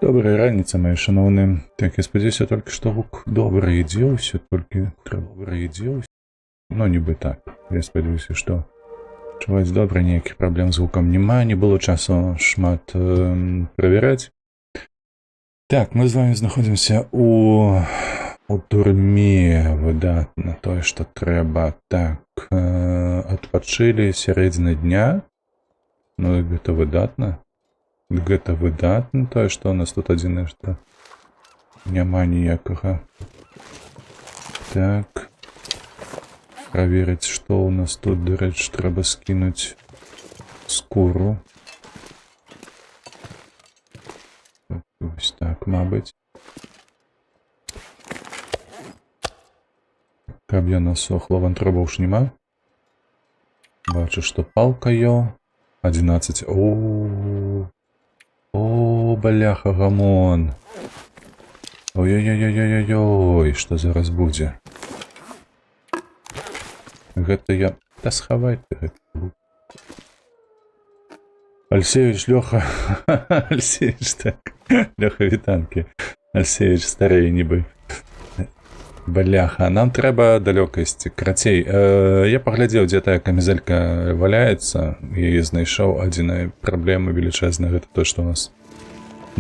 Добрая раніца, мае шановныя. Так, я спадзяюся толькі, што гук добра ідзе ўсё, толькі добра ідзе ўсё. Ну, нібы так. Я спадзяюся, што чуваць добра, ніякіх праблем з гукам няма, не было часу шмат правяраць. Так, мы з вами знаходзімся у турме, выдатна, тое, што трэба. Так, адпачылі сярэдзіна дня. Ну, гэта выдатна. Гэта выдатна, тое, што у нас тут адзінае, што няма ніякага. Так. Праверыць, што ў нас тут, дарэчы, трэба скінуць скуру. Вось так, мабыць. Каб яна сохла, вантробаў ж няма. Бачу, што палка ё. 11. О, бляха, гамон. Ой-ой-ой-ой-ой-ой, што зараз будзе? Гэта я... Та схавай ты гэта. Альсеевич, Лёха. Альсеевич, так. Лёха, вітанкі. Альсеевич, старэй нібы. Бляха, нам трэба далёкасці. Крацей, я паглядзеў, дзе тая камізэлька валяецца, і знайшоў адзінай праблемы велічэзнай. Гэта то, што у нас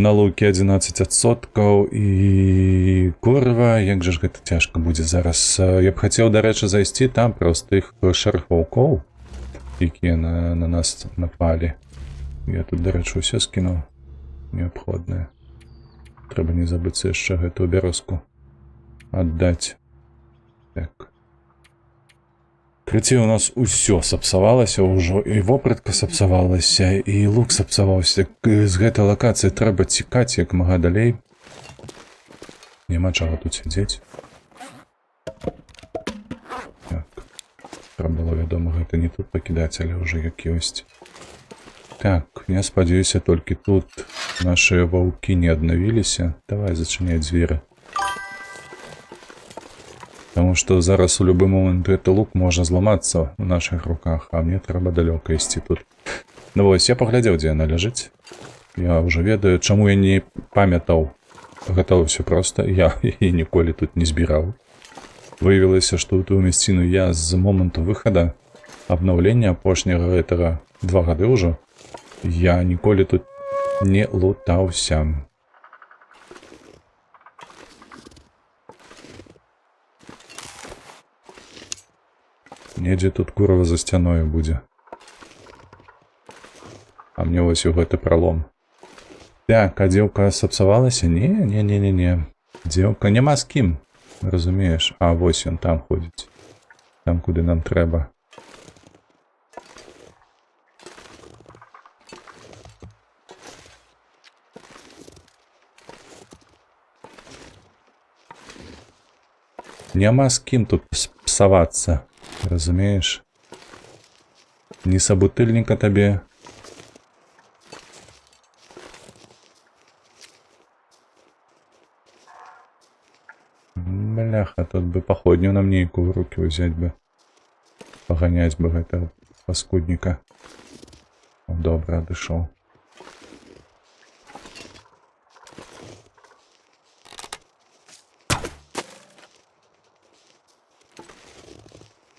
на лукі 11% і курва, як жа ж гэта цяжка будзе зараз. Я б хацеў, дарэчы, зайсці там проста іх шэраг ваўкоў, якія на нас напалі. Я тут, дарэчы, усё скінуў неабходнае. Трэба не забыцца яшчэ гэтую бярозку аддаць. Так. Крыцей, у нас усё сапсавалася ўжо, і вопратка сапсавалася, і лук сапсаваўся. З гэтай лакацыі трэба цікаць як мага далей. Няма чаго тут сядзець. Так. Трэба было, вядома, гэта не тут пакідаць, але ўжо як ёсць. Так, я спадзяюся, толькі тут нашыя ваўкі не аднавіліся. Давай зачыняй дзверы. Таму што зараз у любы момант гэты лук можа зламацца ў нашых руках, а мне трэба далёка ісці тут. Ну вось, я паглядзеў, дзе яна ляжыць. Я ўжо ведаю, чаму я не памятаў. Гэта ўсё проста. Я яе ніколі тут не збіраў. Выявілася, што ў тую мясціну я з моманту выхада абнаўлення апошняга гэтага 2 гады ўжо, я ніколі тут не лутаўся. Недзе тут курва за сцяною будзе. А мне вось у гэты пралом. Так, а дзеўка сапсавалася? Не. Дзеўка няма з кім, разумееш? А вось ён там ходзіць. Там, куды нам трэба. Няма з кім тут псавацца. Разумееш? Не сабутыльніка табе. Бляха, тут бы паходню нам нейкую в руки ўзяць бы. Паганяць бы гэтага паскудніка. Добра, адышоў.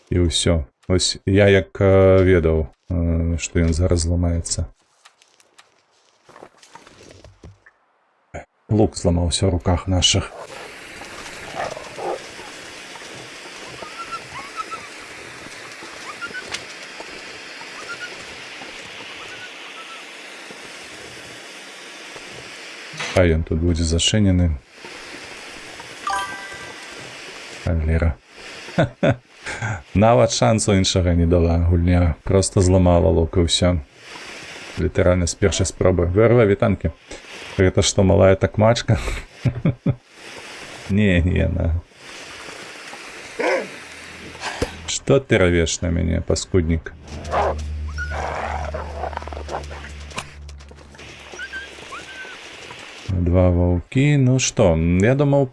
І ўсё. Ось я як ведаў, што ён зараз зламаецца. Лук зламаўся ў руках нашых. Хай ён тут будзе зачынены. Халера. Нават шансу іншага не дала гульня. Просто зламала лук і ўсё. Літаральна з першай спробы. ВРВ, вітанкі. Гэта што, малая такмачка? Не, на. Што ты равеш на мяне, паскуднік? Два ваўкі. Ну што, я думаў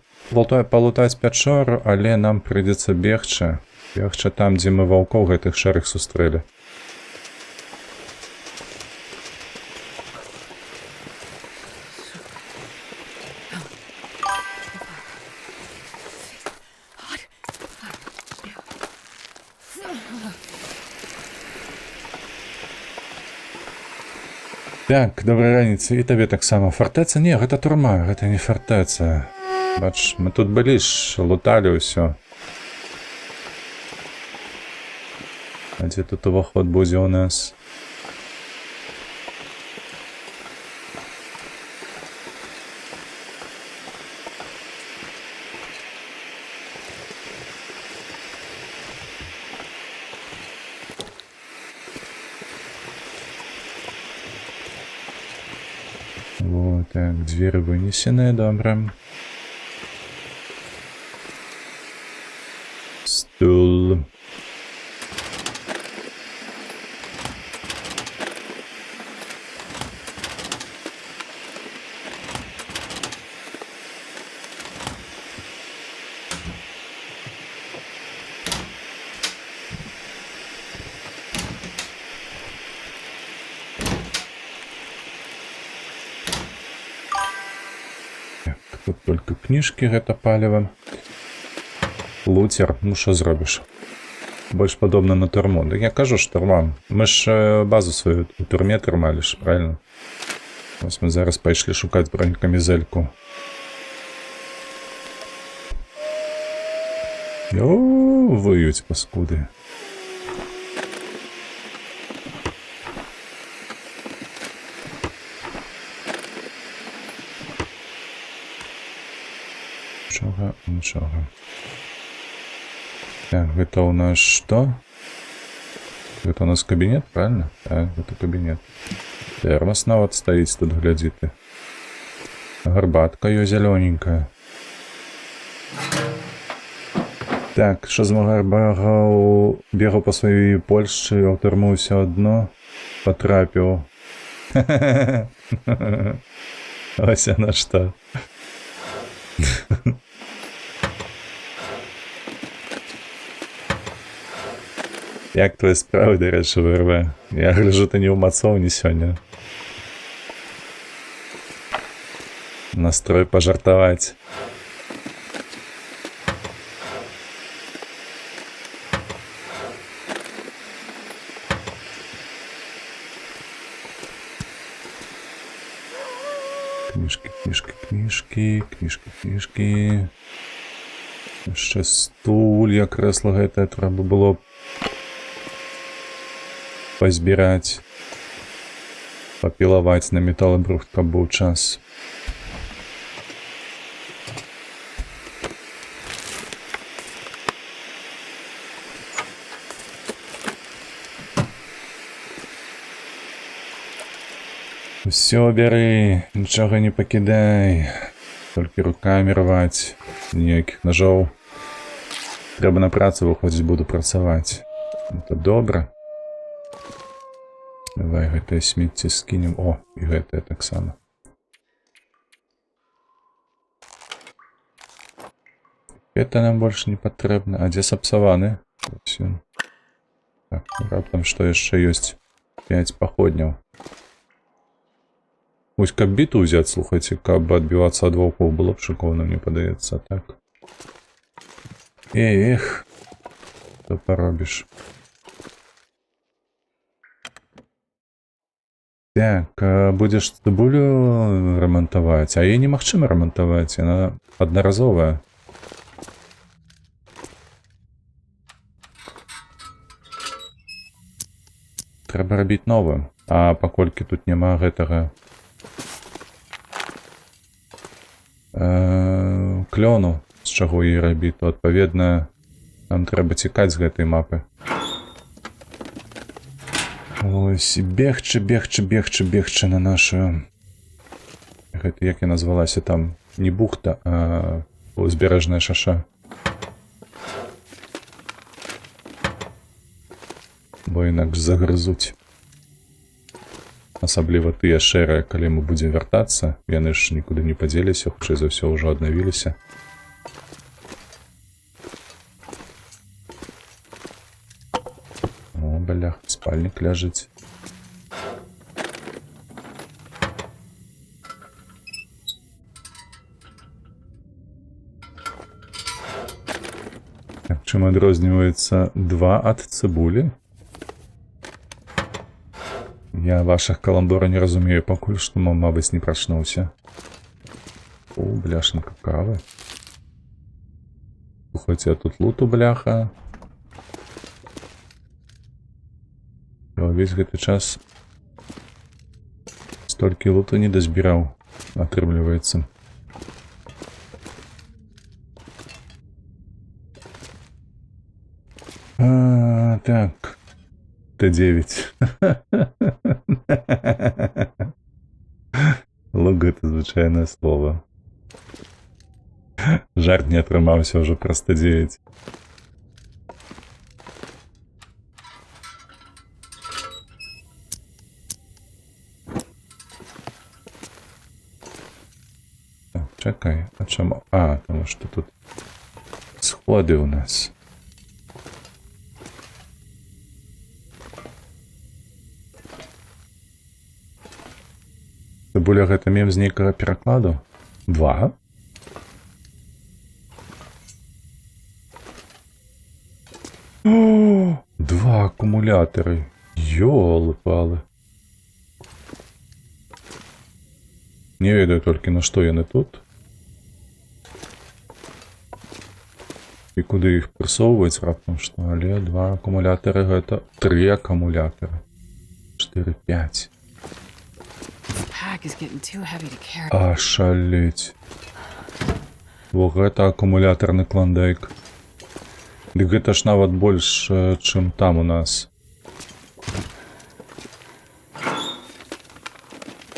палутаць пячору, але нам прыйдзецца бегчы. Бегчы там, дзе мы ваўкоў гэтых шэрых сустрэлі. Так, добрай раніцы, і табе таксама. Фартэца? Не, гэта турма, гэта не фартэца. Бач, мы тут былі ж, луталі ўсё. А дзе тут уваход будзе ў нас? Вот, так, двери вынесены, добре. Стул. Тут только кніжкі, гэта паліва. Луцер, ну що зробиш? Больш падобна на турму. Так я кажу ж, турма. Мы ж базу свою у турме трымалі ж, правильно? Ось мы зараз пайшлі шукаць бронекамізэльку. О, виють паскуди. Нічого. Так, это у нас что? Это у нас кабинет, правильно? Так, это кабинет. Термос нават стоит тут, гляди ты. Горбатка ее зелененькая. Так, що з мого бігав по своїй Польщі, а в турму все одно потрапив. Ось вона що. Як твої справи, до речі, ВРВ? Я гляжу, ти не у мацовні сьогодні. Настрой пожартовать. Книжки. Ще стулья, кресло гэта треба було позбирать, попиловать на металлобрухт, как был час. Все бери, нічого не покидай, тільки руками рвать, ніяких ножов. Треба на працю виходить, буду працювати. Це добре. Давай гэта сміття скинем. О, і гэта так само. Это нам больше не потрібно. А де сапсаваны? Так, раптом что еще есть? 5 походнів. Ось каб біту взять, слухайте, каб отбиваться от волков, было б шиковно, мне подается. Так. Эх, что поробишь? Так, будешь цибулю ремонтовать, а її немагчыма ремонтовать, она одноразовая. Треба робить новую, а паколькі тут нема гэтага клёну, з чаго її рабіць, то адпаведна нам трэба цікаць з гэтай мапы. Ось, бегчы на нашу... Гэта, як я назвалася там, не бухта, а узбережная шаша. Бо інакш загрызуць. Асабліва тыя шэрыя, калі мы будзем вяртацца, яны ж нікуды не падзеліся, хутчэй за ўсё ўжо аднавіліся. О, блях, спальник ляжыць. Чым адрозніваецца 2 ад цыбулі? Я ваших каламбура не разумею пакуль, што мабыць не прачнуўся. О, бляшанка кавы. Слухайце, а тут луту бляха. Я ўвесь гэты час столькі луту не дазбіраў, атрымліваецца. Так. Т9. Лук — гэта звычайнае слово. Жарт не атрымаўся ўжо праз Т9. Так, чакай, а чаму? А, таму што тут сходы ў нас. Цыбуля — гэта мем з нейкага перакладу? 2? О, 2 акумулятары. Ёлы-палы. Не ведаю толькі, на што яны тут. І куды іх прысоўваць раптам што, але 2 акумулятары гэта 3 акумулятары. 4, 5. Ашалець. Во гэта акумулятарны клондайк. Дык гэта ж нават больш, чым там у нас.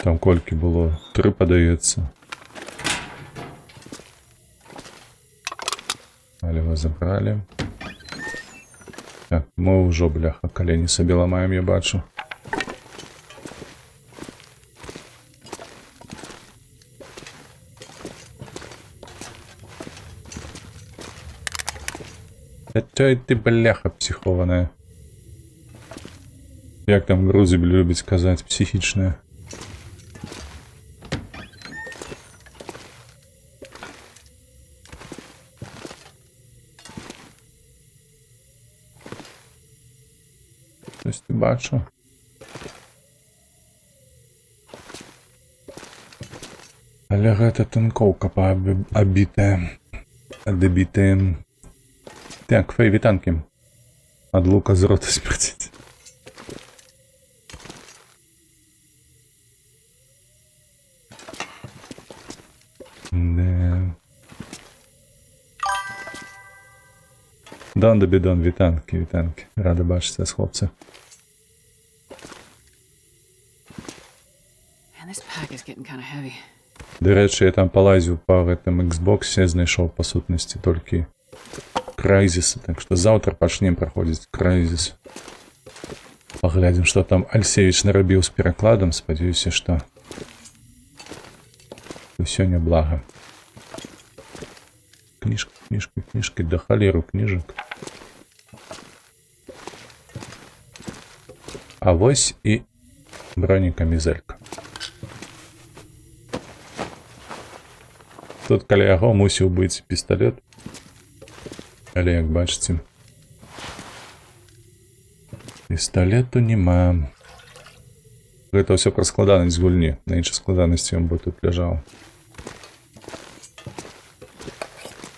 Там колькі было? 3, падаецца. Але вы забралі. Так, мы ўжо, бляха, калені сабе ламаем, я бачу. Чай ты, бляха, психованная. Як там грузі любіць казаць, психічная. Щось ти бачу. Але гэта тынкоўка абітая. Адабітая. Так, фей, вітанки. Ад лука з рота смердить. Да. Дон да бідон, вітанки, вітанки. Рада бачитися з хлопця. До речі, я там полазив по гэтым Xbox, знайшов по сутності тільки Crysis, так что завтра пачнем проходить Crysis. Поглядим, что там Альсевич нарабіў с перакладом, спадзяюся, что сёння блага. Книжка, книжка, книжка, да холеру книжек. А вось і бронекамізэлька. Тут каля яго мусіў быць пісталет. Але, як бачыце, пісталету няма. Гэта ўсё пра складанасць гульні. На іншай складанасці ён бы тут ляжаў.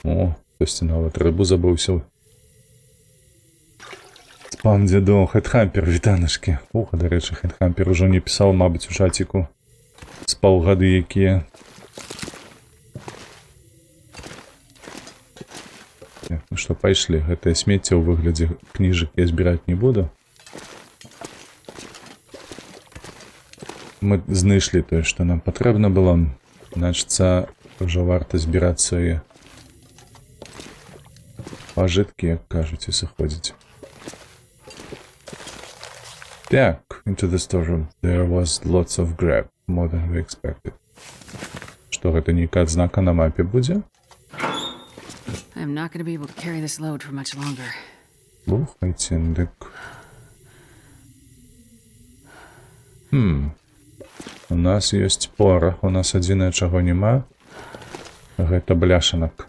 О, хтосьці нават рыбу забыўся. Спам дзядоў, Хедхампер, вітанашкі. Ух, дарэчы, Хедхампер ужо не пісаў, мабыць, у чаціку з паўгады якія. Ну што, пайшлі, гэтае смецце ў выглядзе кніжак я збіраць не буду. Мы знайшлі тое, што нам патрэбна было. Значыцца, ўжо варта збіраць свае пажыткі, як кажуць, і сыходзіць. Так, into the storeroom. There was lots of grab, more than we expected. Што гэта нейкая адзнака на мапе будзе? I'm not going to be able to carry this load for much longer. Слухайце, дык. У нас ёсць порах, у нас адзінае чаго няма. Гэта бляшанак.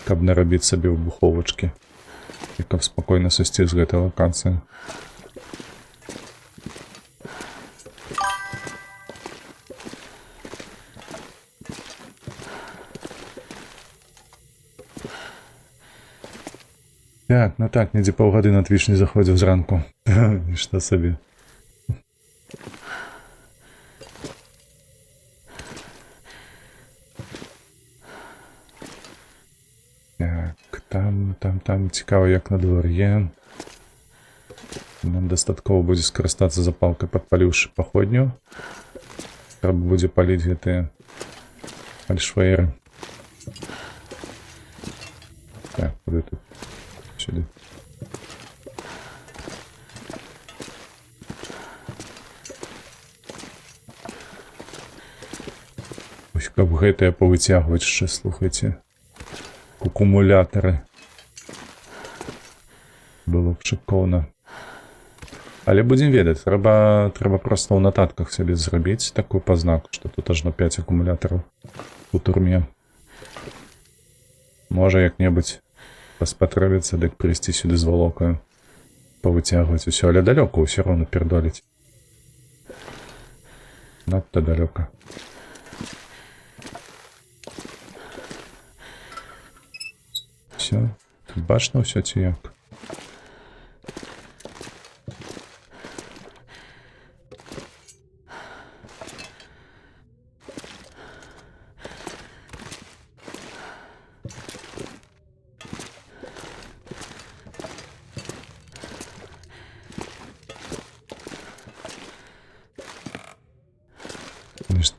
Каб нарабіць сабе выбуховачкі. І каб спакойна сысці з гэтай лакацыі. Так, ну так, недзе паўгады на твіч не заходзіў зранку. Што сабе. Так, там цікава, як на дворе. Нам дастаткова будзе скарыстацца запалкай, падпаліўшы паходню. Трэба будзе паліць гэтыя фальшвейры. Так, куды тут? Сюды. Ось, каб гэтыя павыцягваць яшчэ, слухайце. Акумулятары. Было б шыкоўна. Але будзем ведаць, трэба проста ў нататках сабе зрабіць такую пазнаку, што тут ажно 5 акумулятараў у турме. Можа як-небудзь паспатрэбіцца, дык прыйсці сюды з валокаю, павыцягваць усё, але далёка ўсё роўна пердоліць. Надта далёка. Всё, тут бачна ўсё ці як?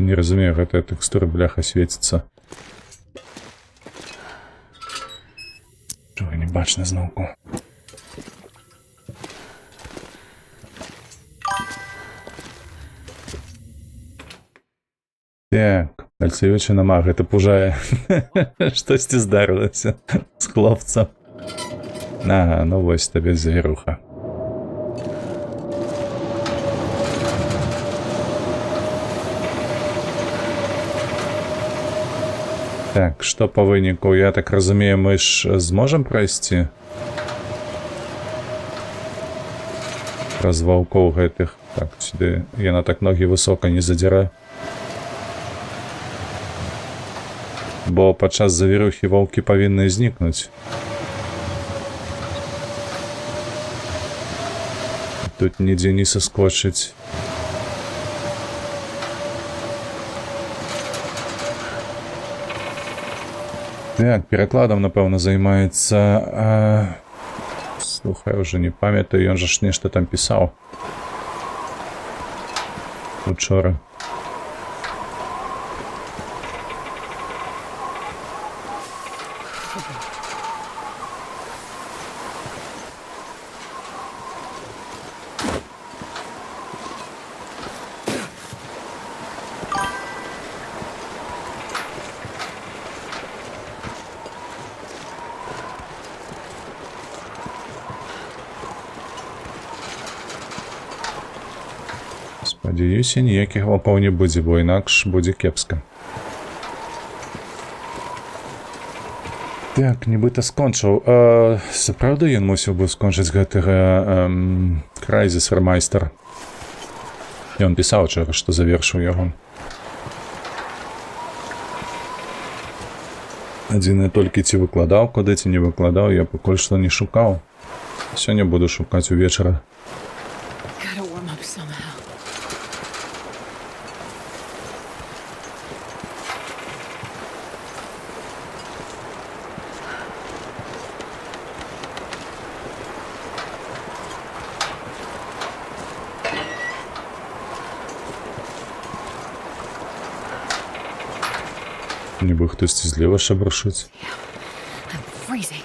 Не разумею, гэтая тэкстура бляха свеціцца. Чого не бачна зноўку. Так, Альцевіча нама, гэта пужае. Штосьці здарылася з хлопцам. Ага, ну вось табе завіруха. Так, што па выніку? Я так разумею, мы ж зможам прайсці? Праз ваўкоў гэтых. Так, сюды яна так ногі высока не задзірае. Бо падчас завірухі ваўкі павінны знікнуць. Тут нідзе не саскочыць. Так, перакладам, напэўна, займаецца... Слухай, уже не памятаю, ён жа ж нешта там пісаў. Учора. Спадзяюся, ніякіх ваўкоў не будзе, бо інакш будзе кепска. Так, нібыта скончыў. Сапраўды ён мусіў быў скончыць гэтага Крайзісермайстер. Ён пісаў чага, што завершыў яго. Адзінае толькі ці выкладаў, куды ці не выкладаў, я пакуль што не шукаў. Сёння буду шукаць увечара. Gotta warm up somehow. Нібы хтосьці злева шабрашыць. I'm freezing.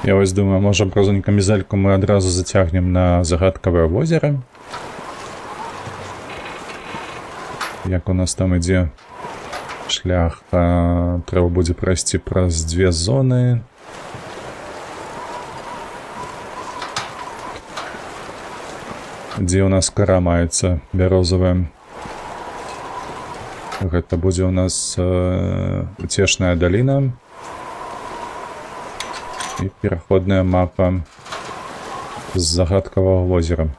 Я вось думаю, можа бразунь камізельку мы адразу зацягнем на загадкавае возера. Як у нас там ідзе шлях трэба будзе прайсці праз 2 зоны. Дзе ў нас кара маецца бярозавая. Гэта будзе ў нас уцешная даліна і пераходная мапа з загадкавага возера.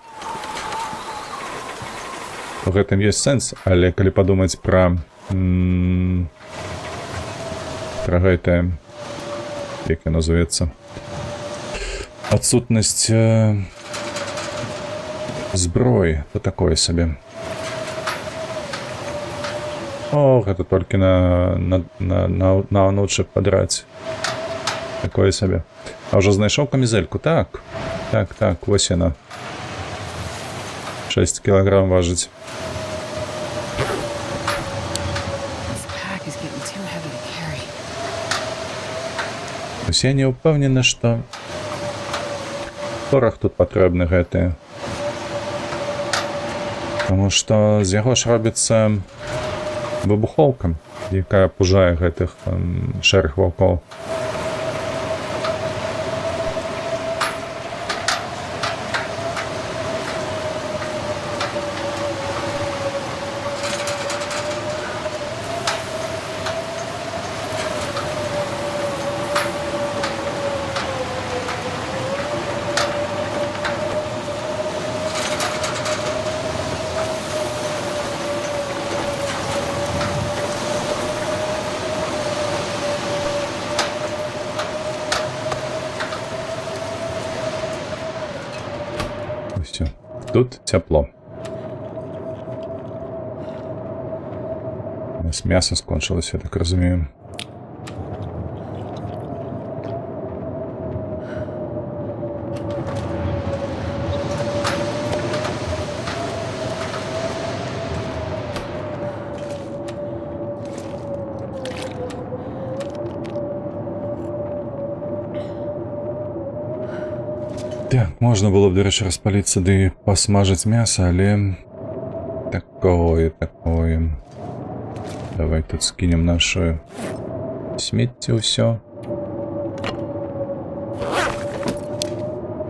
У гэтым ёсць сэнс, але калі падумаць пра гэтае, як яно называецца, адсутнасць зброі, то такое сабе. О, гэта толькі на анучы падраць. Такое сабе. А ўжо знайшоў камізэльку, так. Так, вось яна. 6 кілаграм важыць. This pack is getting too heavy to carry. Вось я не ўпэўнены, што порах тут патрэбны гэты. Таму што з яго ж робіцца выбухоўка, якая пужае гэтых шэрых ваўкоў. Тут цяпло. У нас мяса скончылася, я так разумею. Так, можна было б, до речі, розпалитися, ды посмажить мясо, але такое. Давай тут скинем наше сміття все.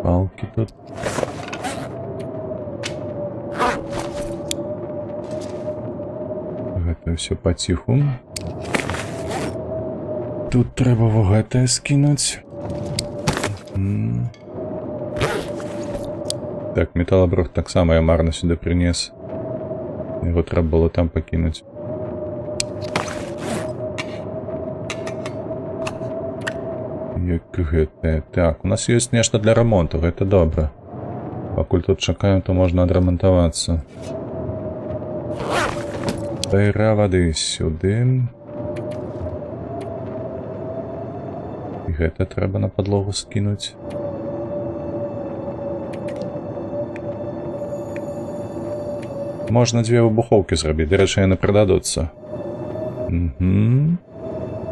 Палки тут. Это все потиху. Тут треба вогатое скинуть. Так, металлобрухт так само я марно сюди приніс. Його треба було там покинути. Як гэта? Так, у нас есть нешта для ремонту, гэта добре. Пакуль тут чакаем, то можна адрамантавацца. Байра воды сюды. І гэта трэба на подлогу скинуть. Можна 2 выбуховки зрабіць, да рэчы, яны прыдадуцца.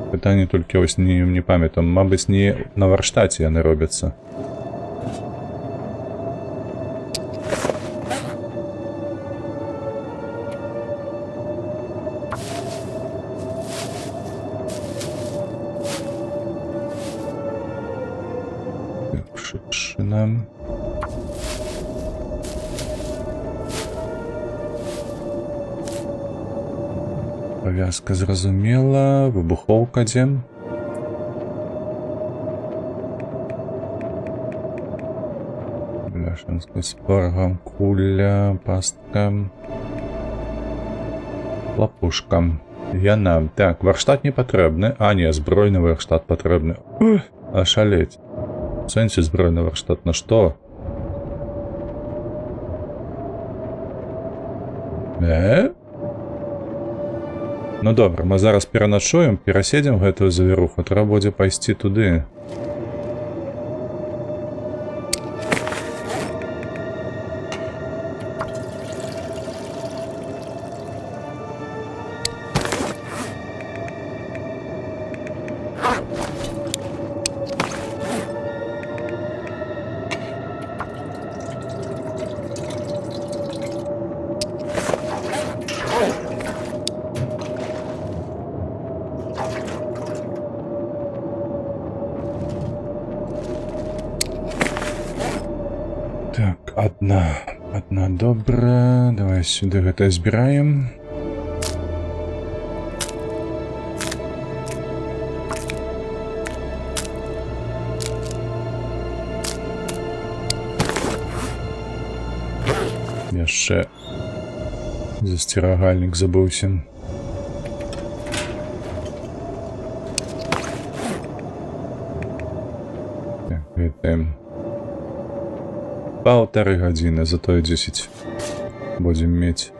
Пытанне толькі ось не памятам, мабыць, не на варштаце яны робяцца. Шипшина. Повязка зразумела, выбуховка дзе? Бляшанская спарга, куля, пастка, лапушка. Яна. Так, варштат не патрэбны. А, не, збройны варштат патрэбны. Ашалеть. В сэнсе збройны варштат на што? Ну добра, мы зараз пераначуем, пераседзем гэтую завіруху, трэба будзе пайсці туды. Одна добра. Давай сюда гэта збіраем. Яшчэ засцерагальнік забыўся. Так, гэта 1,5 гадзіны, затое 10 будзем мець.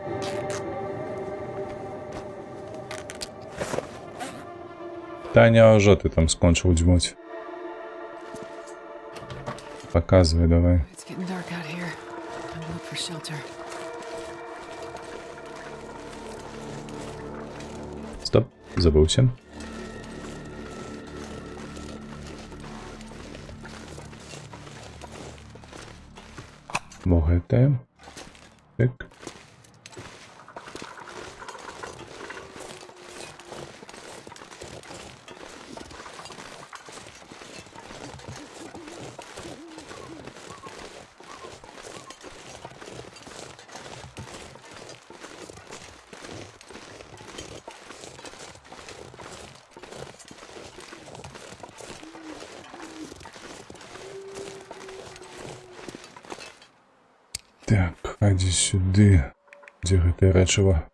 Таня, ўжо ты там скончыў дзьмуць. Паказвай давай. It's getting dark out here. Time to look for shelter. Стоп, забыўся. Во гэтае. Так. Так, хадзі сюды, дзе гэтае рэчыва.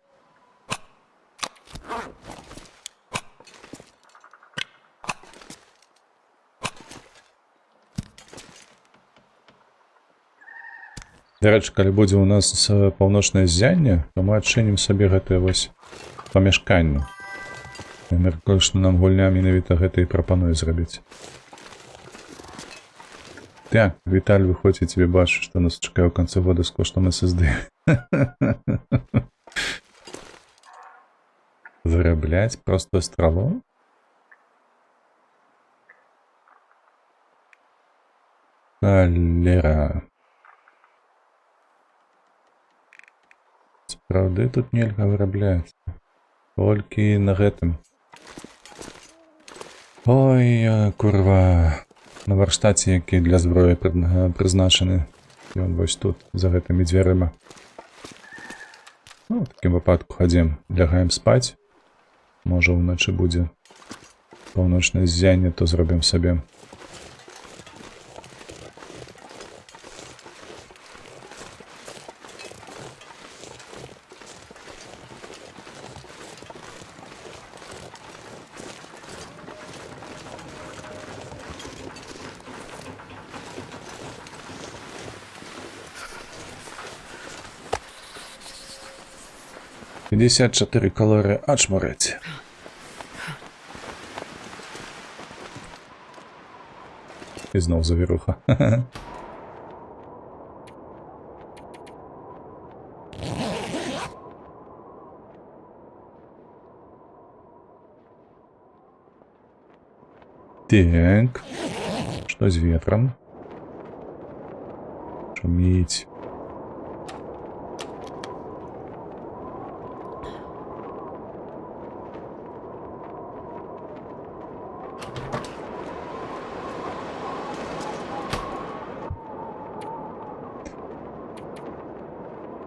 Дарэчы, калі будзе ў нас паўночнае ззянне, то мы адчынім сабе гэтае вось памяшканне. Я мяркую, што нам гульня менавіта гэта і прапануе зрабіць. Так, Віталь, выходзь, я тебе бачу, што нас чакае ў канцы года з коштам SSD. Вырабляць просто астралом? Халера. Сапраўды тут нельга вырабляць. Толькі на гэтым. Ой, курва. На варштаце, які для зброі прызначаны. Ён вось тут, за гэтымі дзвярыма. Ну, в такім выпадку хадзім, лягаем спаць. Можа, уначы будзе паўночнае ззянне, то зробім сабе. Пятьдесят 54 калории ачмурець. І знов завіруха. Так. Что с ветром? Шумить.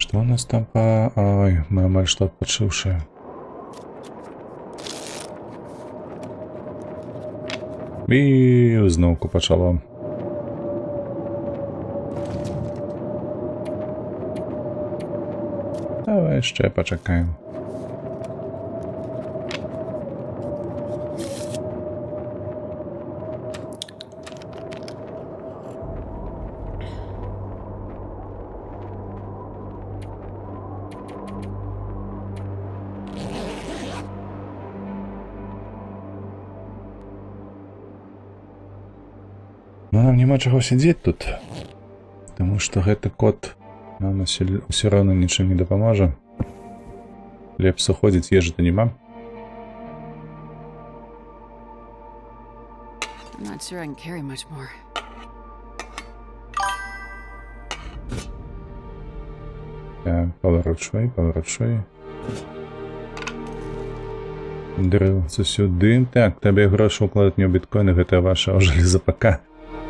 Что у нас там по... Ой, мы амаль что подшившие. І знову почало. Давай ще почекаємо. Но нам няма чаго сидзець тут, потому что гэты кот нам все равно ничем не дапаможа. Лепш уходзіць, ежы-то няма. I'm not sure I can carry much more. Так, поворачивай. Дырыўся сюды. Так, табе грошы укладаць не ў біткоіны, гэта ваша железапака.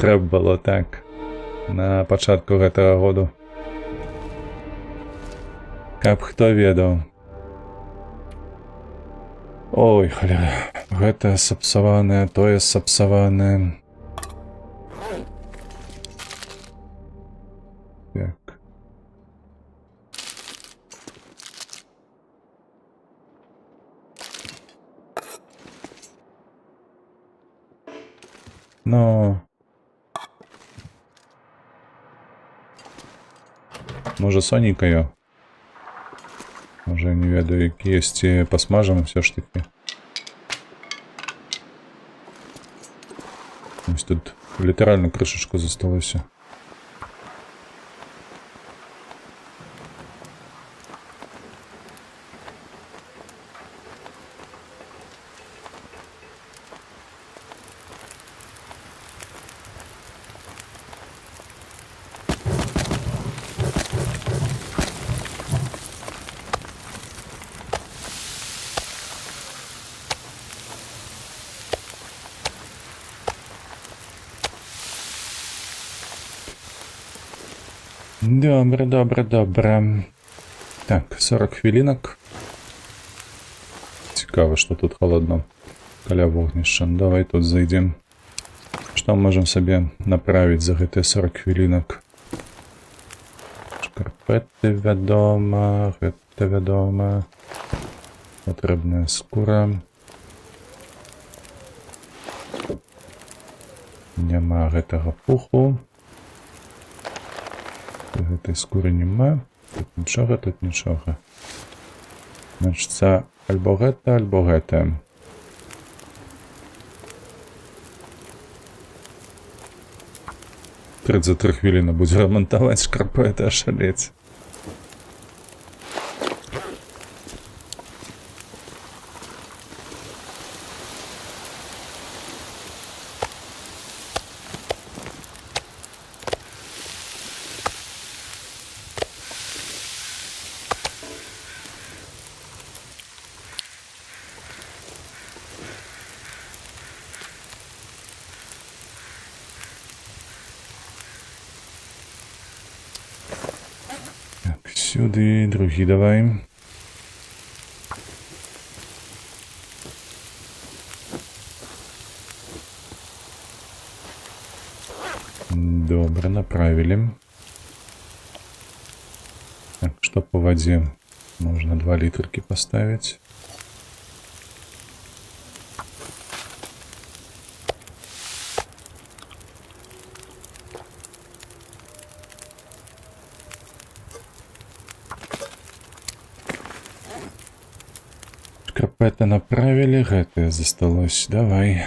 Трэба было так на пачатку гэтага году. Каб хто ведаў. Ой, халяра. Гэта сапсаванае, тое сапсаванае. Так. Но... Можа, соненькаю? Може, не ведаю, які есть, посмажем все ж таки. Ось тут літерально крышечку засталося. Добре, добре, добре. Так, 40 хвилинок. Цікаво, що тут холодно. Каля вогнища. Давай тут зайдем. Что мы можем себе направить за эти 40 хвилинок? Шкарпети вядома, гэта вядома. Потрібна скура. Нема гэтага пуху. Гэтай скуры нема. Тут нічога, тут нічога. Значыцца, альбо гэта, альбо гэта. За 3 хвилины будзе ремонтаваць шкарпеты, ашалець. Сюди, другі давай. Добре, направили. Так, что по воде? Можно 2 литрки поставить. Шкарпеты направили, гэтае засталось. Давай.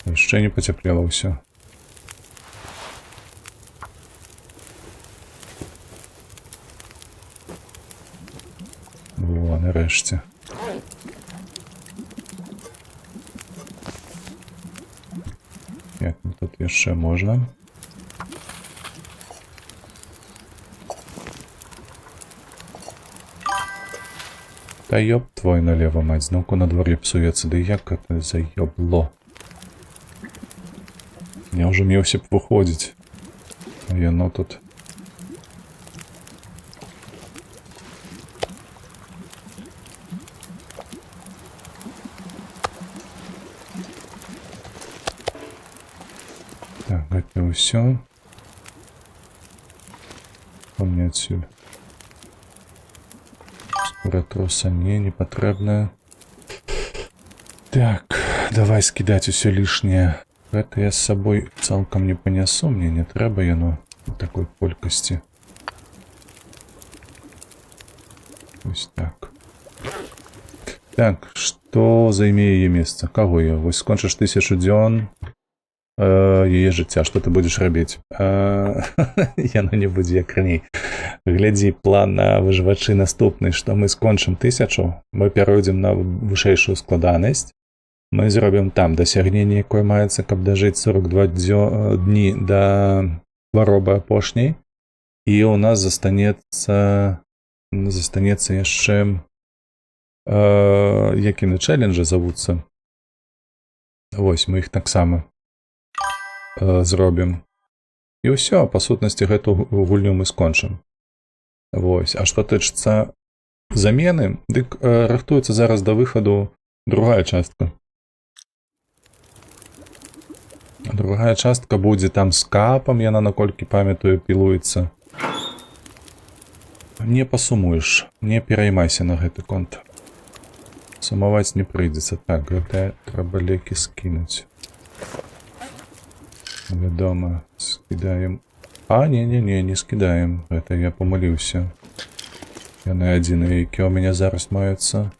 Яшчэ не пацяплела ўсё. Во, нарэшце. Як тут яшчэ можна? Та ёб твой налево, мать, зноўку на дворе псуецца, ды як это заёбло. Я уже меўся б выходзіць. А яно тут. Так, гэта ўсё. Помни отсюда. Скоро троса не патрэбная. Так, давай скидать усё лишнее. Это я с собой цалком не понесу, мне не трэба яно в такой колькости. Ось так. Так, что займе яе месца? Каго я? Вось скончыш 1000 дзён яе жыцця. Што ты будзеш рабіць? Яно не будзе як раней. Глядзі, план на выжывачы наступны, што мы скончым 1000, мы пяройдзем на вышэйшую складанасць. Мы зробім там дасягненне, якое маецца, каб дажыць 42 дні да хваробы апошняй. І у нас застанецца яшчэ Як і на челенджы завуцца. Вось, мы іх таксама зробім. І ўсё, па сутнасці гэту гульню мы скончым. Вось, а што тычыцца замены, дык рыхтуецца зараз да выхаду другая частка. Другая частка будзе там з капам, яна, наколькі памятаю, пілуецца. Не пасумуеш, не пераймайся на гэты конт. Сумаваць не прыйдзецца. Так, гэта трэба лекі скінуць. Вядома, скідаем. А, не скідаем. Гэта я памыліўся. Яны адзіныя, якія ў мяне зараз маюцца.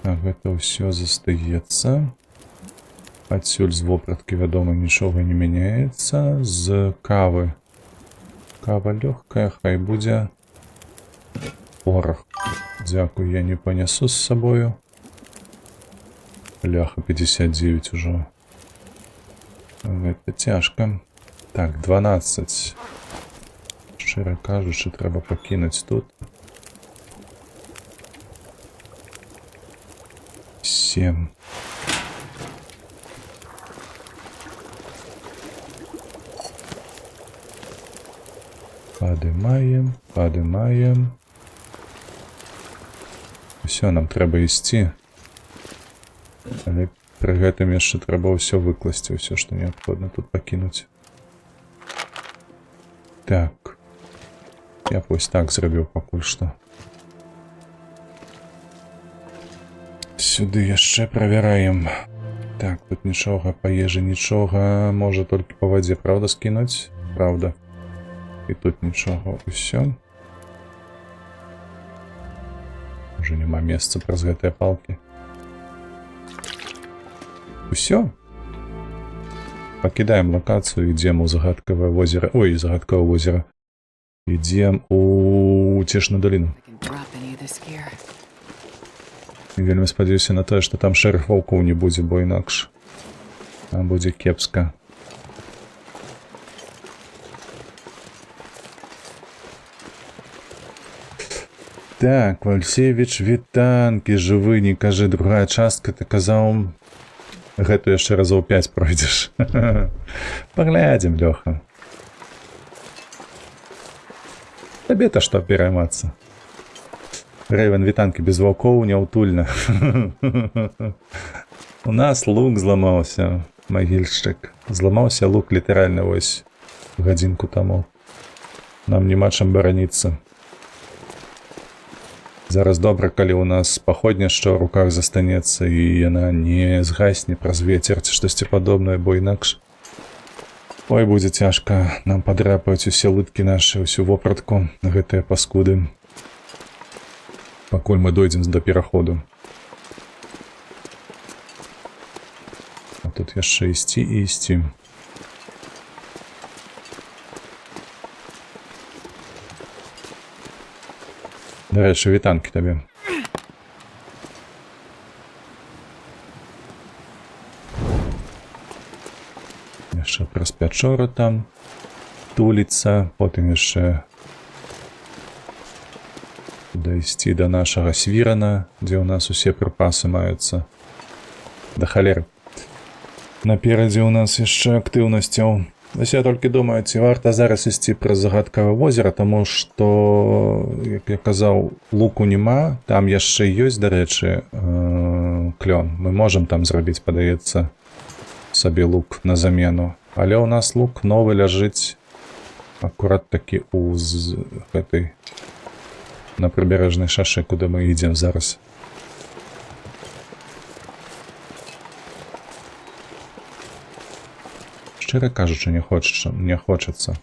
Так, гэта ўсё застаецца. Адсюль з вопраткі, вядома, нічога не мяняецца. З кавы. Кава лёгкая, хай будзе порах. Дзякуй, я не панясу з сабою. Бляха, 59 ужо. Гэта цяжка. Так, 12. Шчыра кажучы, трэба пакінуць тут. 7. Падымаем, падымаем. Усё, нам трэба ісці. Але пры гэтым яшчэ трэба ўсё выкласці, ўсё, што неабходна тут пакінуць. Так. Я вось так зрабіў пакуль што. Сюды яшчэ правяраем. Так, тут нічога, па ежы нічога. Можа толькі па вадзе, правда, скінуць? Правда. І тут нічога, усё. Уже няма месца праз гэтыя палкі. Усё. Пакідаем лакацыю, ідзем у загадкавае возера. Ой, загадкавае возера. Ідзем у Уцешную даліну. Вельмі спадзяюся на тое, што там шэрых ваўкоў не будзе, бо інакш там будзе кепска. Так, Вальсевіч, вітанкі, жывы, не кажы, другая частка, ты казаў, гэту яшчэ разоў 5 пройдзеш. Паглядзім, Лёха. Табе-то што пераймацца? Рэйвен, вітанкі, без ваўкоў няўтульна. У нас лук зламаўся, магільшчык. Зламаўся лук літаральна вось гадзінку таму. Нам няма чым бараніцца. Зараз добра, калі ў нас паходнішча ў руках застанецца і яна не згасне праз вецер ці штосьці падобнае, бо інакш. Ой, будзе цяжка. Нам падрапаюць усе лыткі нашы, усю вопратку, гэтыя паскуды. Пакуль мы дойдзем да пераходу. А тут яшчэ ісці і ісці. Дарэчы, вітанкі табе. Яшчэ праз пячору там туліцца, потым яшчэ дайсці да нашага свірана, дзе ў нас усе прыпасы маюцца. Да халеры. Наперадзе ў нас яшчэ актыўнасцяў. Вось я толькі думаю, ці варта зараз ісці праз загадкавае возера, таму што, як я казаў, луку няма, там яшчэ ёсць, дарэчы, клён. Мы можам там зрабіць, падаецца, сабе лук на замену. Але ў нас лук новы ляжыць акурат такі у гэтай на прыбярэжнай шашы, куды мы ідзем зараз. Шчыра кажучы, не хочацца.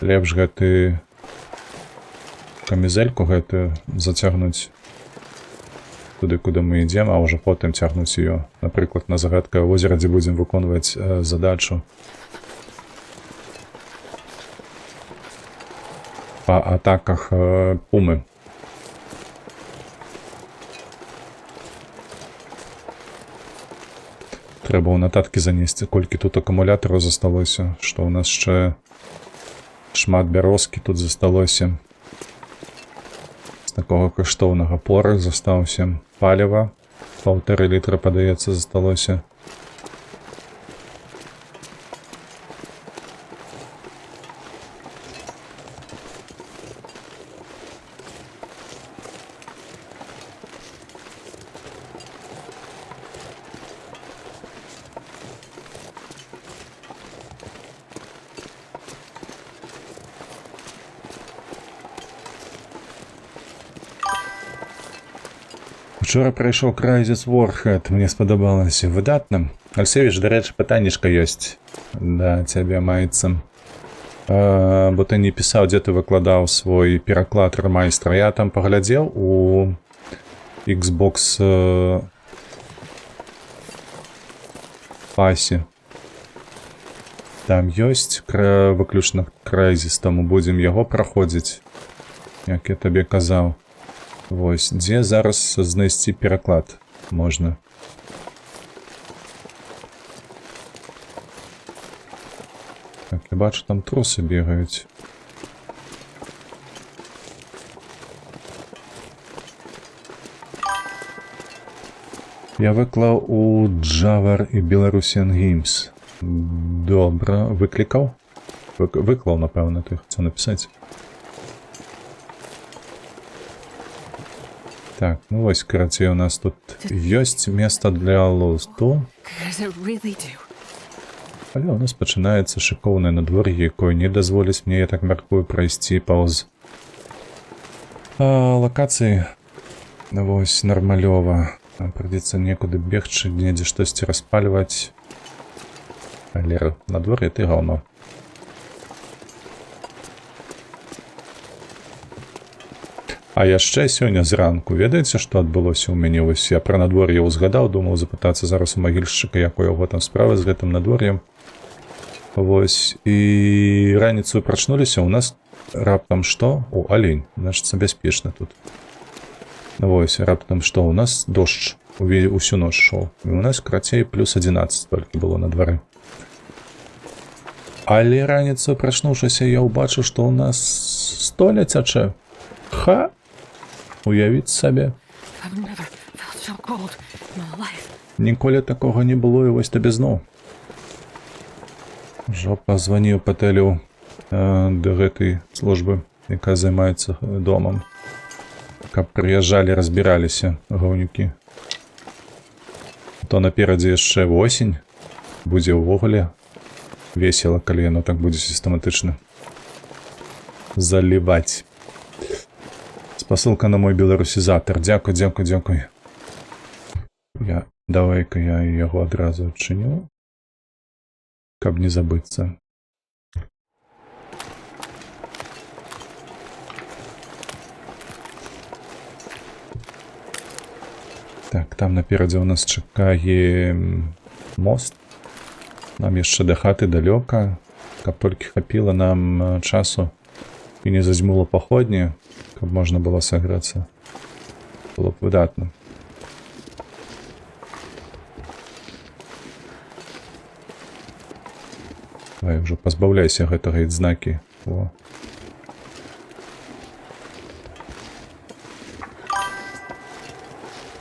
Лепш гэты камізэльку гэтую зацягнуць туды, куды мы ідзем, а ўжо потым цягнуць ее, напрыклад, на загадкавае возера, дзе будзем выконваць задачу па атаках пумы. Трэба ў нататкі занесці, колькі тут акумулятараў засталося, што ў нас Шмат бярозкі тут засталося. З такого каштоўнага порах застаўся. Паліва 1,5 літра, падаецца, засталося. Учора прайшоў Crysis Warhead, мне спадабалася выдатна. Альсевіч, дарэчы, пытаннішка ёсць да цябе маецца. Бо ты не пісаў, дзе ты выкладаў свой пераклад рамайстра. Я там паглядзеў у Xbox пасе. Там ёсць выключна Crysis, таму будзем яго праходзіць, як я табе казаў. Вось, дзе зараз знайсці пераклад можна. Так, я бачу, там трусы бегаюць. Я выклаў у Джавар і Belarusian Games. Добра, выклікаў? Выклаў, напэўна, ты хацеў напісаць. Так, ну вось, карацей, у нас тут ёсць месца для лосту. Але у нас пачынаецца шыкоўнае надвор'е, якое не дазволіць мне, я так мяркую, прайсці паўз лакацыі. Вось, нармалёва. Прыйдзецца некуды бегчы, недзе штосьці распальваць. Але надвор'е ты гаўно. А яшчэ сёння зранку, ведаеце, што адбылося ў мяне? Вось я пра надвор'е ўзгадаў, думаў запытацца зараз у магільшчыка, як у яго там справа з гэтым надвор'ем. Вось, і раніцу прачнуліся, у нас раптам што? О, алень, значыцца бяспечна тут. Вось, раптам што? У нас дождж усю ноч шоў. І у нас, карацей, плюс 11 толькі было на двары. Але раніцу прачнуўшыся, я ўбачыў, што ў нас столя цячэ. Ха! Уявіць сабе. Ніколі такога не было, і вось табе зноў. Ужо пазваніў патэлю да гэтай службы, якая займаецца домам, каб прыязджалі, разбіраліся гаўнюкі. То наперадзе яшчэ восень, будзе ўвогуле весела, калі яно так будзе сістэматычна заліваць. Спасылка на мой беларусізатор. Дзякуй, дзякуй, дзякуй. Давай-ка я яго адразу адчыню, каб не забыцца. Так, там наперадзе у нас чакае мост. Нам яшчэ да хаты далёка, каб толькі хапіла нам часу і не зазьмула паходні, каб можна было саграцца. Было б выдатна. Давай ўжо пазбаўляйся гэтага адзнакі. О.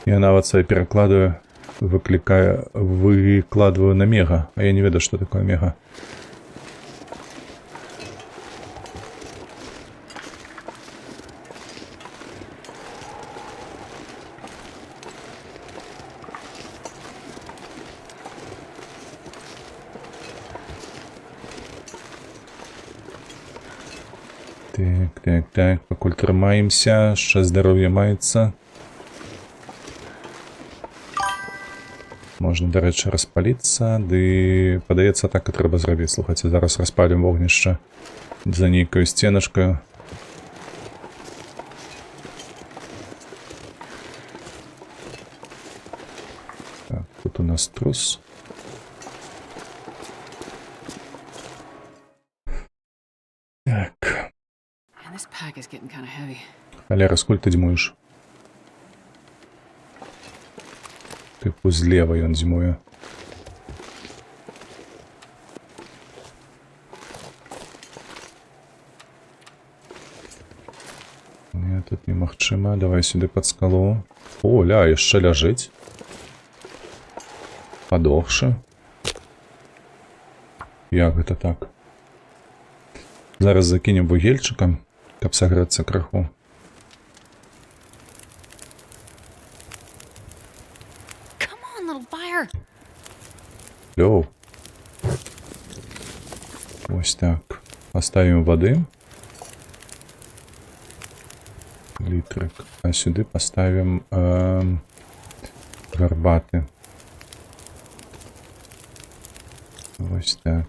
Я нават свае перакладаю, выкладваю на мега, а я не ведаю, што такое мега. Так, пакуль трымаемся, яшчэ здароўе маецца. Можна, дарэчы, распаліцца, ды, падаецца, так і трэба зрабіць. Слухайце, зараз распалім вогнішча за нейкаю сценачкаю. Так, тут у нас трус. Так. Халера, сколь ты дзьмуеш? Тыпу злева ён дзьмуе. тут немагчыма. Давай сюды пад скалу. О, ля, яшчэ ляжыць. Падохшы. Як гэта так? Зараз закінем вугельчыкам, каб сагрэцца крыху. Come on, little fire. Лёў. Вось так. Поставім вады. Літрык. А сюды поставім гарбаты. Вось так.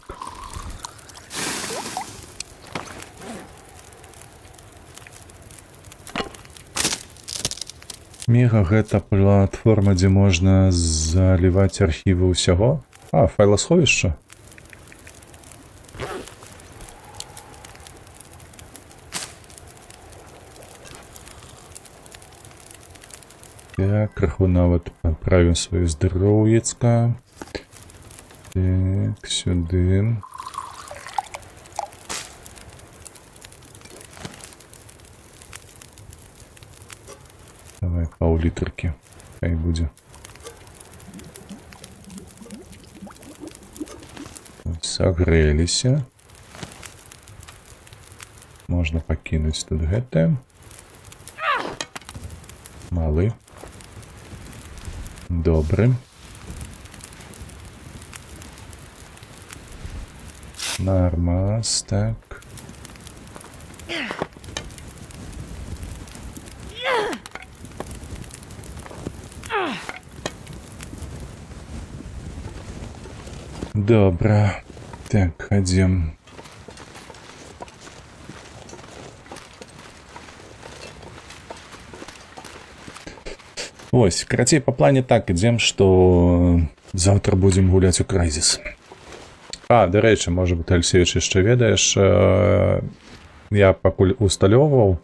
Мега гэта платформа, дзе можна заліваць архівы ўсяго. А, файласховішча. Так, крыху нават паправім сваё здароўецка. Так, сюды. Давай паўлітрыкі. Хай будзе. Сагрэліся. Можна пакінуць тут гэтае. Малы. Добры. Нормас, так. Добра. Так, ходім. Ось, карацей, по плане так ідзем, што заўтра будзем гуляць у Crysis. А, дарэчы, можа быць, Алексеевич, яшчэ ведаеш, я пакуль усталёўваў,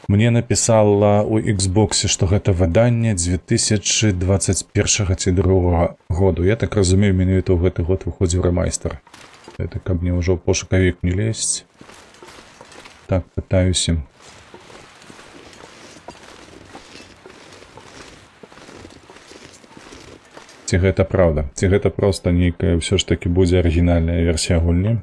мне напісала у Xbox, што гэта выданне 2021 ці 2 году. Я так разумею, менавіта ў гэты год выходзіў рэмайстер. Это каб мне ўжо ў пошукавік не лезть. Так, пытаюся. Ці гэта праўда? Ці гэта проста нейкая ўсё ж такі будзе арыгінальная версія гульні?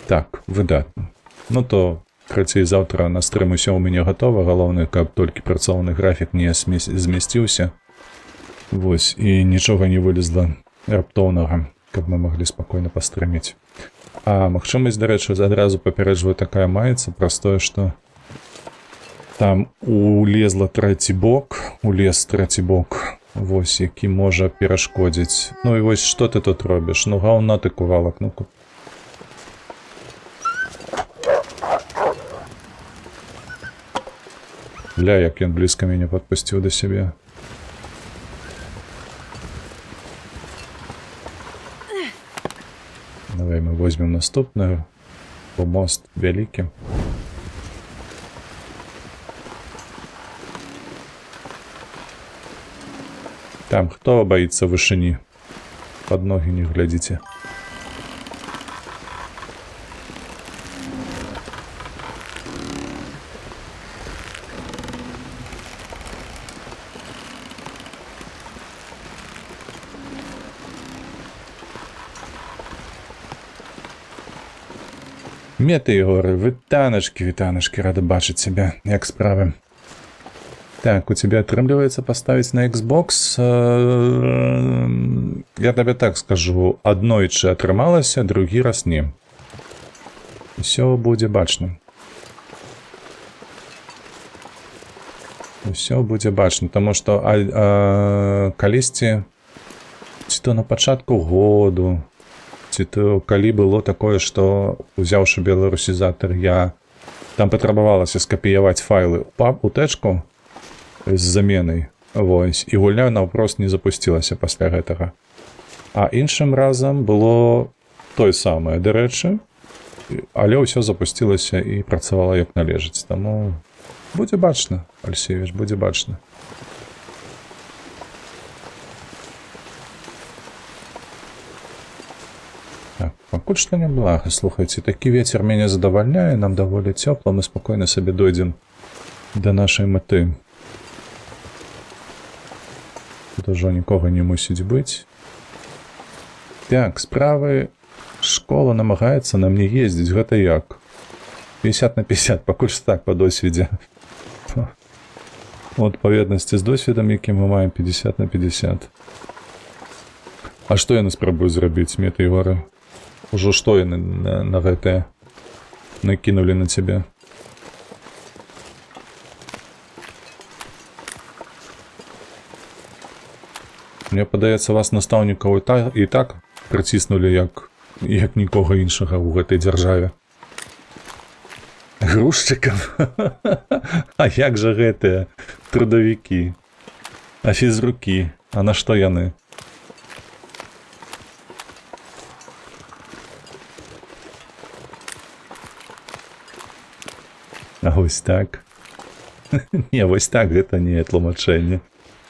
Так, выдатна. Ну то, карацей, заўтра на стрым усё ў мяне гатова. Галоўнае, каб толькі працоўны графік не змясціўся. Вось, і нічога не вылезла раптоўнага, каб мы маглі спакойна пастрыміць. А магчымасць, дарэчы, адразу папярэджваю, такая маецца, праз тое, што там улезла трэці бок, улез трэці бок, вось, які можа перашкодзіць. Ну і вось, што ты тут робіш? Ну, гаўна ты, кувалак, ну-ка. Ля, як ён блізка мяне падпусціў да сябе. Давай мы возьмем наступную, бо мост вялікі. Там хто боится вышыні? Под ноги не глядзіце. Меты, Егоры, вітаначкі, рада бачыць цябе, як справы. Так, у тебя отрымліваецца поставить на Xbox. Я тебе так скажу, аднойчы атрымалася, другі раз не. Усё будзе бачна. Усё будзе бачна, таму што калісьці, ці то на пачатку году, ці то калі было такое, што узяўшы беларусізатар, я там патрабавалася скапіяваць файлы у тэчку з заменай, вось, і гульня наўпрост не запусцілася пасля гэтага. А іншым разам было тое самае, дарэчы, але ўсё запусцілася і працавала як належыць. Таму будзе бачна, Алексеевич, будзе бачна. Так, пакуль што няблага, слухайце, такі вецер мяне задавальняе, нам даволі цёпла, мы спакойна сабе дойдзем да нашай мэты. Тут ужо нікога не мусіць быць. Так, справы школа намагаецца на мне ездзіць, гэта як? 50 на 50, пакуль што так па досведзе. У адпаведнасці з досведам, які мы маем 50 на 50. А што яны спрабуюць зрабіць, Метэйгоры? Ужо што яны на гэтае накінулі на цябе? Мне падаецца, вас настаўнікаў і так прыціснулі як нікога іншага ў гэтай дзяржаве. Грузчыкам? А як жа гэтыя трудавікі? А фізрукі? А на што яны? А вось так? Не, вось так гэта не тлумачэнне.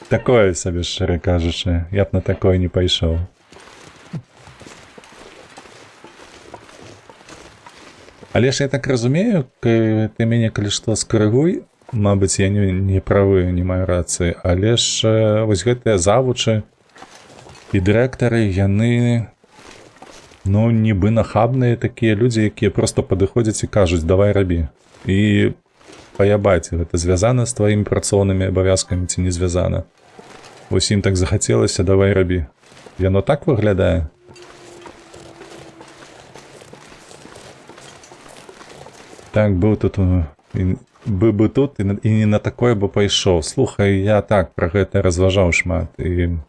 Такое сабе, шчыра кажучы, я б на такое не пайшоў. Але ж я так разумею, ты мяне калі што скарыгуй, мабыць, я не правы, не маю рацыі, але ж вось гэтыя завучы і дырэктары, яны, ну, нібы нахабныя такія людзі, якія проста падыходзяць і кажуць, давай рабі. І паябаць, гэта звязана з тваімі працоўнымі абавязкамі ці не звязана. Вось ім так захацелася, давай рабі. Яно так выглядае? Так, быў тут і не на такое бы пайшоў. Слухай, я так пра гэта разважаў шмат. І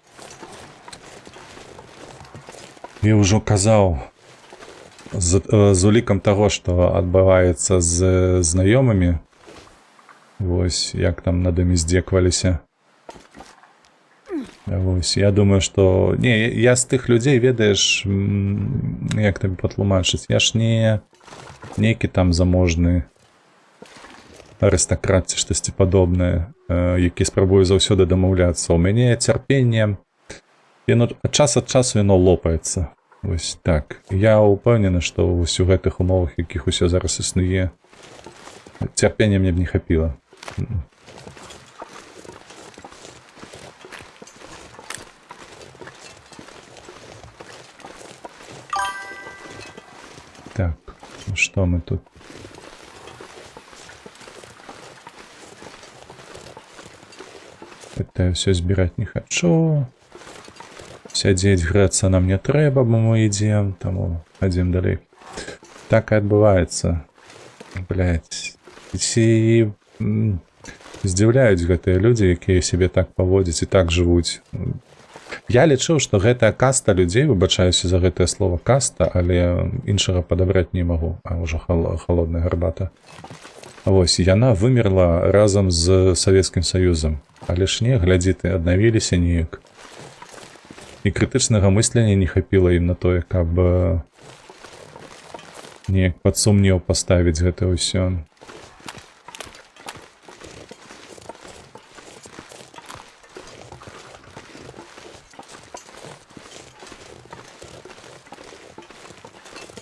я ўжо казаў з улікам таго, што адбываецца з знаёмымі. Вось, як там над імі здзекваліся. Вось, я думаю, што... Не, я з тых людзей, ведаеш, як табе патлумачыць, я ж не нейкі там заможны арыстакрат ці штосьці падобнае, які спрабуе заўсёды дамаўляцца. У мяне цярпенне, ад час ад часу яно лопаецца. Вось так. Я ўпэўнены, што вось у гэтых умовах, якіх усё зараз існуе, цярпення мне б не хапіла. Так, што мы тут? Это ўсё збіраць не хачу. Сядзець, грэцца нам не трэба, бо мы ідзем, таму адзін далей. Так і адбываецца. Блядь. Ці здзіўляюць гэтыя людзі, якія сябе так паводзяць і так жывуць. Я лічыў, што гэтая каста людзей, выбачаюся за гэтае слово каста, але іншага падабраць не магу, а ўжо халодная гарбата. Вось, яна вымерла разам з Савецкім Саюзам. Але ж не, глядзі ты, аднавіліся неяк. І крытычнага мыслення не хапіла ім на тое, каб неяк пад сумнеў паставіць гэта ўсё.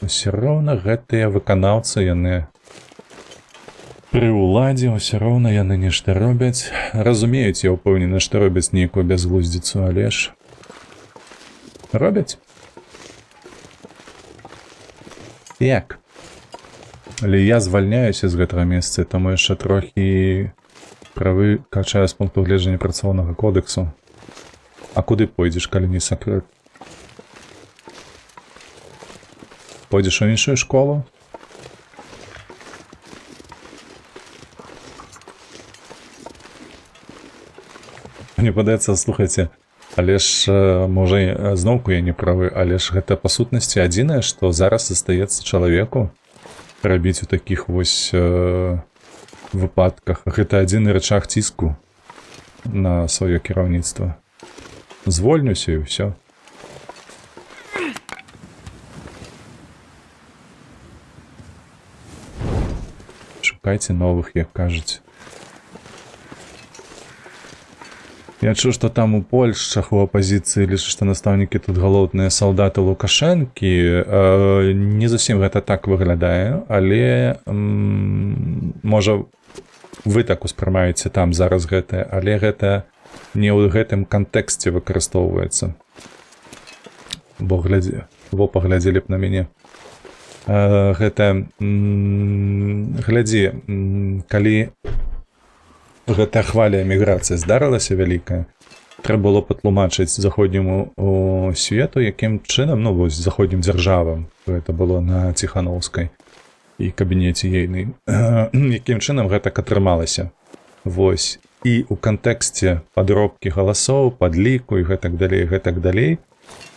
Усё роўна гэтыя выканаўцы, яны пры ўладзе, усё роўна яны нешта робяць. Разумеюць, я ўпэўнены, што робяць нейкую бязглуздзіцу, але ж робяць. Як? Але я звальняюся з гэтага месца, таму яшчэ трохі правы качаю з пункту гледжання працоўнага кодексу. А куды пойдзеш, калі не сакрэт? Пойдзеш у іншую школу? Мне падаецца, слухайце, але ж, можа, зноўку я не правы, але ж гэта па сутнасці адзінае, што зараз застаецца чалавеку рабіць у такіх вось выпадках. Гэта адзіны рычаг ціску на сваё кіраўніцтва. Звольнюся і ўсё. Шукайце новых, як кажуць. Я чуў, што там у Польшчах у апазіцыі лічаць, што настаўнікі тут галодныя салдаты Лукашэнкі. Не зусім гэта так выглядае, але можа вы так успрымаеце там зараз гэтае, але гэта не ў гэтым кантэксце выкарыстоўваецца. Бо паглядзелі б на мяне. Гэта глядзі, калі гэтая хваля эміграцыі здарылася вялікая, трэба было патлумачыць заходняму свету, якім чынам, ну вось заходнім дзяржавам, гэта было на Ціханаўскай і кабінеце ейнай, якім чынам гэтак атрымалася. Вось. І ў кантэксце падробкі галасоў, падліку і гэтак далей,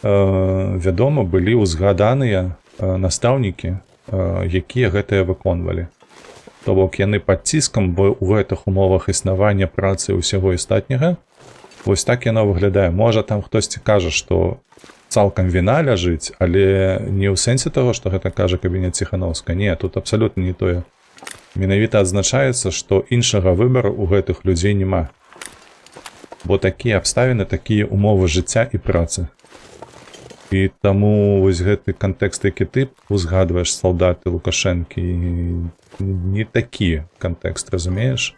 вядома, былі ўзгаданыя настаўнікі, якія гэтыя выконвалі. То бок яны пад ціскам, бо ў гэтых умовах існавання працы ўсяго астатняга. Вось так яно выглядае. Можа там хтосьці кажа, што цалкам віна ляжыць, але не ў сэнсе таго, што гэта кажа кабінет Ціханаўскай. Не, тут абсалютна не тое. Менавіта адзначаецца, што іншага выбару ў гэтых людзей няма. Бо такія абставіны, такія умовы жыцця і працы. І таму вось гэты кантэкст, які ты узгадваеш салдаты Лукашэнкі, не такі кантэкст, разумееш?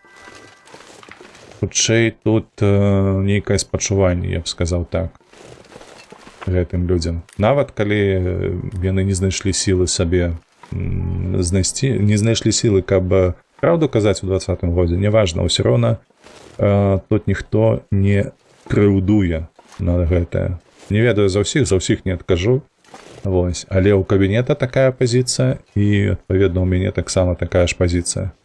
Хутчэй тут нейкае спачуванне, я б сказаў так, гэтым людзям. Нават калі яны не знайшлі сілы сабе знайсці, не знайшлі сілы, каб праўду казаць у 20-м годзе, неважна, ўсё роўна тут ніхто не крыўдуе на гэтае. Не ведаю за ўсіх не адкажу. Вось. Але ў кабінета такая пазіцыя і, адпаведна, у мяне таксама такая ж пазіцыя.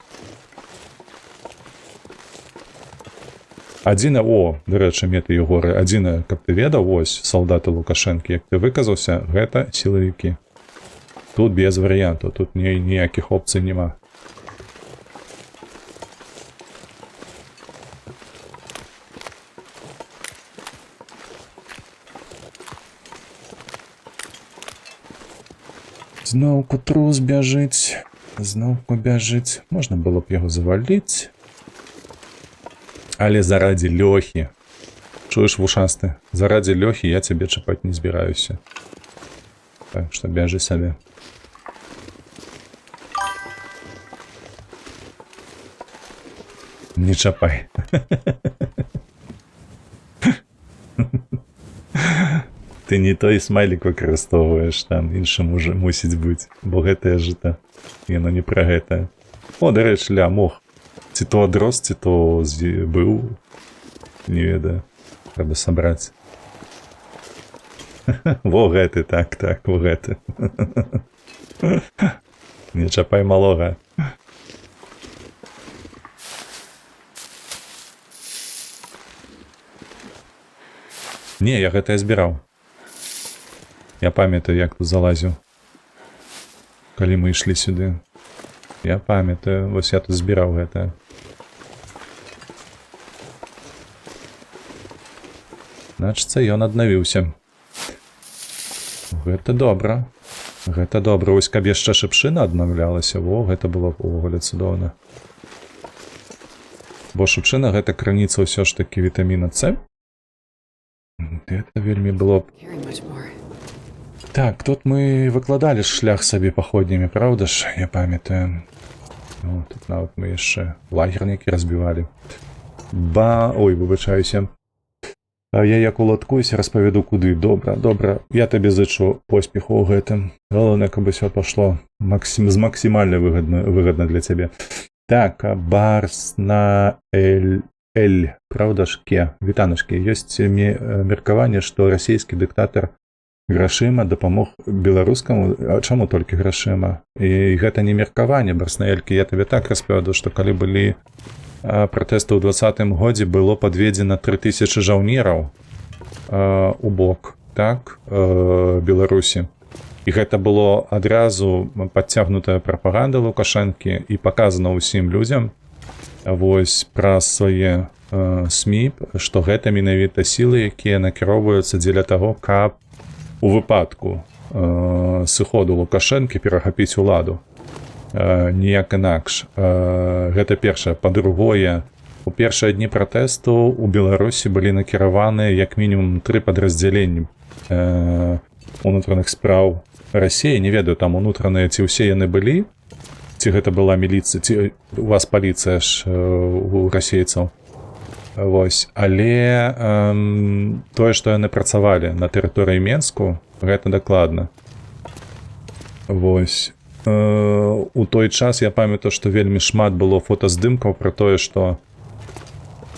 Дарэчы, Мета Егоры, адзінае, каб ты ведаў, вось, салдаты Лукашэнкі, як ты выказаўся, гэта сілавікі. Тут без варыянтаў, тут ніякіх опцый няма. Зноўку трус бяжыць, зноўку бяжыць. Можна было б яго заваліць. Але зарадзі Лёхі. Чуеш, вушасты? Зарадзі Лёхі я цябе чапаць не збіраюся. Так што бяжы сабе. Не чапай. Ты не той смайлік выкарыстоўваеш, там іншым уже мусіць быць, бо гэтае жыта, яно не пра гэтае. Дарэчы, мог. Ці то адрос, ці то быў, не ведаю, трэба сабраць. Во гэты, так, во гэты. Не чапай малога. Не, я гэтае збіраў. Я памятаю, як тут залазіў, калі мы ішлі сюды. Я памятаю, вось я тут збіраў гэтае. Значыцца, ён аднавіўся. Гэта добра. Гэта добра. Вось каб яшчэ шыпшына аднаўлялася, гэта было б увогуле цудоўна. Бо шыпшына гэта крыніца ўсё ж такі вітаміна С. Гэта вельмі было б... Так, тут мы выкладалі шлях сабе паходнямі, праўда ж? Я памятаю. Тут нават мы яшчэ лагернікі разбівалі. Выбачаюся. Я як уладкуюся, распавяду куды. Добра. Я табе зычу поспеху ў гэтым. Галоўнае, каб усё пашло максімальна выгадна для цябе. Так, Барсна Эль, праўда ж, вітаначкі. Ёсць меркаванне, што расійскі дыктатар грашыма дапамог беларускаму, а чаму толькі грашыма? І гэта не меркаванне, Барснаэлькі, я табе так распавяду, што калі былі пратэсты ў 20-м годзе, было падведзена 3000 жаўнераў у бок, так, Беларусі. І гэта было адразу падцягнутая прапаганда Лукашэнкі і паказана ўсім людзям, вось праз свае СМІ, што гэта менавіта сілы, якія накіроўваюцца дзеля таго, каб у выпадку сыходу Лукашэнкі перахапіць уладу. Ніяк інакш. Гэта першае. Па-другое, у першыя дні пратэсту у Беларусі былі накіраваны як мінімум 3 падраздзяленні унутраных спраў Расіі. Не ведаю, там унутраныя ці ўсе яны былі, ці гэта была міліцыя, ці у вас паліцыя ж у расейцаў. Вось. Але тое, што яны працавалі на тэрыторыі Менску, гэта дакладна. Вось. У той час я памятаю, што вельмі шмат было фотаздымкаў пра тое, што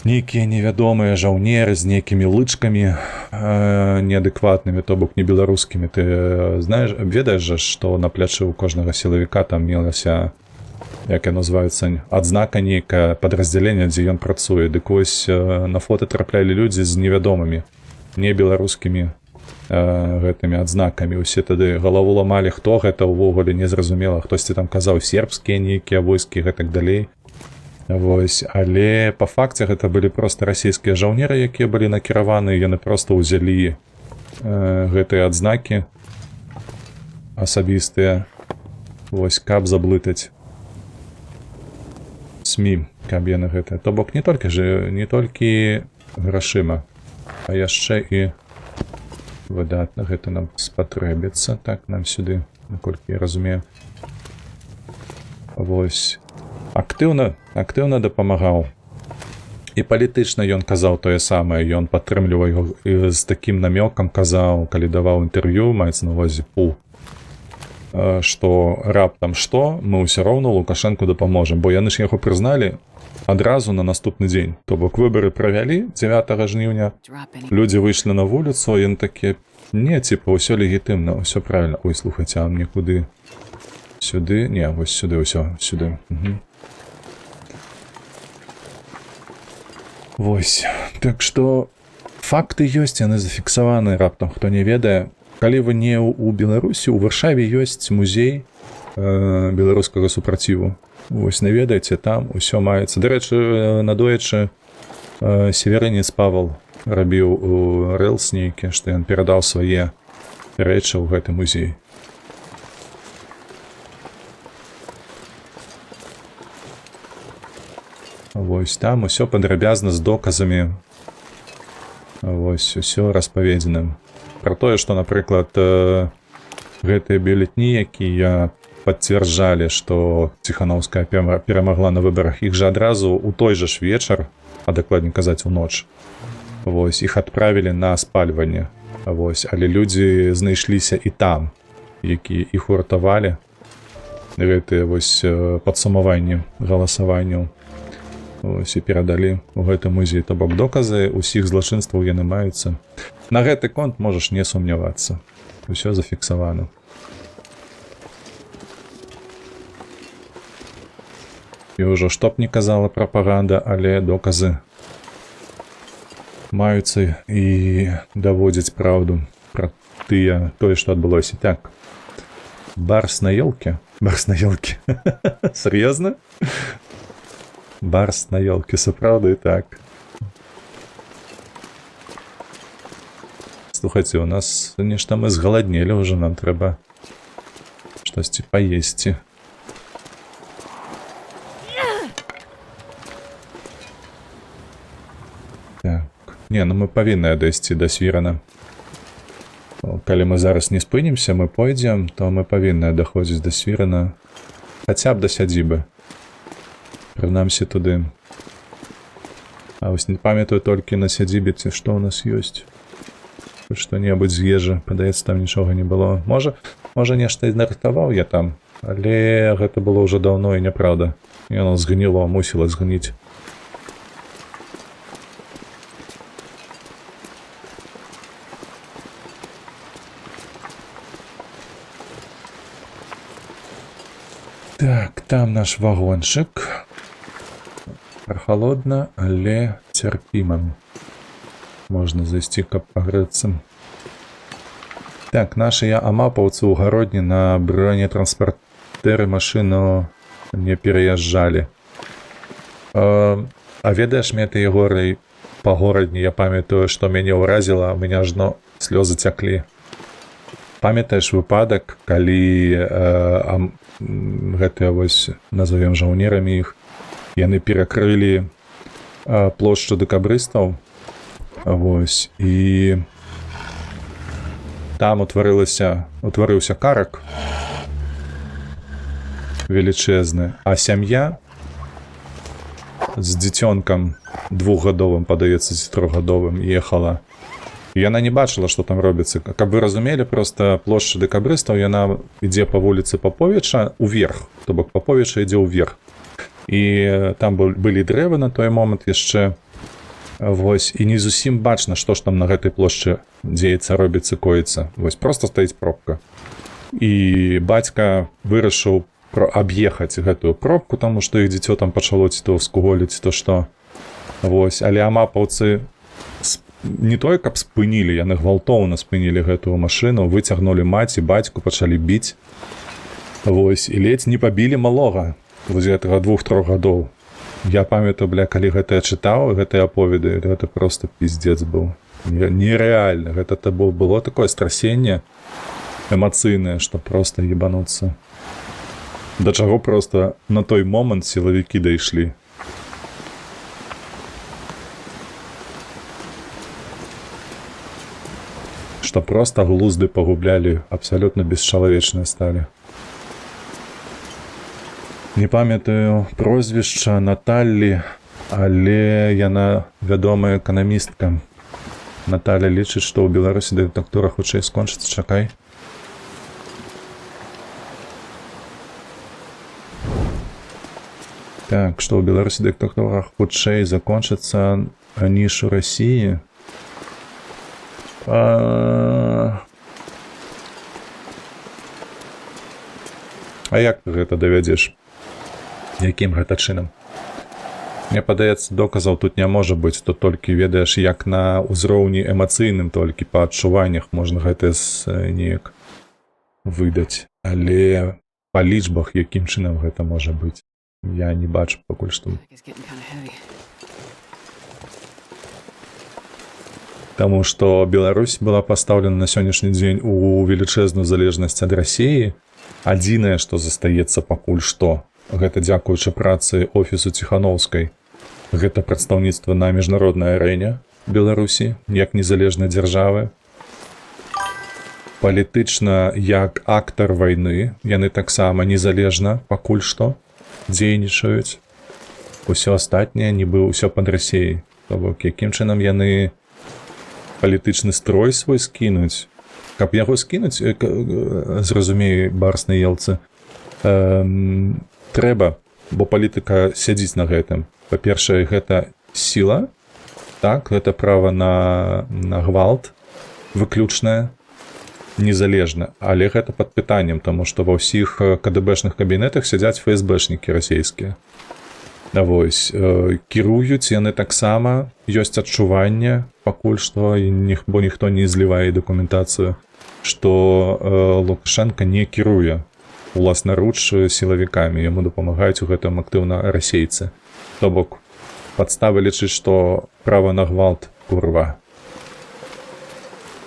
нейкія невядомыя жаўнеры з нейкімі лычкамі неадэкватнымі, то бок не беларускімі. Ты знаеш, ведаеш жа, што на плячы ў кожнага сілавіка там мелася, як яно называецца, адзнака нейкае падраздзяленне, дзе ён працуе. Дык вось на фота траплялі людзі з невядомымі, не беларускімі гэтымі адзнакамі. Усе тады галаву ламалі, хто гэта ўвогуле незразумела. Хтосьці там казаў сербскія нейкія войскі, гэтак далей. Вось. Але па факце гэта былі проста расійскія жаўнеры, якія былі накіраваны, яны проста ўзялі гэтыя адзнакі асабістыя, вось, каб заблытаць СМІ, каб яны гэта. То бок не толькі грашыма, а яшчэ і выдатна гэта нам спатрэбіцца. Так, нам сюды, наколькі я разумею. Вось. Актыўна дапамагаў. І палітычна ён казаў тое самае. Ён падтрымліваў яго з такім намёкам, казаў, калі даваў інтэрв'ю, маецца на ўвазе што раптам што, мы ўсё роўна Лукашэнку дапаможам. Бо яны ж яго прызналі адразу на наступны дзень. То бок выбары правялі 9 жніўня, людзі выйшлі на вуліцу, ён такі, не, типа, ўсё легітымна, ўсё правільна. Ой, слухайце, а мне куды? Сюды? Не, вось сюды, ўсё, сюды. Вось. Так што факты ёсць, яны зафіксаваны, раптам хто не ведае. Калі вы не ў Беларусі, у Варшаве ёсць музей беларускага супраціву. Вось, наведайце, там усё маецца. Дарэчы, надоечы северынец Павал рабіў рэлс нейкі, што ён перадаў свае рэчы ў гэты музей. Вось, там усё падрабязна з доказамі. Вось, усё распаведзена. Пра тое, што, напрыклад, гэтыя бюлетні, якія пацвярджалі, што Ціханаўская перамагла на выбарах, іх жа адразу у той жа ж вечар, а дакладней казаць у ноч, вось, іх адправілі на спальванне. Вось, але людзі знайшліся і там, якія іх уратавалі, гэтыя вось падсумаванні галасаванняў. Вось, і перадалі ў гэты музей. То бок доказы ўсіх злачынстваў яны маюцца. На гэты конт можаш не сумнявацца. Усё зафіксавана. І ўжо што б не казала прапаганда, але доказы маюцца і даводзяць праўду пра тое, што адбылося. Так. Барс на ёлке? Барс на ёлке. Серьезно? Барс на ёлке, сапраўды, так. Слухайце, у нас нешта мы згаладнелі ўжо, нам трэба штосьці паесці. Так. Не, ну мы павінны дайсці да Свірана. Калі мы зараз не спынімся, мы пойдзем, то мы павінны даходзіць да Свірана, хаця б да сядзібы. Прынамсі туды. А вось не памятаю толькі на сядзібе, ці што ў нас ёсць. Што-небудзь з ежы, падаецца, там нічога не было. Можа нешта і нарыхтаваў я там, але гэта было ўжо даўно і няправда. Яно згніло, мусіла згніць. Так, там наш вагончык. Прохалодна, але цярпіма. Можна зайсці, каб пагрэцца. Так, нашыя амапаўцы ў гародні на бронетранспартэры машыну не пераязджалі. А ведаеш, метэагорай па горадні, я памятаю, што мяне ўразіла, у мяне ажно слёзы цяклі. Памятаеш выпадак, калі гэтыя вось, назовем жаўнерамі іх, яны перакрылі плошчу дэкабрыстаў. Вось, і там утварыўся карак велічэзны, а сям'я з дзіцёнкам 2гадовым, падаецца, ці 3гадовым ехала. Яна не бачыла, што там робіцца. Каб вы разумелі, проста плошча дэкабрыстаў, яна ідзе па вуліцы Паповіча ўверх, то бок Паповіча ідзе ўверх. І там былі дрэвы на той момант яшчэ. Вось, і не зусім бачна, што ж там на гэтай плошчы дзеецца, робіцца, коіцца. Вось, проста стаіць пробка. І бацька вырашыў аб'ехаць гэтую пробку, таму што іх дзіцё там пачало ці то скуголіць, то што. Вось, але амапаўцы не той, каб спынілі, яны гвалтоўна спынілі гэтую машыну, выцягнулі маці, бацьку, пачалі біць. Вось, і ледзь не пабілі малога, вось гэтага 2-3 гадоў. Я памятаю, калі гэта я чытаў, гэтыя аповеды, гэта проста пиздец быў. Нереальна. Гэта было такое страсенне эмацыйнае, што проста ебануцца. Да чаго проста на той момант сілавікі дайшлі. Што проста глузды пагублялі, абсалютна бесчалавечныя сталі. Не памятаю прозвішча Наталлі, але яна вядомая эканамістка. Наталя лічыць, што ў Беларусі дыктатура хутчэй скончыцца. Чакай. Так, што ў Беларусі дыктатура хутчэй закончыцца, аніж у Расіі. А як ты гэта давядзеш? Якім гэта чынам? Мне падаецца, доказаў тут не можа быць, то толькі ведаеш, як на ўзроўні эмацыйным, толькі па адчуваннях можна гэта неяк выдаць. Але па лічбах, якім чынам гэта можа быць, я не бачу пакуль што. Таму што Беларусь была пастаўлена на сённяшні дзень у велічэзную залежнасць ад Расіі. Адзінае, што застаецца пакуль што, гэта дзякуючы працы офісу Ціханаўскай. Гэта прадстаўніцтва на міжнароднай арэне Беларусі, як незалежнай дзяржавы. Палітычна, як актар вайны, яны таксама незалежна пакуль што дзейнічаюць. Усё астатняе, нібы ўсё пад Расіяй. То бок, якім чынам яны палітычны строй свой скінуць? Каб яго скінуць, зразумею, барс на елцы, трэба, бо палітыка сядзіць на гэтым. Па-першае, гэта сіла, так, гэта права на гвалт выключнае, незалежна, але гэта пад пытаннем, таму што ва ўсіх КДБшных кабінетах сядзяць ФСБшнікі расійскія. Вось, кіруюць яны таксама, ёсць адчуванне, пакуль што, бо ніхто не злівае дакументацыю, што Лукашенка не кіруе уласнаруч сілавікамі, яму дапамагаюць у гэтым актыўна расейцы. То бок, падставы лічыць, што права на гвалт, курва,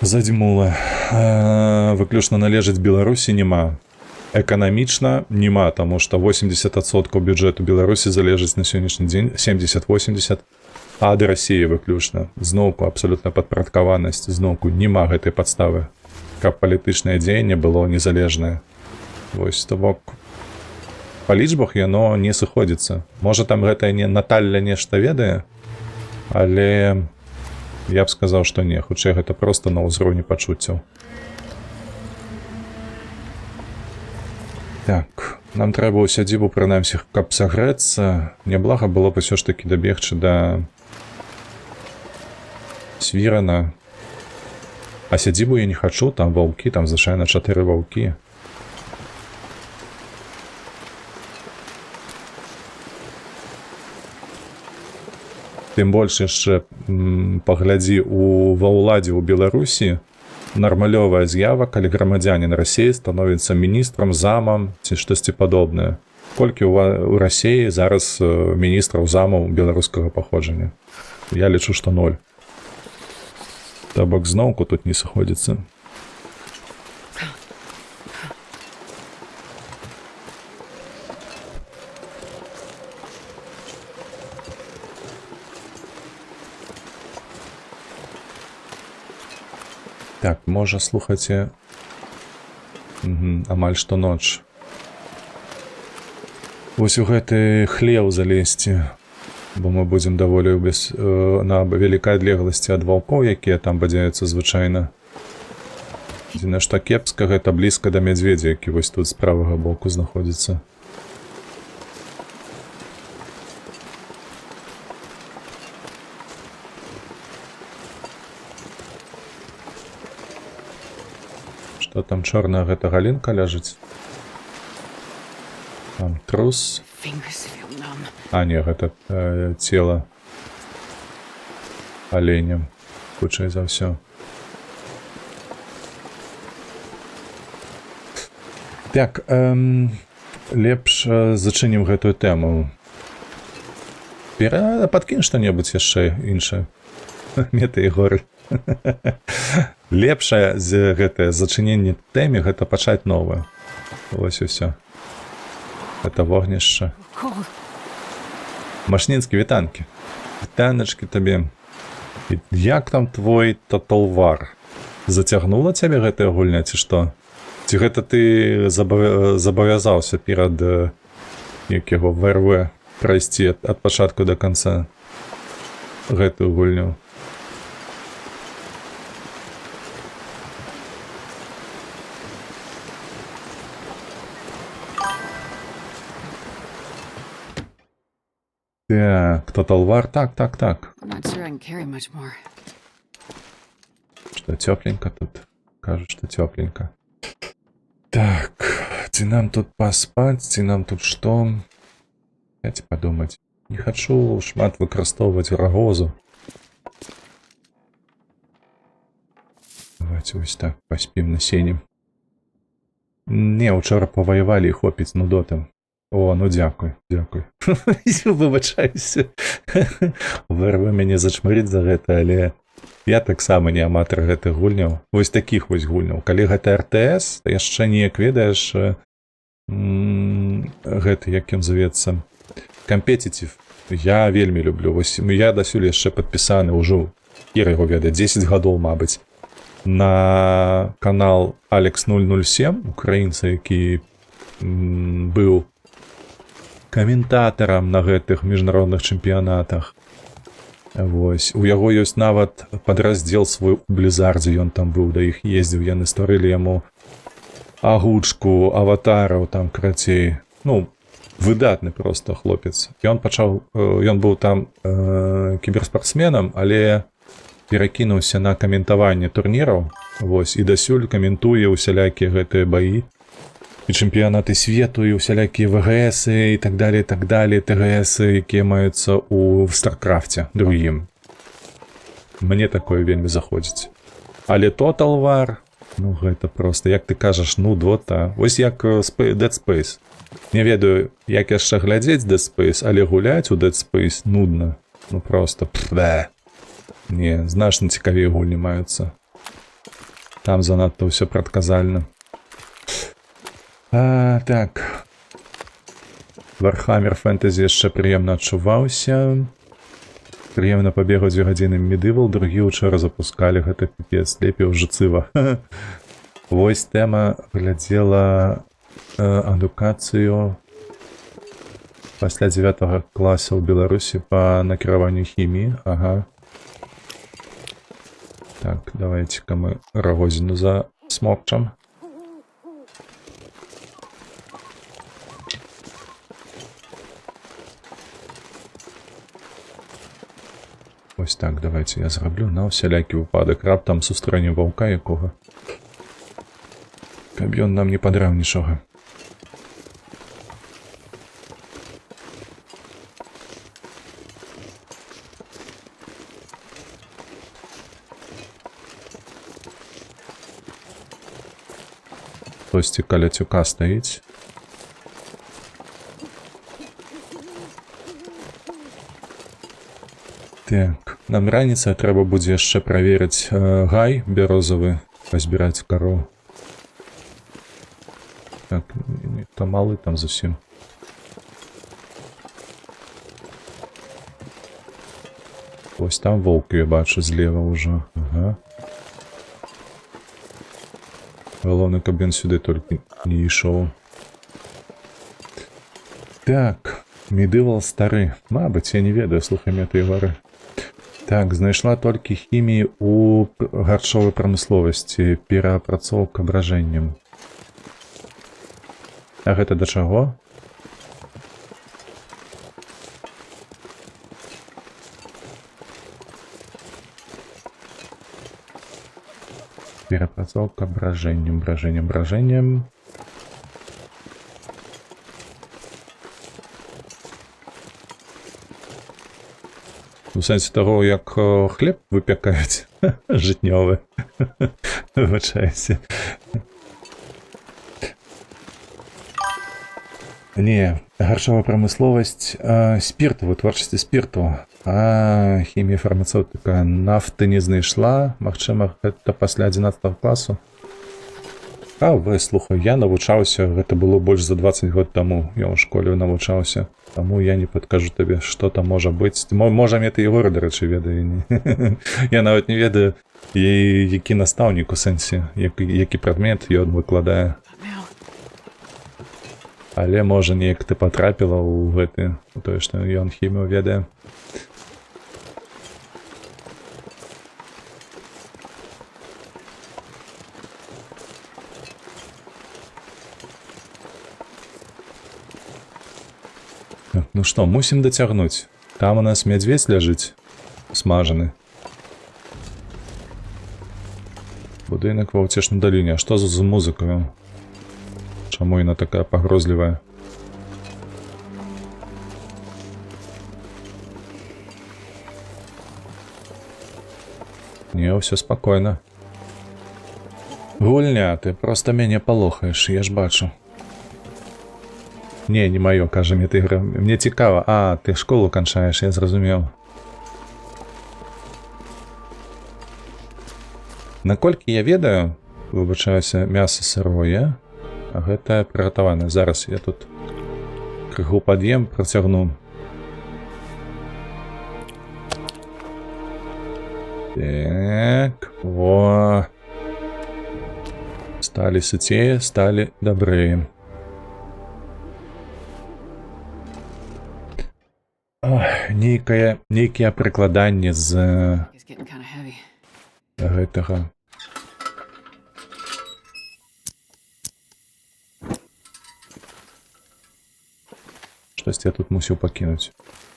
задзьмула. Выключна належыць Беларусі няма. Эканамічна няма, таму што 80% бюджэту Беларусі залежыць на сённяшні дзень, 70-80%, ад Расіі выключна. Зноўку абсалютна падпарадкаванасць, зноўку няма гэтай падставы, каб палітычнае дзеянне было незалежнае. Вось, то бок, па лічбах яно не сыходзіцца. Можа, там гэтая Наталля нешта ведае, але я б сказаў, што не. Хутчэй, гэта проста на ўзроўні пачуццяў. Так, нам трэба ў сядзібу, прынамсі, каб сагрэцца. Няблага было б усё ж такі дабегчы да Свірана. А сядзібу я не хачу, там ваўкі, там звычайна 4 ваўкі. Тым больш яшчэ паглядзі ва ўладзе ў Беларусі нармалёвая з'ява, калі грамадзянін Расіі становіцца міністрам, замам ці штосьці падобнае. Колькі ў Расіі зараз міністраў, замаў беларускага паходжання? Я лічу, што 0. То бок зноўку тут не сыходзіцца. Так, можа, слухайце. Амаль што ноч. Вось у гэты хлеў залезці, бо мы будзем даволі на вялікай адлегласці ад ваўкоў, якія там бадзяюцца звычайна. Адзінае, што кепска, гэта блізка да мядзведзя, які вось тут з правага боку знаходзіцца. Што там чорная гэта галінка ляжыць? Там трус. Fingers feel numb. А, не, гэта цела аленем, хутчэй за ўсё. Так, лепш зачынім гэтую тэму. Падкінь што-небудзь яшчэ іншае. Мета і горы. Лепшае з гэтае зачыненне тэмы гэта пачаць новае. Вось і ўсё. Это вогнішча. Cold. Машнінскі, вітанкі. Вітаначкі табе. Як там твой таталвар? Зацягнула цябе гэтая гульня, ці што? Ці гэта ты забавязаўся перад як яго ВРВ прайсці ад пачатку да канца гэтую гульню? Так, таталвар, так. I'm not sure I can carry much more. Што цёпленька тут? Кажуць, што цёпленька. Так, ці нам тут паспаць, ці нам тут што? Дайце падумаць. Не хачу шмат выкарыстоўваць рагозу. Давайте вось так паспім на сені. Не, учора паваявалі і хопіць нудотам. О, ну дзякуй. Выбачаюся. ВРВ мяне зачмырыць за гэта, але я таксама не аматар гэтых гульняў. Вось такіх вось гульняў. Калі гэта РТС, то яшчэ неяк ведаеш гэты, як ён завецца, кампетитив. Я вельмі люблю. Вось я дасюль яшчэ падпісаны ўжо, Іра яго ведае, 10 гадоў, мабыць, на канал Алекс007, украінца, які быў каментатарам на гэтых міжнародных чэмпіянатах. Вось. У яго ёсць нават падраздзел свой у Блізардзе, ён там быў, да іх ездзіў, яны стварылі яму агучку аватараў, там, карацей. Ну, выдатны проста хлопец. Ён быў там кіберспартсменам, але перакінуўся на каментаванне турніраў, вось, і дасюль каментуе усялякія гэтыя баі, і чэмпіянаты свету, і усялякія ВГСы, і так далее, ТГСы, якія маюцца ў Старкрафце другім. Мне такое вельмі заходзіць. Але Total War, ну гэта проста, як ты кажаш, ну дота, вось як Dead Space. Не ведаю, як яшчэ глядзець Dead Space, але гуляць у Dead Space нудна. Ну проста, не, значна цікавей гульні маюцца. Там занадта ўсё прадказальна. Так. Warhammer Fantasy яшчэ прыемна адчуваўся. Прыемна пабегаў 2 гадзіны Medieval, другі ўчора запускалі, гэта піпец, лепей ўжо цыва. Вось тэма глядзела адукацыю пасля 9 класа ў Беларусі па накіраванню хіміі. Ага. Так, давайте-ка мы Рагозіну засмокчам. Ось так, давайте я зраблю на усялякі выпадак. Раптам сустрэнем ваўка якога. Каб ён нам не падраў нічога. Хтосьці каля цюка стаіць. Так, нам раніцай трэба будзе яшчэ праверыць гай бярозавы, пазбіраць кароў. Так, то малы там зусім. Ось там волк я бачу злева ўжо. Ага. Галоўна, каб ён сюды толькі не ішоў. Так, Медывал стары. Мабыць, я не ведаю, слухай мэтай гары. Так, знайшла толькі хіміі ў харчовай прамысловасці, пераапрацоўка бражэннем. А гэта да чаго? Перапрацоўка бражэннем. У сэнсе таго, як хлеб выпякаюць жытнёвы. Выбачайся. Не, харчовая прамысловасць, спірт, вытворчасці спірту. А хімія фармацэўтыка нафты не знайшла. Магчыма, гэта пасля 11 класу. А, вы, слухай, я навучаўся, гэта было больш за 20 год таму. Я ў школе навучаўся. Таму я не падкажу табе, што там можа быць. Можа, мне ты Егор, дарэчы, ведае. Я нават не ведаю, які настаўнік у сэнсе, які прадмет ён выкладае. Але, можа, неяк ты патрапіла ў гэты, у тое, што ён хімію ведае. Ну што, мусім дацягнуць. Там у нас мядзведзь ляжыць, смажаны. Будынак ва ўцешнай даліне. А што з музыкаю? Чаму яна такая пагрозлівая? Не, ўсё спакойна. Гульня, ты проста мяне палохаеш, я ж бачу. Не, не маё, кажа мне ты ігра. Мне цікава. А, ты школу канчаеш, я зразумеў. Наколькі я ведаю, выбачаюся, мяса сырое, а гэта прыгатаванае. Зараз я тут крыху пад'ем, працягну. Так, во. Сталі сыцее, сталі дабрые. Нейкія прыкладанні з гэтага. Штосьці я тут мусіў пакінуць.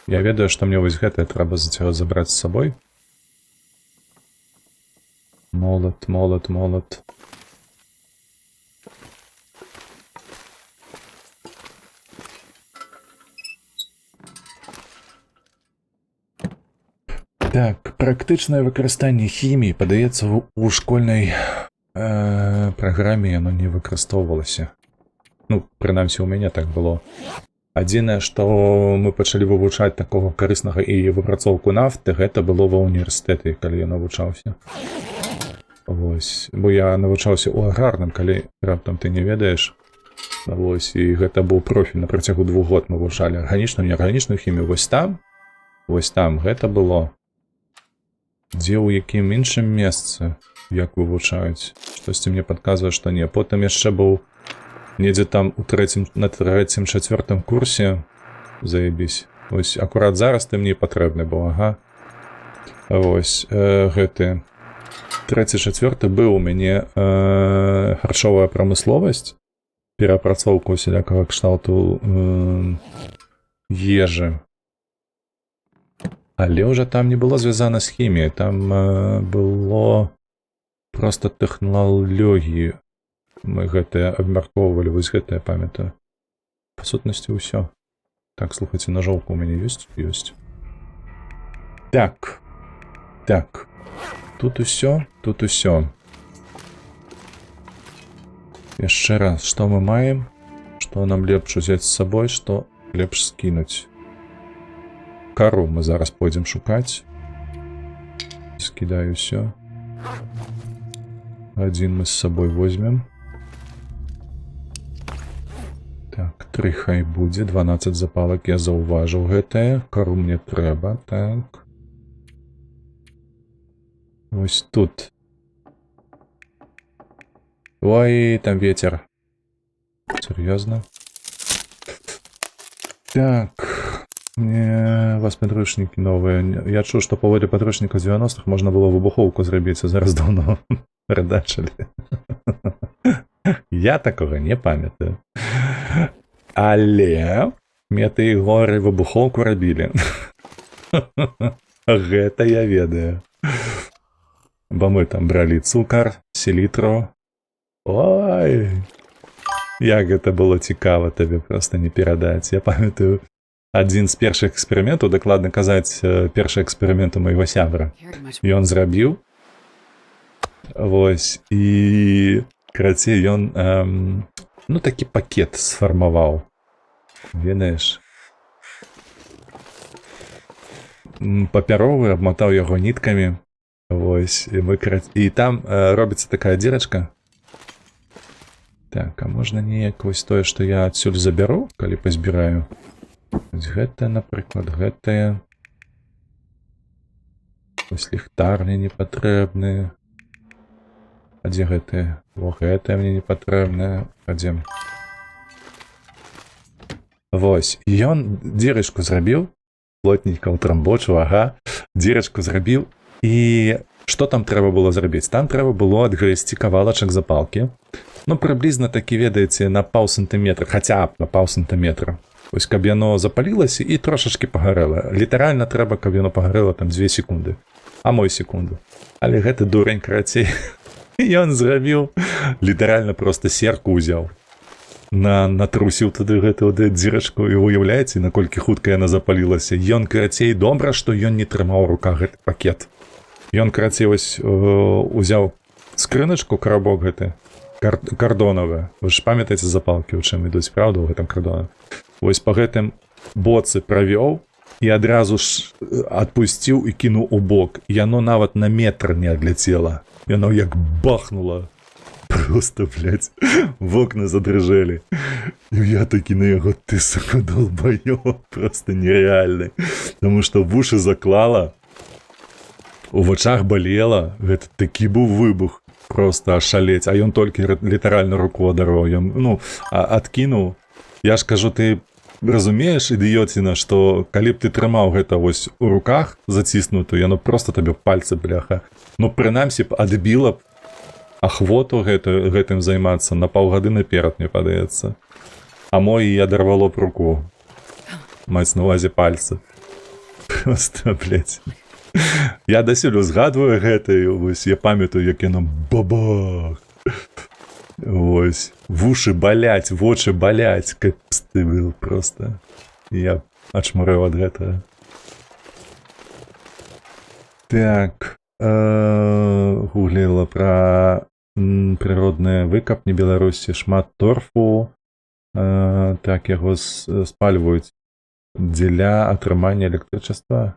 Я ведаю, што мне вось гэтае трэба забраць з сабой. Молот. Так, практычнае выкарыстанне хіміі, падаецца, у школьнай праграме яно не выкарыстоўвалася. Ну, прынамсі, у мяне так было. Адзінае, што мы пачалі вывучаць такога карыснага і выпрацоўку нафты, гэта было ва ўніверсітэце, калі я навучаўся. Вось. Бо я навучаўся ў аграрным, калі раптам ты не ведаеш. Вось, і гэта быў профіль на працягу 2 год мы вывучалі арганічную, неарганічную хімію. Вось там гэта было. Дзе ў якім іншым месцы, як вывучаюць. Штосьці мне падказвае, што не. Потым яшчэ быў недзе там на 3-4 курсе. Заебісь. Вось акурат зараз ты мне патрэбны быў, ага. Вось, гэты 3-4 быў у мяне харчовая прамысловасць, пераапрацоўка усялякага кшталту ежы. Але ўжо там не было звязана з хіміяй, там было проста тэхналогіі. Мы гэтыя абмяркоўвалі, вось гэтыя памятаю. Па сутнасці ўсё. Так, слухайце, ножовка у мяне ёсць? Ёсць. Так. Тут усё. Яшчэ раз, што мы маем? Што нам лепш узяць з сабой, што лепш скінуць? Кару мы зараз пойдзем шукаць. Скідаю ўсё. Адзін мы з сабой возьмем. Так, 3 хай будзе. 12 запалак я заўважыў гэтае. Кару мне трэба. Так. Вось тут. Ой, там ветер. Серьезно? Так. Не, у вас подручники новые. Я чув, що по волі подручника 90-х можна було вибуховку зробити, а зараз давно редачили. Я такого не пам'ятаю. Але меты і гори вибуховку робили. Гэта я ведаю. Бо ми там брали цукар, селітру. Ой! Як гэта было цікаво, табе просто не перадаць. Я памятаю, адзін з першых эксперыментаў, дакладна казаць, першы эксперымент у майго сябра. Carried much. Ён зрабіў. Вось, і карацей, ён, ну, такі пакет сфармаваў. Ведаеш? Папяровы, абматаў яго ніткамі. Вось, і там робіцца такая дзірачка. Так, а можна неяк вось тое, што я адсюль забяру, калі пазбіраю. Вось гэта, напрыклад, гэтае. Вось ліхтар мне не патрэбны. А дзе гэтае? О, гэтае мне не патрэбнае. Хадзем. Вось, і ён дзірачку зрабіў. Плотненька ўтрамбочыў, ага. Дзірачку зрабіў. І што там трэба было зрабіць? Там трэба было адгрызці кавалачак запалкі. Ну, прыблізна такі, ведаеце, на паўсантыметра, хаця б на паўсантыметра. Вось, каб яно запалілася і трошачкі пагарэла. Літаральна трэба, каб яно пагарэла там 2 секунды. А мо секунду. Але гэты дурень, карацей, ён зрабіў, літаральна проста серку ўзяў. Натрусіў туды гэтую дзірачку і уяўляеце, наколькі хутка яна запалілася. Ён, карацей, добра, што ён не трымаў у руках гэты пакет. Ён, карацей, вось узяў скрыначку, карабок гэты, кардонавы. Вы ж памятаеце запалкі, у чым ідуць, правда, у гэтым кардоне? Вось па гэтым боцы правёў і адразу ж адпусціў і кінуў у бок. Яно нават на метр не адляцела. Яно як бахнула. Просто, блядь, вокны задрыжэлі. І я такі на яго, ты, сука, долбаёб, просто нереальны. Таму што вушы заклала, у вачах балела, гэта такі быў выбух. Просто ашалець, а ён толькі літаральна руку адарваў. Ну, адкінуў. Я ж кажу, ты разумееш, ідыёціна, што калі б ты трымаў гэта вось у руках заціснутую, яно просто табе пальцы, бляха. Ну, прынамсі б адбіла б ахвоту гэтым займацца на паўгады наперад, мне падаецца. А мо і адарвало б руку. Маць на увазе пальцы. Просто, блядь. Я дасюль узгадваю гэта, і вось я памятаю, як яно бабах. Вось. Вушы баляць, вочы баляць, как стывыл просто. Я ачмурыў ад гэтага. Так. Гугліла пра прыродныя выкапні Беларусі, шмат торфу. Так, яго спальваюць дзеля атрымання электрычества.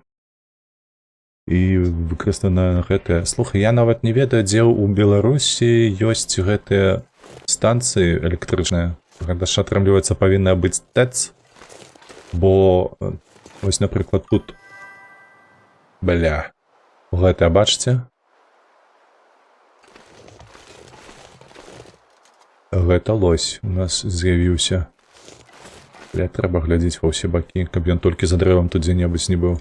І выкарыстана гэтае. Слухай, я нават не ведаю, дзе ў Беларусі ёсць гэтыя станцыі электрычныя. Гэта ж атрымліваецца павінна быць ТЭЦ. Бо, вось, напрыклад, тут... Бля. Гэта, бачыце? Гэта лось у нас з'явіўся. Бля, трэба глядзець ва ўсе бакі, каб ён толькі за дрэвам тут дзе-небудзь не быў.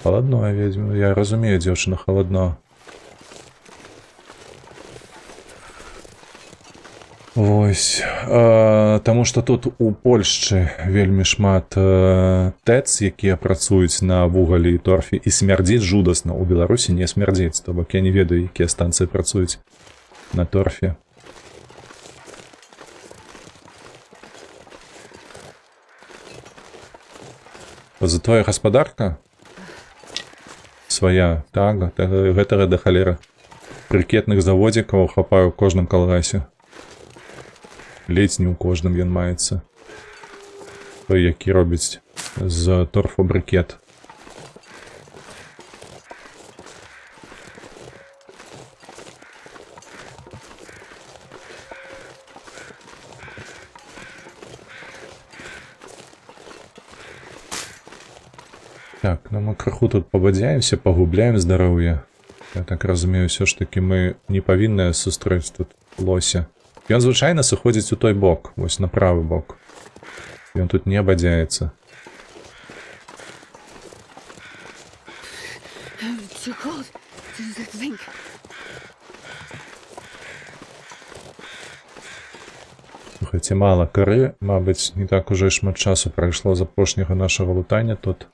Холодно, ведьма. Я разумею, дзяўчына, холодно. Вось. Таму што тут у Польшчы вельмі шмат ТЭЦ, якія працуюць на вугалі і торфе, і смярдзіць жудасна. У Беларусі не смярдзіць, то бок я не ведаю, якія станцыі працуюць на торфе. Затое гаспадарка свая, так, гэтага да халера. Брыкетных заводзікаў хапаю ў кожным калгасе. Ледзь не ў кожным ён маецца. Той, які робіць з торфу брыкет. Так, ну мы крыху тут пабадзяемся, пагубляем здароўе. Я так разумею, ўсё ж такі мы не павінныя сустрэць тут лося. Ён звычайна сыходзіць у той бок, вось на правы бок. Ён тут не абадзяецца. Too cold to think. Слухайце, мала кары, мабыць, не так уже і шмат часу прайшло з апошняга нашага лутання тут.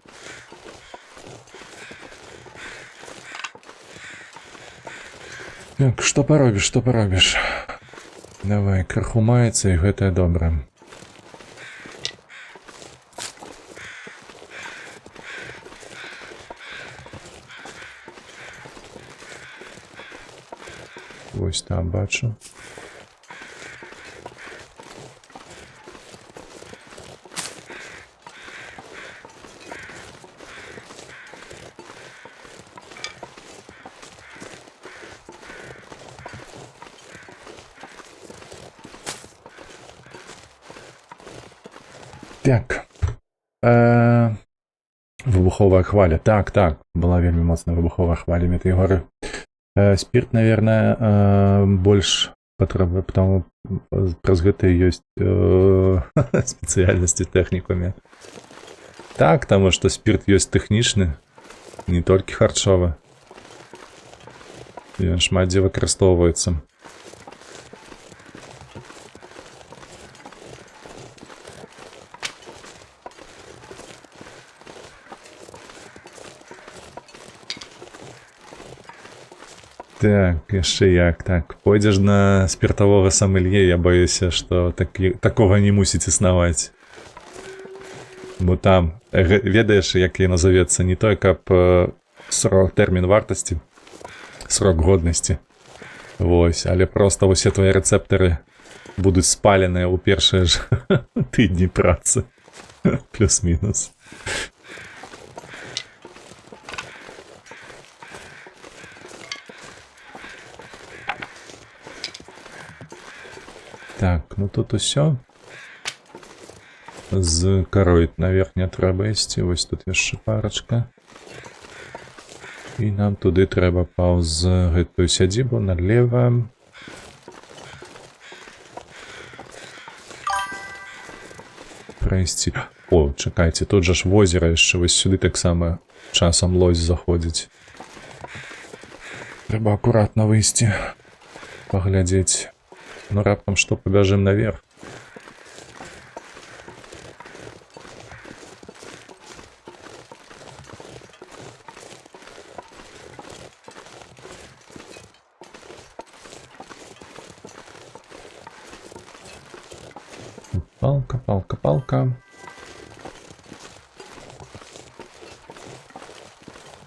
Так, што паробіш, што паробіш? Давай, крыху маецца, і гэтае добра. Вось там бачу. Так. Выбуховая хваля. Так, была вельмі моцная выбуховая хваля гэтай горы. Спирт, наверное, больш патрэбна, потому праз гэта ёсць спецыяльнасці тэхнікумі. Так, таму што спирт ёсць тэхнічны, не толькі харчовы. Ён шмат дзе выкарыстоўваецца. Так, яшчэ як, так. Пойдзеш на спиртавога сомелье, я баюся, што такога не мусіць існаваць. Бо там, ведаеш, як яе назовецца, не той, каб тэрмін вартасці, срок годнасці. Вось, але проста усе твои рэцэптары будуць спаленыя ў першыя ж тыдні працы. Плюс-мінус. Так, ну тут усё. З карой наверх не трэба ісці. Вось тут яшчэ парачка. І нам туды трэба паўз гэтую сядзібу налева. Прайсці. О, чакайце, тут жа ж возера яшчэ. Вось сюды таксама часам лось заходзіць. Трэба акуратна выйсці. Паглядзець. Ну, раптам што, пабяжым наверх. Палка, палка, палка.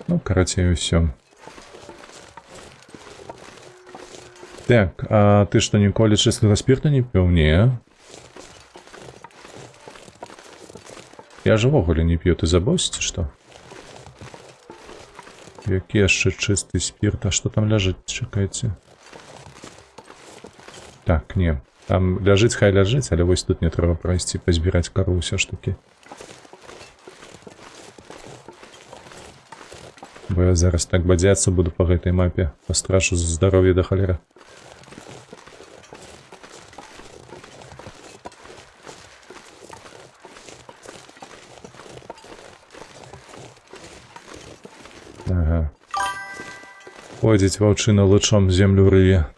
Ну, карацей, усё. Так, а ты што, ніколі чыстага спірту не піў? Не. Я ж увогуле не п'ю, ты забыўся, ці што? Які яшчэ чысты спірт? А што там ляжыць? Чакайце. Так, не. Там ляжыць, хай ляжыць, але вось тут не трэба прайсці, пазбіраць кару ўсё ж такі. Бо я зараз так бадзяцца буду па гэтай мапе. Пастрашу за здароўе да халера. Ага. Ходзіць ваўчына лучом землю рые.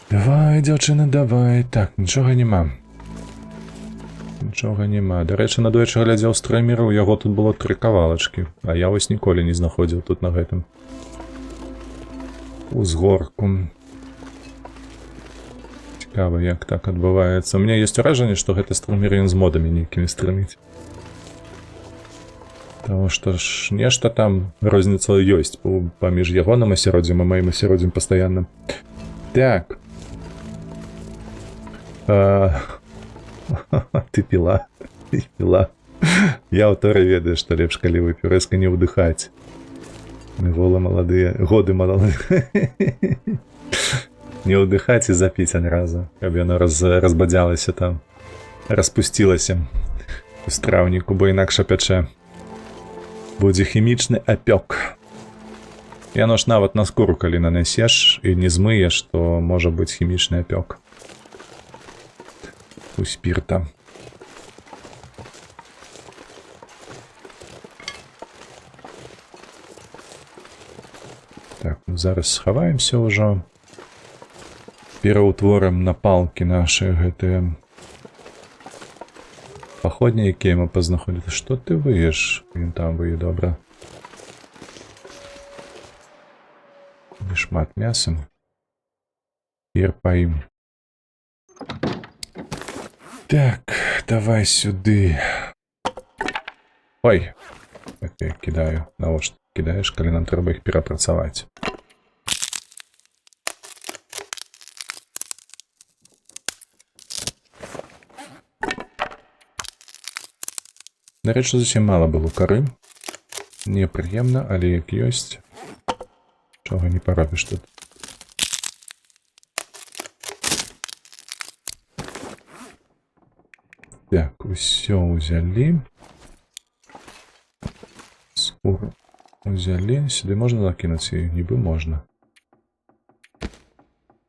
Давай, дзяўчына, давай. Так, нічога няма. Нічога няма. Дарэчы, надоечы глядзеў стрэмеры, у яго тут было 3 кавалачкі. А я вось ніколі не знаходзіў тут на гэтым узгорку. Цікава, як так адбываецца. У мяне ёсць уражанне, што гэта стрэмер ён з модамі нейкімі стрэміць. Таму што ж нешта там розніца ёсць паміж ягоным асяроддзем і маім асяроддзем пастаянным. Так. Ты піла. Ты піла. Я ў Торы ведаю, што лепш, калі вып'ю, рэзка не ўдыхаць. Голы маладыя, годы маладыя. Не ўдыхаць і запіць адразу, каб яно разбадзялася там, распусцілася у страўніку, бо інакш апячэ. Будзе хімічны апёк. Яно ж нават на скуру, калі нанясеш і не змыеш, то можа быць хімічны апёк у спірта. Так, ну зараз схаваемся ўжо. Пераўтворым на палкі нашы гэтыя паходні, якія мы пазнаходзілі. Што ты выеш? Ён там вые, добра. Не шмат мяса. Пір паім. Так, давай сюды. Ой, як я кідаю. Навошта кідаеш, калі нам трэба іх перапрацаваць. Дарэчы, зусім мала было кары. Непрыемна, але як ёсць. Чого не парабіш тут. Так, усё ўзялі. Скуру ўзялі. Сюды можна накінуць яе? Нібы можна.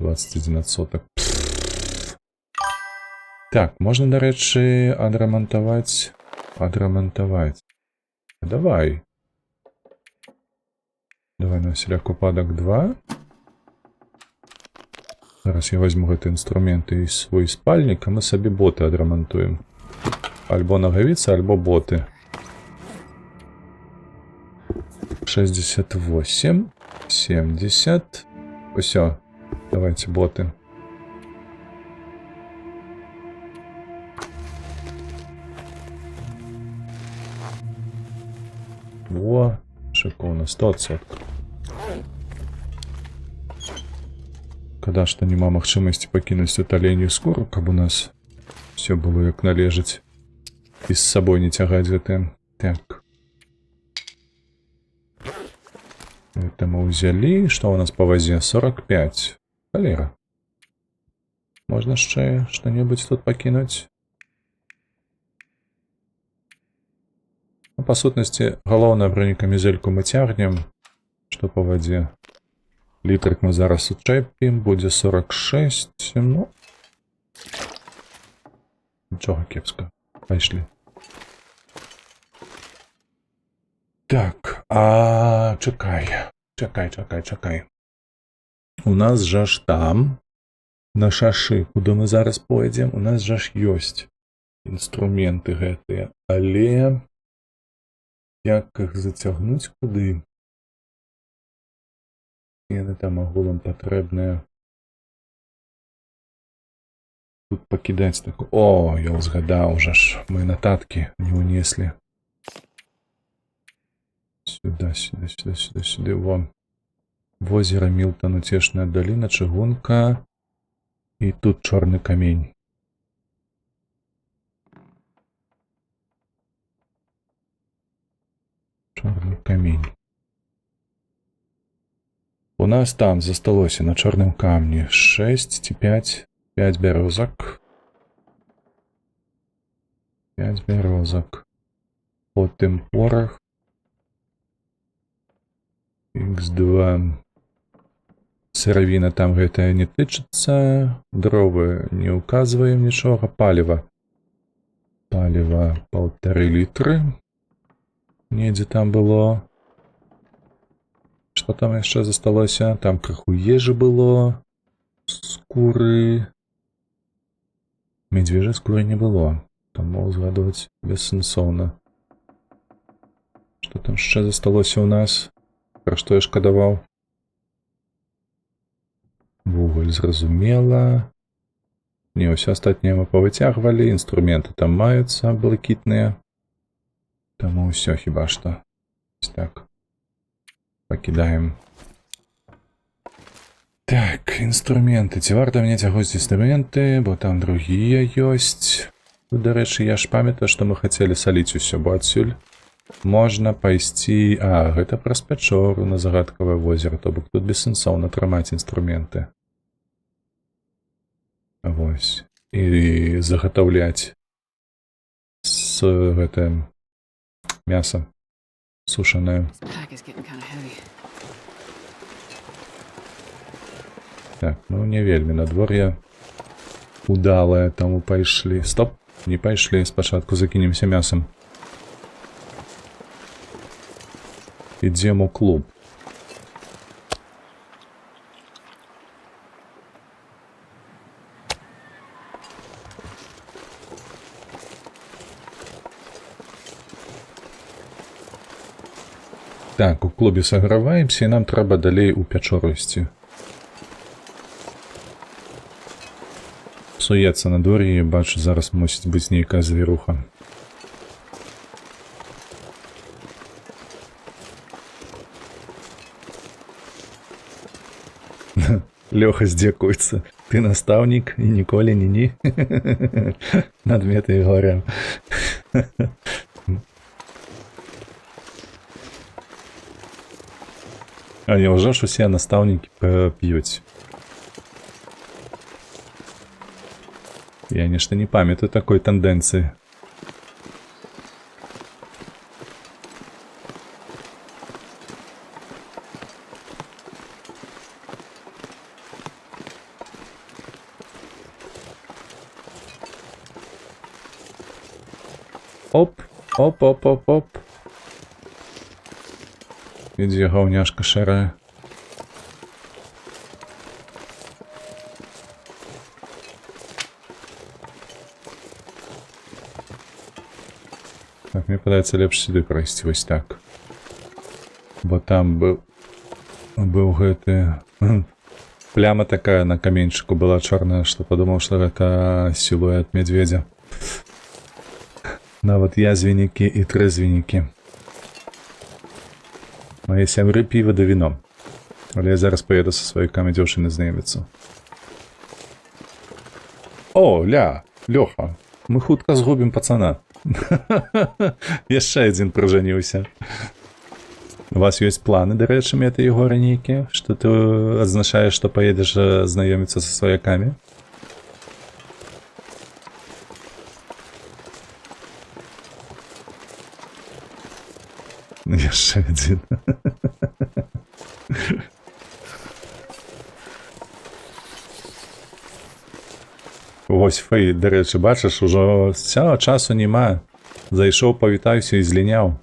21%. Так, можна, дарэчы, адрамантаваць. Давай. Давай на всяк упадок 2. Зараз я возьму гэты інструменты і свой спальнік, а мы сабе боты адрамантуем. Альбо нагавіцы, альбо боты. 68, 70. Усё, давайте боты. Во, шикарно, 100%. Когда што няма магчымасці пакінуць тут аленью скуру, каб у нас все было як належыць. І з сабой не цягаць гэтым. Так. Это мы ўзялі. Што у нас па вазе? 45. Халера. Можна яшчэ што-небудзь тут пакінуць? Ну, па сутнасці, галоўнае бронекамізэльку мы цягнем. Што па вадзе? Літрык мы зараз учэпім, будзе 46, ну... Нічога кепска. Пайшлі. Так, чакай. У нас жа ж там, на шашы, куды мы зараз пойдзем, у нас жа ж ёсць інструменты гэтыя, але... Як іх зацягнуць куды? Яны там агулам патрэбныя. Тут пакідаць такое. О, я ўзгадаў жа ж. Мы нататкі не ўнеслі. Сюда. Во. Возера Мілтон, Уцешная даліна, чыгунка. І тут чорны камень. Чорны камень. У нас там засталося на чорным камні 6 ці 5 бярозак. 5 бярозак. Потым порах. Х2. Сыравіна там гэтая не тычыцца. Дровы не указваем нічога. Паліва. Паліва 1,5 літры. Недзе там было. Што там яшчэ засталося? Там крыху ежы было. Скуры. Медвежай скуры не было. Там мог згадваць бессэнсоўна. Што там яшчэ засталося ў нас? Пра што я шкадаваў? Вугаль, зразумела. Не, ўсё астатняе мы павыцягвалі. Інструменты там маюцца блакітныя. Таму ўсё хіба што. Так. Пакідаем. Так, інструменты. Ці варта мне цягнуць інструменты, бо там другія ёсць. Тут, дарэчы, я ж памятаю, што мы хацелі саліць усё, бо адсюль можна пайсці... А, гэта праз пячору на загадкавае возера, то бок тут бессэнсоўна трымаць інструменты. Вось. І заготовлять с гэтым мясо сушаное. This pack is getting kind of heavy. Так, ну не вельмі надвор'е удалае, таму пайшлі. Стоп, не пайшлі, спачатку закінемся мясом. Ідзем у клуб. Так, у клубе саграваемся, і нам трэба далей у пячору ісці. Псуецца надвор'е, бачу, зараз мусіць быць нейкая завіруха. Лёха здзекуецца. Ты настаўнік і ніколі не-ні. Надметы горя. А няўжо ж усе настаўнікі п'юць? Я нешта не памятаю такой тэндэнцыі. Оп, оп. Ідзе гаўняшка шэрая. Так, мне падаецца лепш сюды прайсці вось так. Бо там быў гэты... Пляма такая на каменьчыку была чорная, што падумаў, што гэта сілуэт медведя. Нават язвеннікі і трэзвеннікі. Мае сябры піва да віно. Але я зараз паеду са сваякамі дзяўчыны знаёміцца. О, Лёха, мы хутка згубім пацана. Яшчэ адзін прыжаніўся. У вас ёсць планы, дарэчы, мэты Егора нейкія? Што ты адзначаеш, што паедзеш знаёміцца са сваякамі? Яшчэ адзін. Вось Фэй, дарэчы, бачыш, ужо часу няма. Зайшоў, павітаўся і зліняў.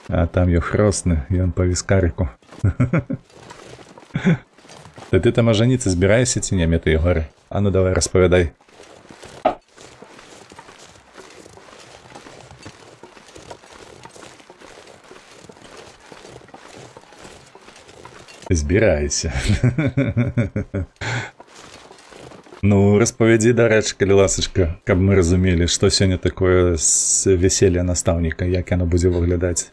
А там Ёхросны, ён па віскарыку. Ты там ажаніцца збіраешся ці не, мэты Егоры? А ну давай распавядай. Збірайся. Ну, распавядзі, дарэчы, калі ласачка, каб мы разумелі, што сёння такое з вяселля настаўніка, як яно будзе выглядаць.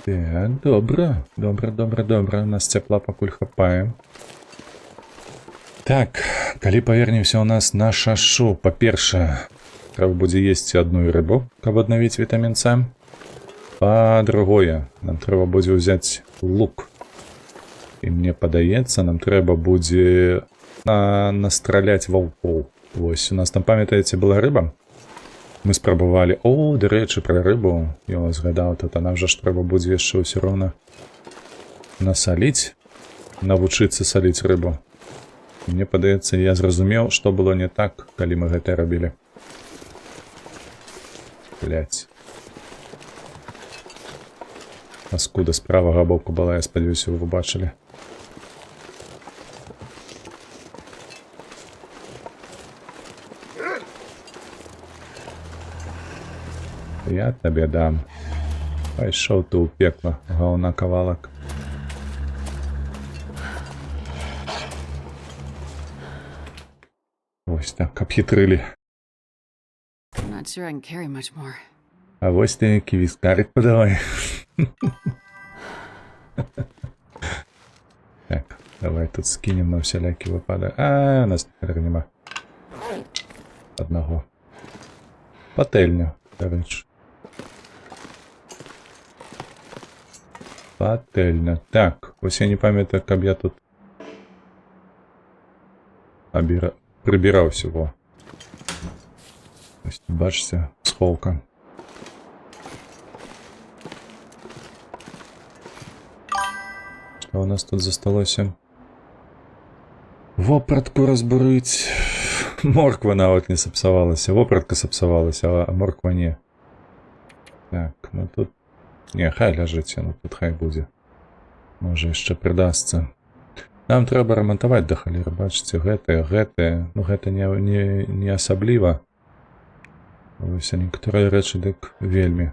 Так, добра. У нас цяпла пакуль хапае. Так, калі павернемся ў нас на шашу, па-першае, трэба будзе есці адну рыбу, каб аднавіць вітамін С. Па-другое, нам трэба будзе ўзяць лук. І мне падаецца, нам трэба будзе настраляць ваўкоў. Вось, у нас там, памятаеце, была рыба? Мы спрабавалі, дарэчы, пра рыбу, я згадаў, тут нам жа ж трэба будзе яшчэ ўсё роўна насаліць, навучыцца саліць рыбу. Мне падаецца, я зразумеў, што было не так, калі мы гэта рабілі. Блядь. Паскуда з правага боку была, я спадзяюся, вы бачылі. Я табе дам. Пайшоў ты ў пекла, гаўна кавалак. Вось так, абхітрылі. I'm not sure I can carry much more. А вось ты ківіскарик подавай. Так, давай тут скинем на всялякі выпады. А, у нас тепер нема. Одного. Пательня, короче. Пательня. Так, ось я не пам'ятаю, каб я тут прибирав всего. Ось, бачите, сховка. Що у нас тут засталося? Вопратку розберуть. Морква навіть не сапсавалася. Вопратка сапсавалася, а морква не. Так, ну тут... Не, хай ляжить, ну тут хай буде. Може ще придасться. Нам треба ремонтувати до халери, бачите, гэты. Ну гэта не асабліва. Ось некоторые речі так вельмі.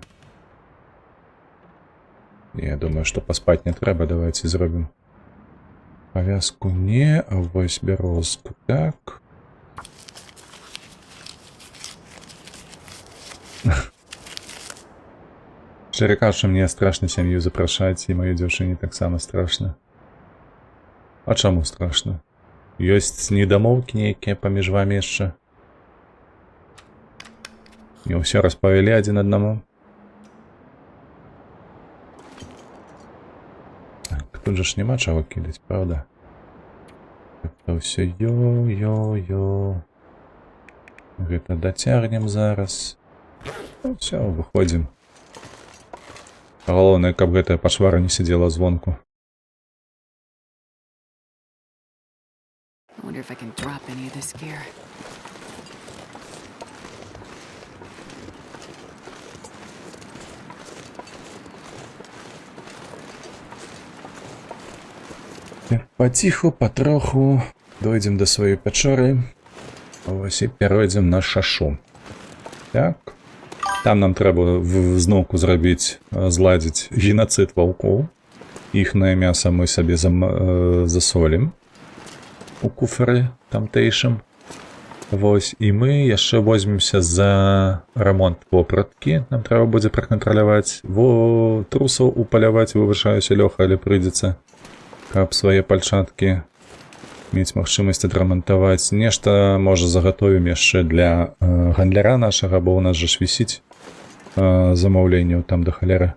Я думаю, что поспать не треба, давайте зробим. Повязку не, а вось березку, так. Шчыра кажучы, мне страшна сям'ю запрашаць, і маёй дзяўчыне таксама страшна. А чаму страшна? Ёсць недамоўкі нейкія паміж вамі яшчэ? Не ўсё распавялі адзін аднаму? Так, тут жа ж няма чаго кідаць, правда? Гэта ўсё ё-ё-ё. Гэта дацягнем зараз. Ну, ўсё, выходзім. Галоўнае, каб гэтая пашвара не сидзела звонку. I wonder if I can drop any of this gear. Паціху, патроху дойдзем да сваёй пячоры. Вось і пяройдзем на шашу. Так. Там нам трэба зноўку зрабіць, зладзіць генацыд ваўкоў. Іхнае мяса мы сабе засолім у куферы тамтэйшым. Вось, і мы яшчэ возьмемся за рамонт вопраткі. Нам трэба будзе пракантраляваць. Трусаў упаляваць, вывышаюся лёха, але прыйдзецца, каб свае пальчаткі мець магчымасць адрамантаваць. Нешта, можа, загатовім яшчэ для гандляра нашага, бо ў нас жа ж вісіць замаўленняў там да халеры.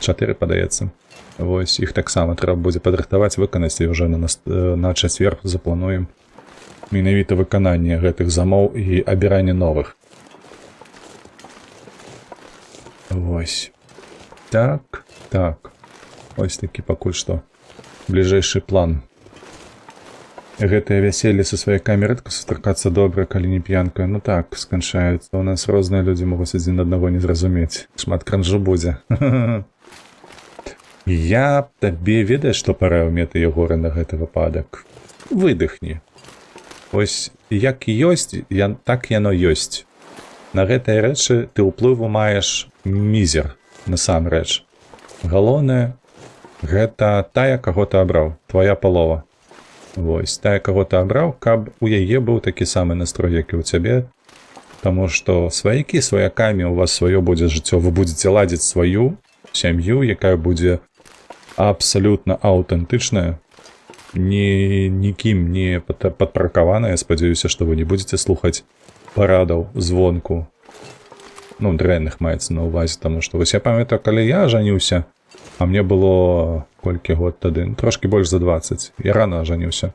4, падаецца. Вось, іх таксама трэба будзе падрыхтаваць, выканаць, і ўжо на чацвер заплануем менавіта выкананне гэтых замоў і абіранне новых. Вось. Так, так. Ось такі пакуль што бліжэйшы план. Гэтае вяселле са сваёй камеры сустракацца добра, калі не п'янка. Ну так, сканчаюцца. У нас розныя людзі могуць адзін аднаго не зразумець. Шмат кранжу будзе. Я табе ведаеш, што параіў мне ты, Егора, на гэты выпадак? Выдыхні. Ось як ёсць, так яно ёсць. На гэтыя рэчы ты ўплыву маеш мізер, насамрэч. Галоўнае, гэта тая, каго ты абраў, твая палова. Вось, тая, каго ты абраў, каб у яе быў такі самы настрой, як і ў цябе. Таму што сваякі сваякамі, у вас сваё будзе жыццё, вы будзеце ладзіць сваю сям'ю, якая будзе абсалютна аўтэнтычная, нікім не падпаркаваная. Спадзяюся, што вы не будзеце слухаць парадаў звонку. Ну, дрэнных маецца на ўвазе, таму што вось я памятаю, калі я ажаніўся, а мне было колькі год тады, трошкі больш за 20. Я рана ажаніўся.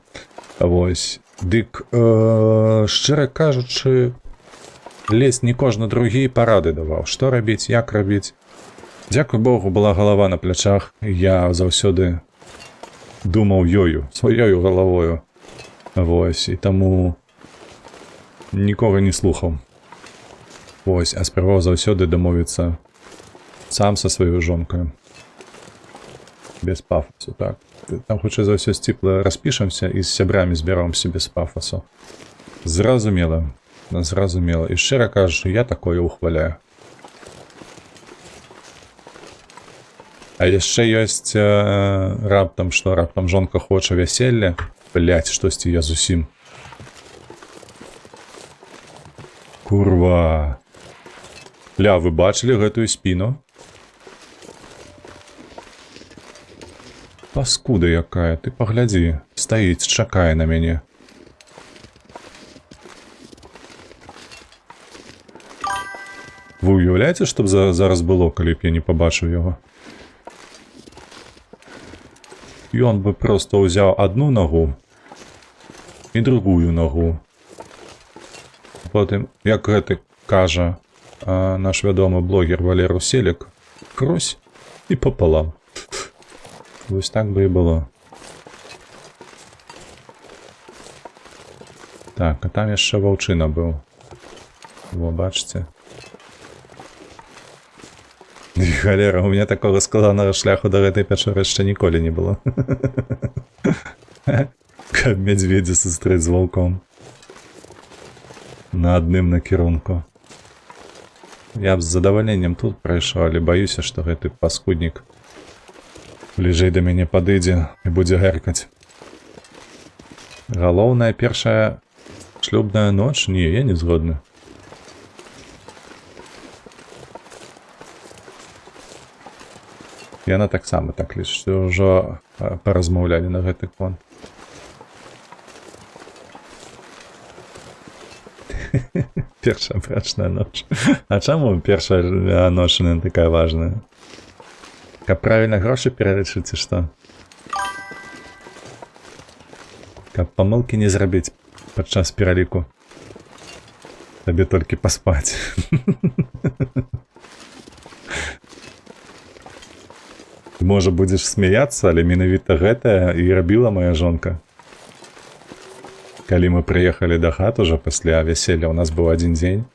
Вось. Дык, шчыра кажучы, ледзь не кожны другі парады даваў. Што рабіць, як рабіць. Дзякуй Богу, была галава на плячах. Я заўсёды думаў ёю, сваёю галавою. Вось, і таму нікога не слухаў. Вось, а спрабаваў заўсёды дамовіцца сам са сваёй жонкаю. Без пафосу, так. Там хутчэй за ўсё сціпла распішамся і з сябрамі збяромся без пафосу. Зразумела. Зразумела. І шчыра кажучы, я такое ухваляю. А яшчэ ёсць раптам, што раптам жонка хоча вяселля. Блядь, штосьці я зусім Курва. Ля, вы бачили гэтую спіну? Паскуда якая, ты паглядзі. Стаіць, чакае на мяне. Вы уяўляеце, што б зараз было, калі б я не пабачыў яго? Ён бы проста ўзяў адну нагу і другую нагу. Потым, як гэты кажа наш вядомы блогер Валеру Селек, крось і пополам. Вось так бы і было. Так, а там яшчэ ваўчына быў. Во, бачыце. Галера, у меня такого складанага шляху до гэтай пячоры яшчэ ніколі не было. Каб мядзведзя сустрэць з ваўком. На адным накірунку. Я б з задавальненнем тут прайшоў, але баюся, што гэты паскуднік бліжэй да мяне падыдзе і будзе гаркаць. Галоўная першая шлюбная ноч? Не, я не згодны. Яна таксама так лічыць, што ўжо паразмаўлялі на гэты конт. Першая брачная ноч. А чаму першая ноч не такая важная? Каб правільна грошы пералічыць, ці што? Каб памылкі не зрабіць падчас пераліку. Табе толькі паспаць. Можа, будзеш смяяцца, але менавіта гэтая і рабіла моя жонка. Калі мы прыехалі да хат ужо пасля вяселля, у нас быў адзін дзень.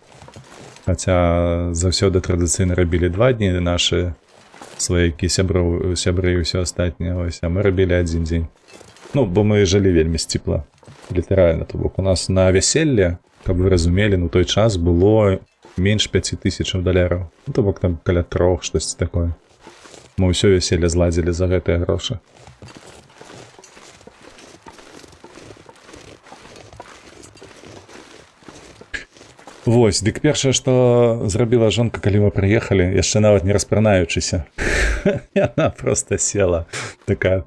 Хаця заўсёды традыцыйна рабілі 2 дні нашы сваякі, сябры і ўсё астатняе. Ось, а мы рабілі адзін дзень. Ну, бо мы жылі вельмі сціпла. Літаральна, то бок у нас на вяселле, каб вы разумелі, ну той час было менш $5000. Ну, то бок там каля 3, штосьці такое. Мы ўсё вяселле зладзілі за гэтыя грошы. Вось, дык першае, што зрабіла жонка, калі мы прыехалі, яшчэ нават не распранаючыся. Яна проста села, такая...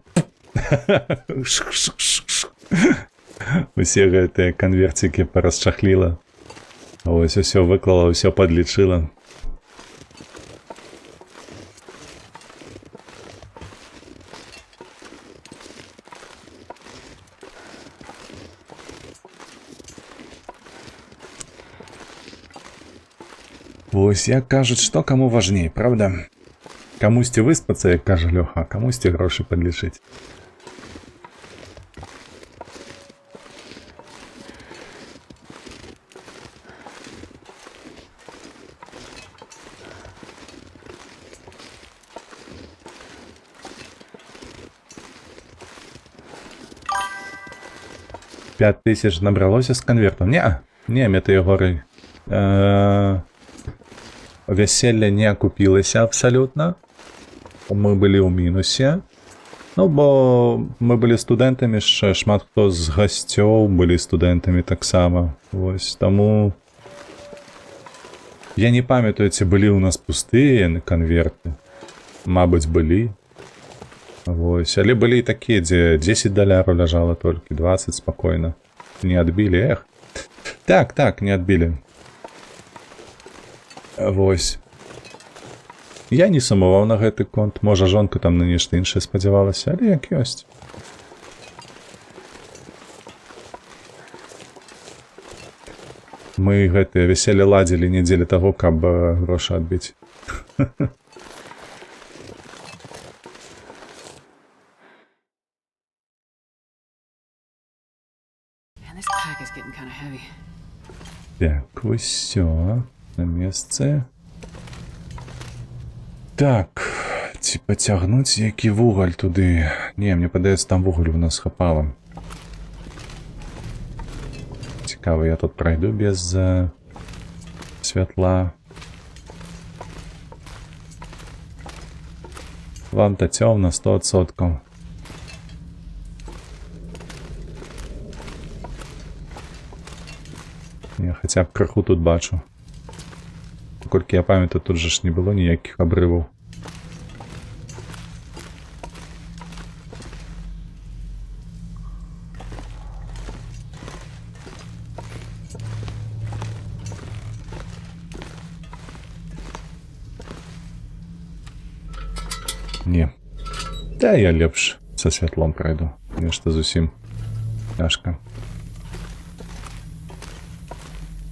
Усе гэтыя канверцікі парасчахліла. Вось, усё выклала, усё падлічыла. Вось, як кажуць, што каму важней, правда? Камусьці выспацца, як кажа Лёха, камусьці грошы падлічыць. $5000 набралося з канвертам? Не, метэагоры. Вяселля не акупілася абсалютна. Мы былі ў мінусе. Ну, бо мы былі студэнтамі, яшчэ шмат хто з гасцёў былі студэнтамі таксама. Вось, таму... Я не памятаю, ці былі ў нас пустыя канверты. Мабыць, былі. Вось, але былі і такія, дзе $10 ляжала толькі, 20 спакойна. Не адбілі, эх. Так, не адбілі. Вось. Я не сумаваў на гэты конт. Можа, жонка там на нешта іншае спадзявалася, але як ёсць. Мы гэтыя вяселле ладзілі не дзеля таго, каб грошы адбіць. Так, усё. На месцы. Так, ці пацягнуць які вугаль туды? Не, мне падаецца, там вугалю у нас хапала. Цікава, я тут пройду без святла. Вам-то цёмна 100%. Не, хоча б краху тут бачу. Колькі я пам'ятаю, тут же ж не було ніяких обривів. Ні. Та я лепш со святлом пройду. Нешта зусім тяжко.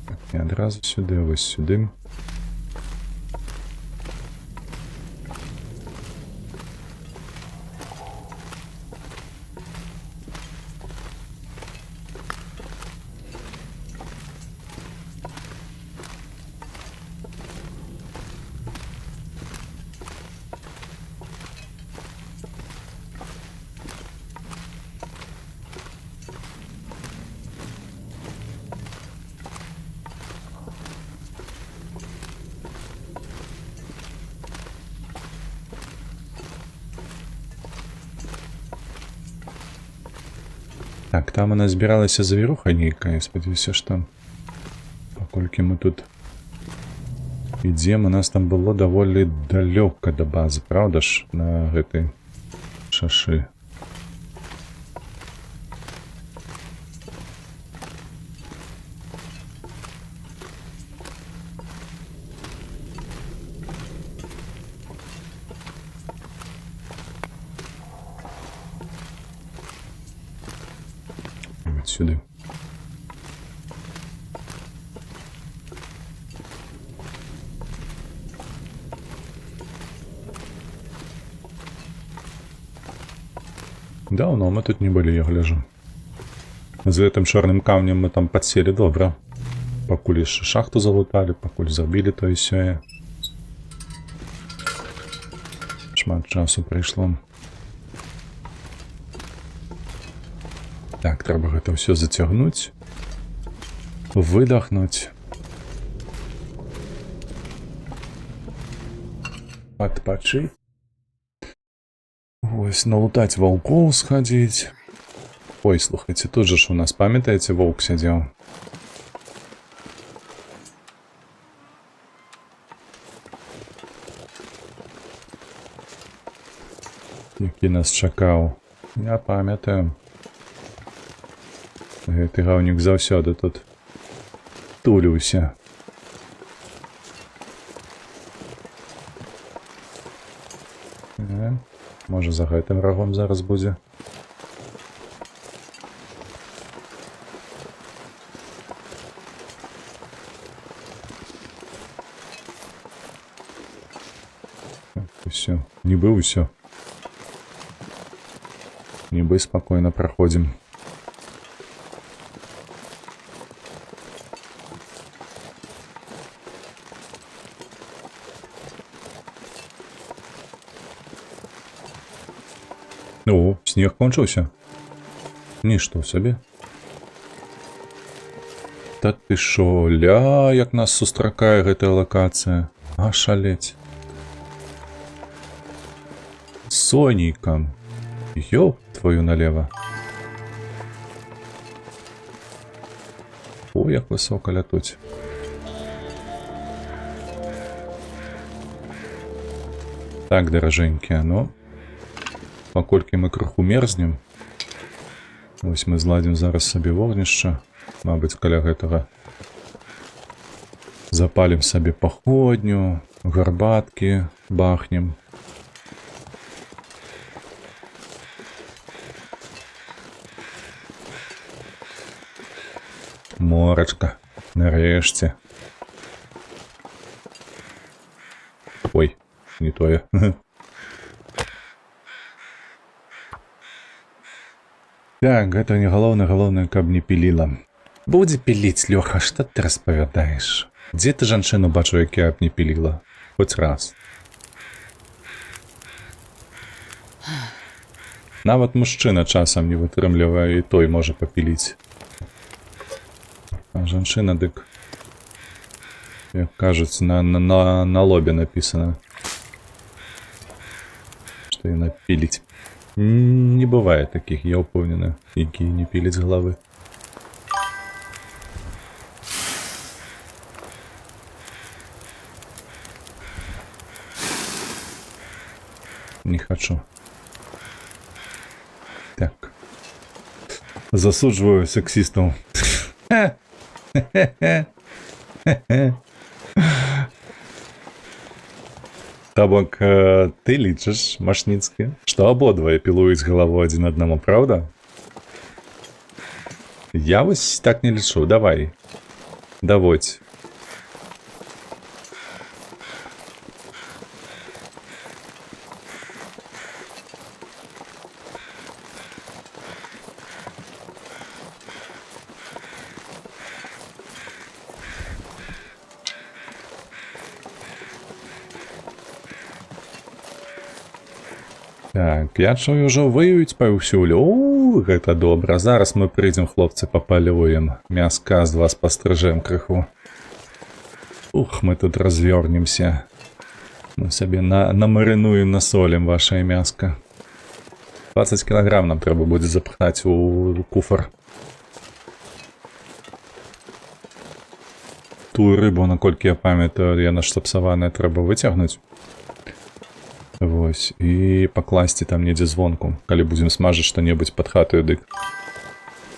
Так, не одразу сюди, ось сюди. Так, там вона збиралася завіруха нейка, я сподіваюся, що там. Покольки ми тут ідемо, у нас там було доволі далеко до бази, правда ж, на гэтай шашы. Вот сюда. Давно мы тут не были, я гляжу. За этим чорним камнем мы там подсели добре. Покуль шахту залутали, покуль забили то і сьоє. Шмат часу прийшло. Так, треба гэта все зацягнуць. Выдохнуть. Отпочить. Ось, налутать волков сходить. Ой, слухайте, тут же ж у нас, пам'ятаєте, волк сидел? Який нас чекав. Я пам'ятаю. Гэты гаўнюк заўсёды тут туліўся. Можа за гэтым рагом зараз будзе. Усё, нібы ўсё. Нібы спакойна праходзім. О, снег кончился. Ничто собі. Та ти шо, ля, як нас сустракае гэтая локація. А шалеть. Сонейка. Ёп твою налево. О, як високо лятуть. Так, дороженькие, ну... Паколькі мы крыху мерзнем. Ось мы зладзім зараз сабе вогнішча. Мабыць, каля гэтага. Запалім сабе паходню, гарбаткі бахнем. Морачка, нарэшце. Ой, не тое. Так, гэта не галоўнае, галоўнае, каб не піліла. Будзе піліць, Лёха, што ты распавядаеш? Дзе ты жанчыну бачу, якая б не піліла? Хоць раз. Нават мужчына часам не вытрымлівае, і той можа папіліць. А жанчына, дык, як кажуць, на лобе напісана, што яна піліць. Не бывае таких, я ўпэўнены, якія не піліць з галавы. Не хочу. Так. Засуджую сексистов. То бок, ты лічыш, Машніцкі, што абодвае пілуюць галаву адзін аднаму, правда? Я вось так не лічу, давай. Даводь. Так, я чую, ўжо выюць паўсюль. О, гэта добра. Зараз мы прыйдзем, хлопцы, папалюем. Мяска з вас пастрыжэм крыху. Ух, мы тут развернемся. Мы сабе намарынуем, насолім вашае мяска. 20 кілаграм нам трэба будзе запхаць у куфар. Тую рыбу, наколькі я памятаю, яна ж сапсаваная, трэба выцягнуць. Вось, і пакласці там недзе звонку. Калі будзем смажыць што-небудзь пад хатаю, дык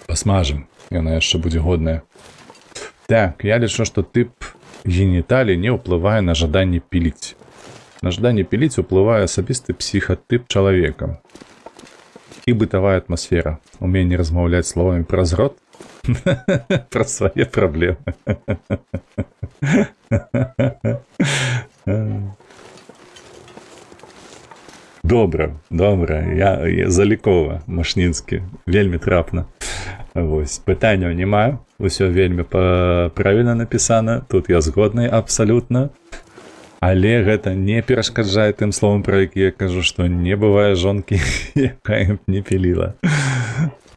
пасмажым. Яна яшчэ будзе годная. Так, я лічу, што тып геніталій не ўплывае на жаданне піліць. На жаданне піліць уплывае асабісты псіхатып чалавека. І бытавая атмасфера. Уменне размаўляць словамі праз рот. Пра свае праблемы. Добра, добра, я залікова, Машніцкі, вельмі трапна. Вось, пытанняў няма, усё вельмі правільна напісана, тут я згодны абсалютна, але гэта не перашкаджае тым словам, пра які я кажу, што не бывае жонкі, якая б не піліла.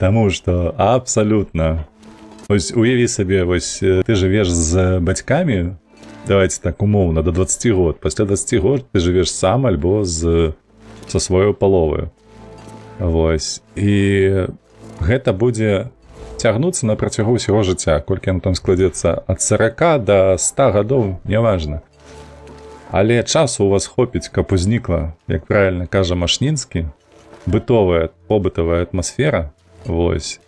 Таму што абсалютна, вось уяві сабе, вось ты жывеш з бацькамі, давайте так умоўна, до 20 год, пасля 20 год ты жывеш сам альбо со сваёй паловаю. Вось. І гэта будзе цягнуцца на працягу ўсяго жыцця, колькі яно там складзецца ад 40 до 100 гадоў, няважна. Але часу у вас хопіць, каб узнікла, як правільна кажа Машніцкі, бытовая, побытавая атмасфера, вось.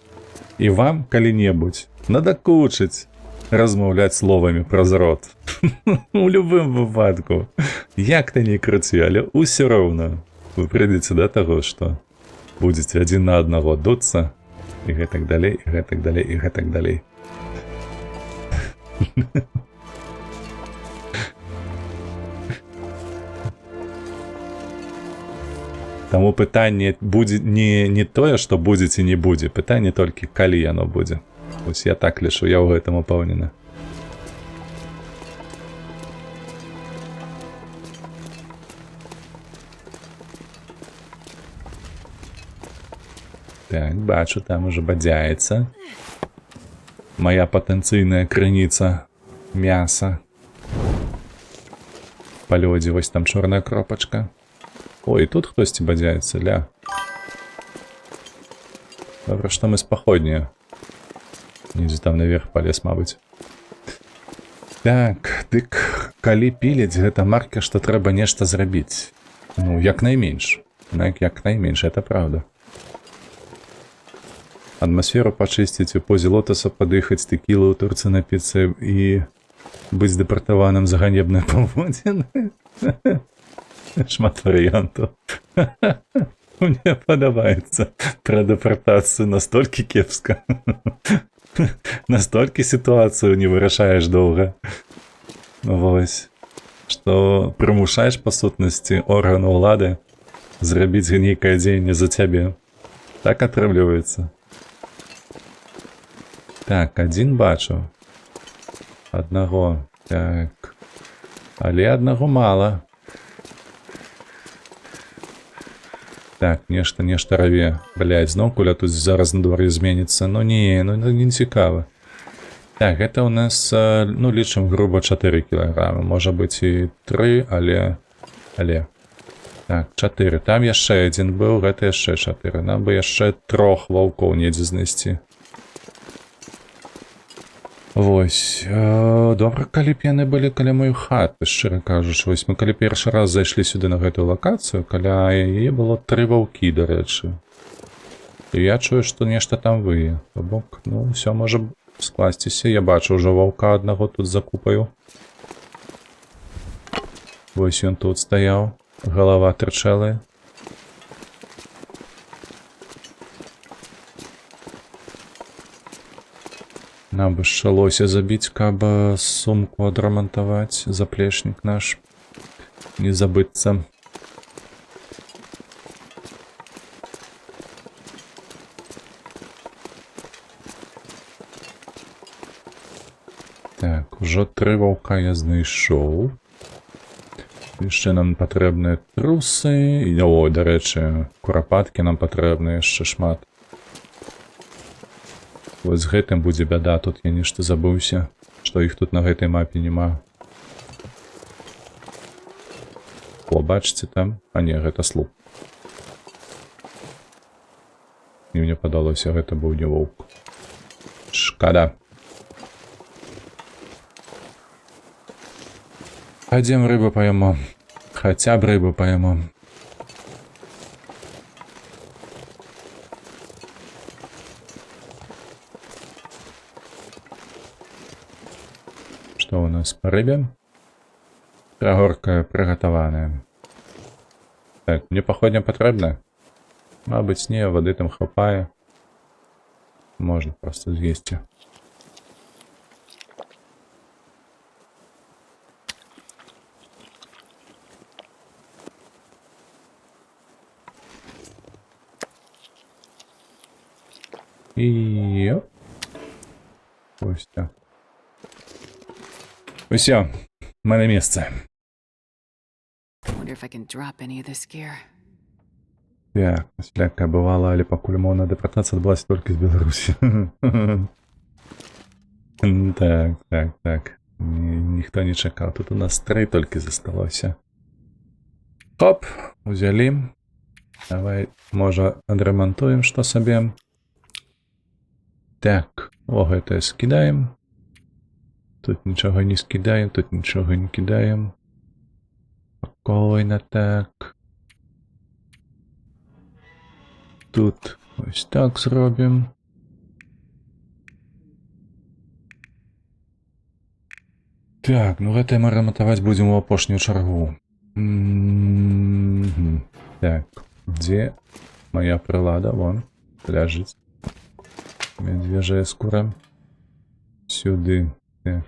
І вам калі-небудзь надакучыць размаўляць словамі праз рот. У любым выпадку. Як ты не круці, але ўсё роўна. Вы прыйдзеце да таго, што будзеце адзін на аднаго дуцца, і гэтак далей, і гэтак далей, і гэтак далей. Таму пытанне будзе не тое, што будзе ці не будзе, пытанне толькі калі яно будзе. Вось я так лічу, я ў гэтым упэўнены. Так, бачу, там уже бадзяецца. Моя патэнцыйная крыніца мяса. Па лёдзе вось там чорная кропачка. Ой, тут хтосьці бадзяецца, ля. Добра, што мы спаходнія. Недзе там наверх палез, мабыць. Так, дык, калі піліць, гэта марка, што трэба нешта зрабіць. Ну, як найменш. Як найменш, это правда. Атмасферу пачысціць, у позе лотаса падыхаць, тэкілу ў турцы напіцца і быць дэпартаваным за ганебныя паводзіны. Шмат варыянтаў. Мне падабаецца пра дэпартацыю настолькі кепска. Настолькі сітуацыю не вырашаеш доўга. Вось. Што прымушаеш, па сутнасці, органу ўлады зрабіць нейкае дзеянне за цябе. Так атрымліваецца. Так, адзін бачу. Аднаго. Так. Але аднаго мала. Так, нешта раве. Блядь, зноў куля тут зараз на дворе зменіцца. Ну не цікава. Так, гэта у нас, ну, лічым грубо 4 кілаграмы. Можа быць і 3, але... Так, 4. Там яшчэ адзін быў, гэта яшчэ 4. Нам бы яшчэ 3 ваўкоў недзе знайсці. Вось, добра, калі б яны былі каля мою хату, шчыра кажучы. Вось мы калі першы раз зайшлі сюды на гэтую лакацыю, каля яе было 3 ваўкі, дарэчы. І я чую, што нешта там вые. То бок, ну, ўсё можа скласціся. Я бачу ўжо ваўка аднаго тут закупаю. Вось ён тут стаяў. Галава трычэлая. Нам бы яшчэ лося забіць, каб сумку адрамантаваць, заплечнік наш. Не забыцца. Так, ужо 3 ваўка я знайшоў. Яшчэ нам патрэбныя трусы. О, дарэчы, курапаткі нам патрэбны яшчэ шмат. Вось з гэтым будзе бяда, тут я нешта забыўся, што іх тут на гэтай мапе няма. О, бачыце там? А не, гэта слуп. І мне падалося, гэта быў не воўк. Шкада. Пойдем рыбу пойму. Хотя бы рыбу пойму. Что у нас по рыбе? Прогорка приготованная. Так, мне походня потребна? Мабуть, не, воды там хапае. Можно просто съесть. І... Ось так. Усё, в мене місце. Wonder if I can drop any of this gear. Так, всяка бывала, але пакуль мовна дэпартацыя адбылася толькі з Беларусі. Так. Ніхто не чакаў. Тут у нас 3 толькі засталося. Хоп, узялі. Давай, можа, адрамантуем што сабе. Так, о, гэта скідаем. Тут нічога не скідаем, тут нічога не кідаем. Спокойно так. Тут ось так зробім. Так, ну гэта мы рамантаваць будзем у апошнюю чаргу. Так, дзе моя прылада? Вон, ляжыць. Медвежая скура. Сюды. Так.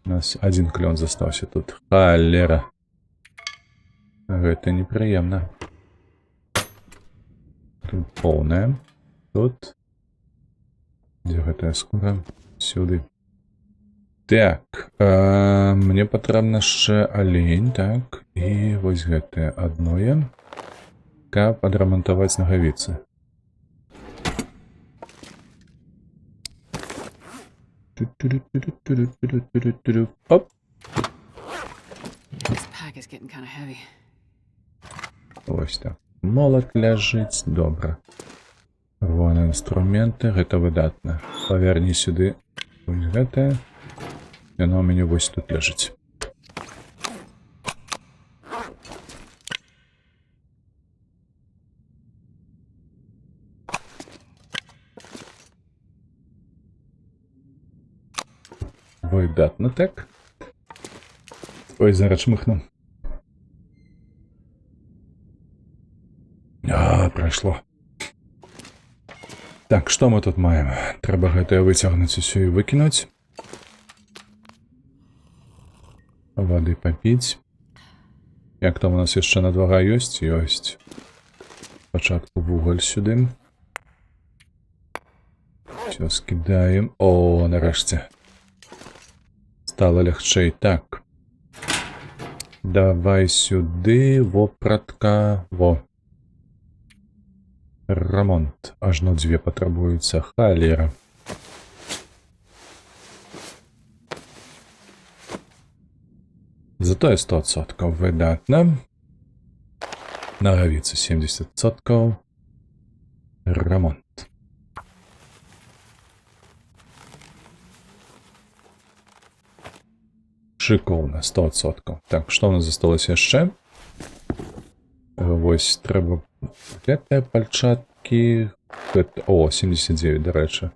У нас 1 клён застаўся тут. Халера. Гэта непрыемна. Тут поўная. Тут. Дзе гэтая скура? Сюды. Так. Мне патрэбна яшчэ алень, так. І вось гэтае адное. Каб адрамантаваць нагавіцы. Оп. This pack is getting kind of heavy. Ось так. Молот ляжыць. Добра. Вон інструменты. Гэта выдатна. Паверні сюды. Вось гэтае. Яно ў мяне вось тут ляжыць. Выдатна так. Ой, зараз чмыхну. Прайшло. Так, што мы тут маем? Трэба гэтае выцягнуць усё і выкінуць. Вады папіць. Як там у нас яшчэ надвага ёсць? Ёсць. Спачатку вугаль сюды. Всё скідаем. О, нарэшце. Стало лягчэй. Так. Давай сюды, вопратка. Во. Ремонт. Ажно 2 патрабуюцца. Халера. Затое 100%. Выдатна. Нагавіцы 70%. Ремонт. Шыкоўна, 100%. Так, што ў нас засталося яшчэ? Вось, трэба гэтыя пальчаткі. О, 79, дарэчы.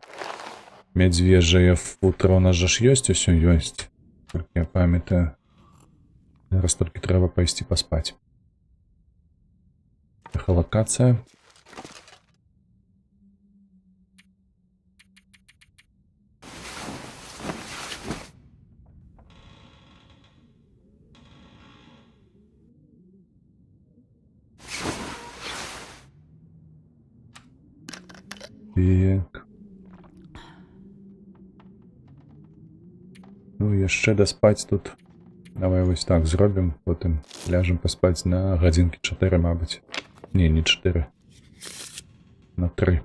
Мядзвежае футра у нас жа ж ёсць, усё ёсць. Толькі я памятаю. Зараз толькі трэба пайсці паспаць. Эхалакацыя. Так. Ну, яшчэ даспаць тут. Давай вось так зробім, потым ляжам паспаць на гадзінкі 4, мабыць. Не 4. На 3.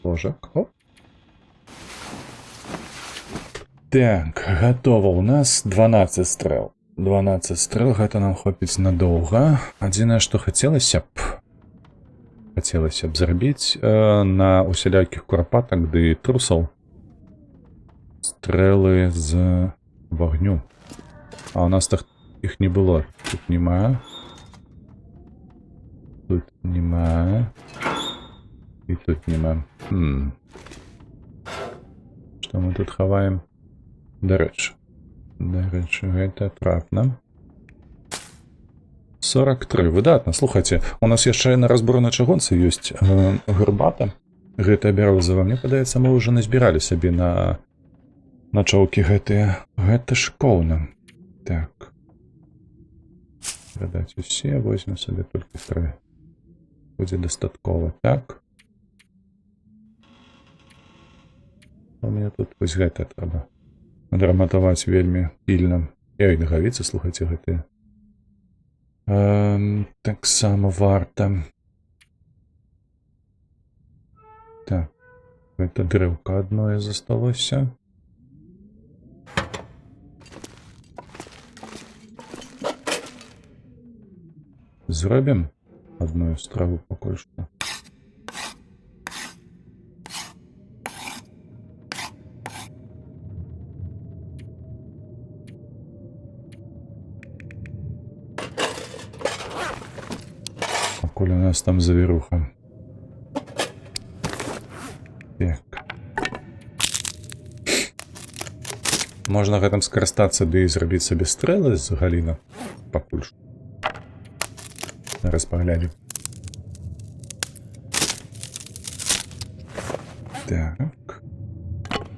Ложак, оп. Так, гатова. У нас 12 стрэл. 12 стрэл, гэта нам хопіць надоўга. Адзінае, што хацелася б зрабіць на усялякіх курапатак ды трусаў стрэлы з вагню. А у нас так іх не было. Тут няма. Тут няма. І тут няма. Што мы тут хаваем? Дарэчы, гэта трапна. 43, выдатна. Слухайце, у нас яшчэ на разборнай чыгунцы ёсць гарбата. Гэтая бярозава. Мне падаецца, мы ўжо назбіралі сабе на чоўкі гэтыя. Гэта шыкоўна. Так. Прадаць усе, возьмем сабе толькі 3. Будзе дастаткова. Так. У мяне тут вось гэта трэба адраматаваць вельмі пільна. І нагавіцы, слухайце, гэтыя. Таксама варта. Так. Гэта дрэўка адное засталося. Зробім адную страву пакуль што. Пакуль у нас там завіруха. Так. Можна гэтым скарыстацца ды і зрабіць сабе стрэлы з галіна. Пакуль што. Зараз паглядзім. Так.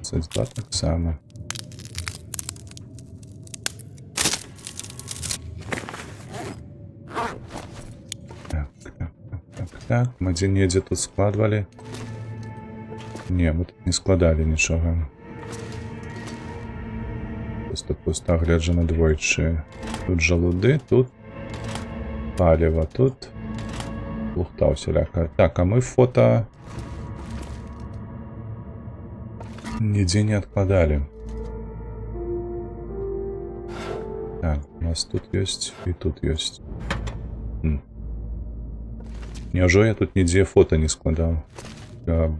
22 таксама. Так, мы дзе-недзе тут складвалі. Не, мы тут не складалі нічога. Просто гляджу на двойчы. Тут жалуды, тут паліва, тут лухта усяляка. Так, а мы фото нідзе не адкладалі. Так, у нас тут ёсць і тут ёсць. Няўжо я тут нідзе фото не складаў, каб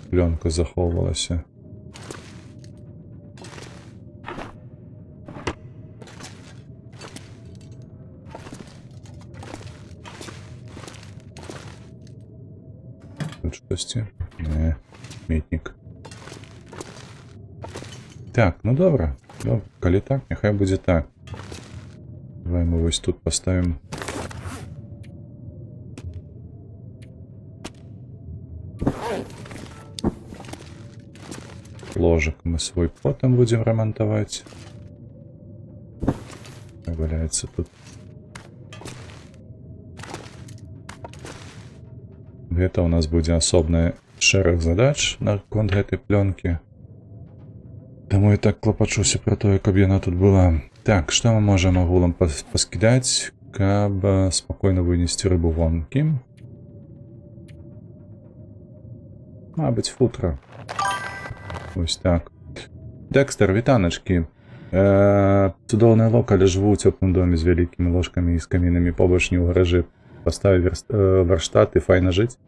плёнка захоўвалася. Тут штосьці? Не, метнік. Так, ну добра. Калі так, няхай будзе так. Давай мы вось тут паставім. Ложак мы свой потом будем ремонтовать. Валяется тут. Это у нас будет асобны шэраг задач на конт гэтай плёнкі. Таму я так клапачуся про тое, каб яна тут была. Так, што мы можам агулам паскідаць, каб спакойна вынесці рыбу вонкі? Мабыць, футра. Ось так. Декстер, вітаначкі. Цудоўныя локалі жыву ў цёплым доме з вялікімі ложкамі і з камінамі побач не ў гаражы. Паставіў варштат і файна жыць.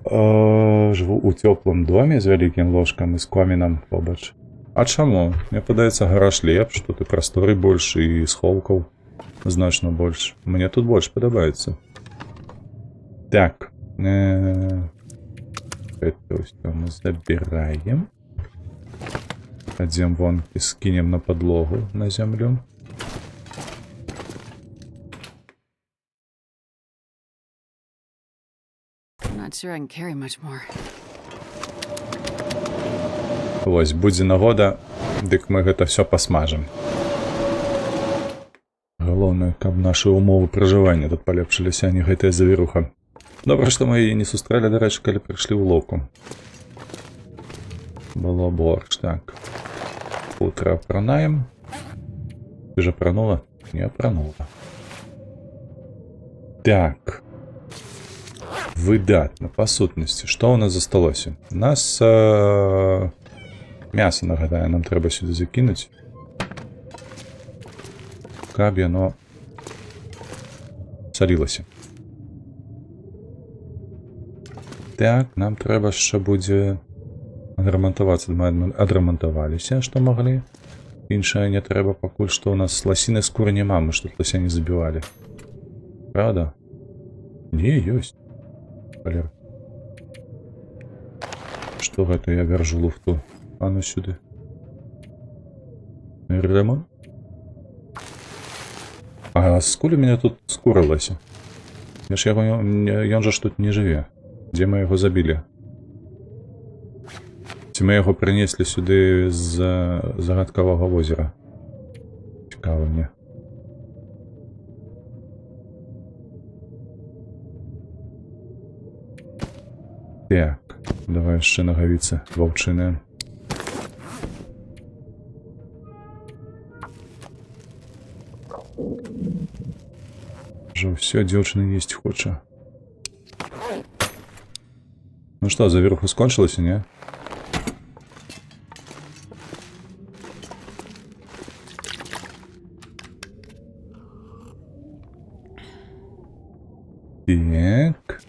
Живу у теплым доме з вялікім ложкам і з комінам побач. А чаму? Мне падаецца, гараж лепш, тут і прасторы больш, і сховкаў значна больш. Мне тут больш падабаецца. Так. Это все мы забираем. Пойдем вон и скинем на подлогу, на землю. I'm not sure I can carry much more. Вось, будзе нагода, дык мы гэта все пасмажым. Галоўнае, каб нашы умовы пражывання тут палепшыліся, а не гэтая завіруха. Добра, што мы яе не сустрэлі, дарэчы, калі прыйшлі ў лоўку. Было борщ, так. Утро апранаем. Ты же апранула? Не апранула. Так. Выдатна, па сутнасці. Што ў нас засталося? У нас мяса, нагадаю, нам трэба сюды закінуць. Каб яно салілася. Так, нам трэба яшчэ будзе адрамантавацца. Мы адрамантаваліся, што маглі. Іншае не трэба пакуль што. У нас ласіны скуры няма, мы ж тут лася не забівалі. Правда? Не, ёсць. Валер. Што гэта я вяржу луфту? А ну сюды. Ремонт? А скуль у меня тут скурылася? Ён жа ж тут не жыве. Дзе мы яго забілі? Ці мы яго прынеслі сюды з загадкавага возера? Цікава мне. Так, давай яшчэ нагавіцы ваўчыныя. Жа ўсё, дзяўчына есць хоча. Ну што, завіруху скончылася, не? Так.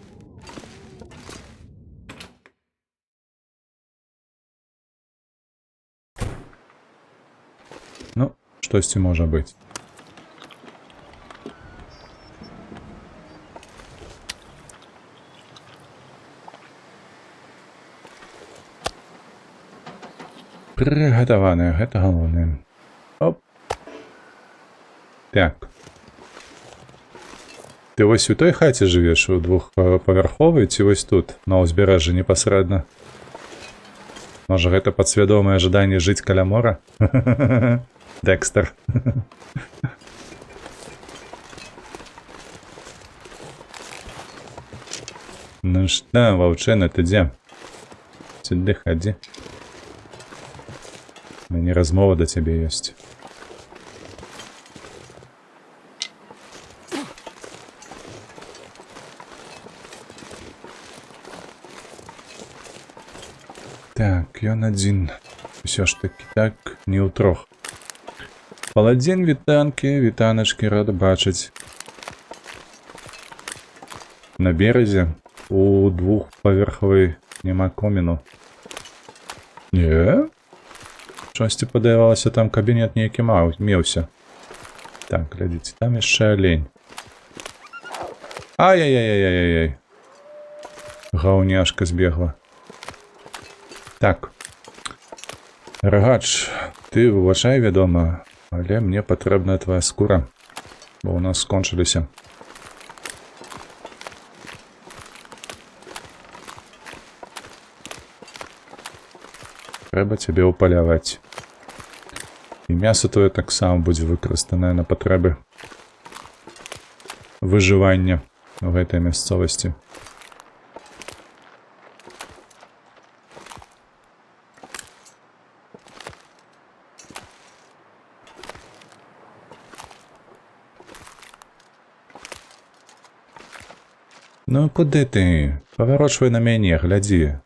Ну, штосьці можа быць. Прыгатаванае, гэта галоўнае. Оп. Так. Ты вось у той хаце жывеш, у двухпавярховай, ці вось тут, на ўзбярэжжы непасрэдна? Можа, гэта падсвядомае жаданне жыць каля мора? Дэкстер. Ну што, ваўчына, ты дзе? Сюды хадзі. У мяне размова да цябе ёсць. Так, ён адзін. Усё ж такі так, не ў трох. Паладзін, вітанкі, вітаначкі, рада бачыць. На березе у двухпаверхавай няма коміну. Не? Часці падавалася, там кабінет нейкі меўся. Так, глядзіце, там яшчэ алень. Ай-яй-яй-яй-яй-яй. Гаўняшка збегла. Так. Рагач, ты выважай, вядома, але мне патрэбная твая скура, бо ў нас скончыліся. Трэба цябе ўпаляваць. І мяса твоё таксама будзе выкарыстанае на патрэбы выжывання ў гэтай мясцовасці. Ну, куды ты? Паварочвай на мяне, глядзі.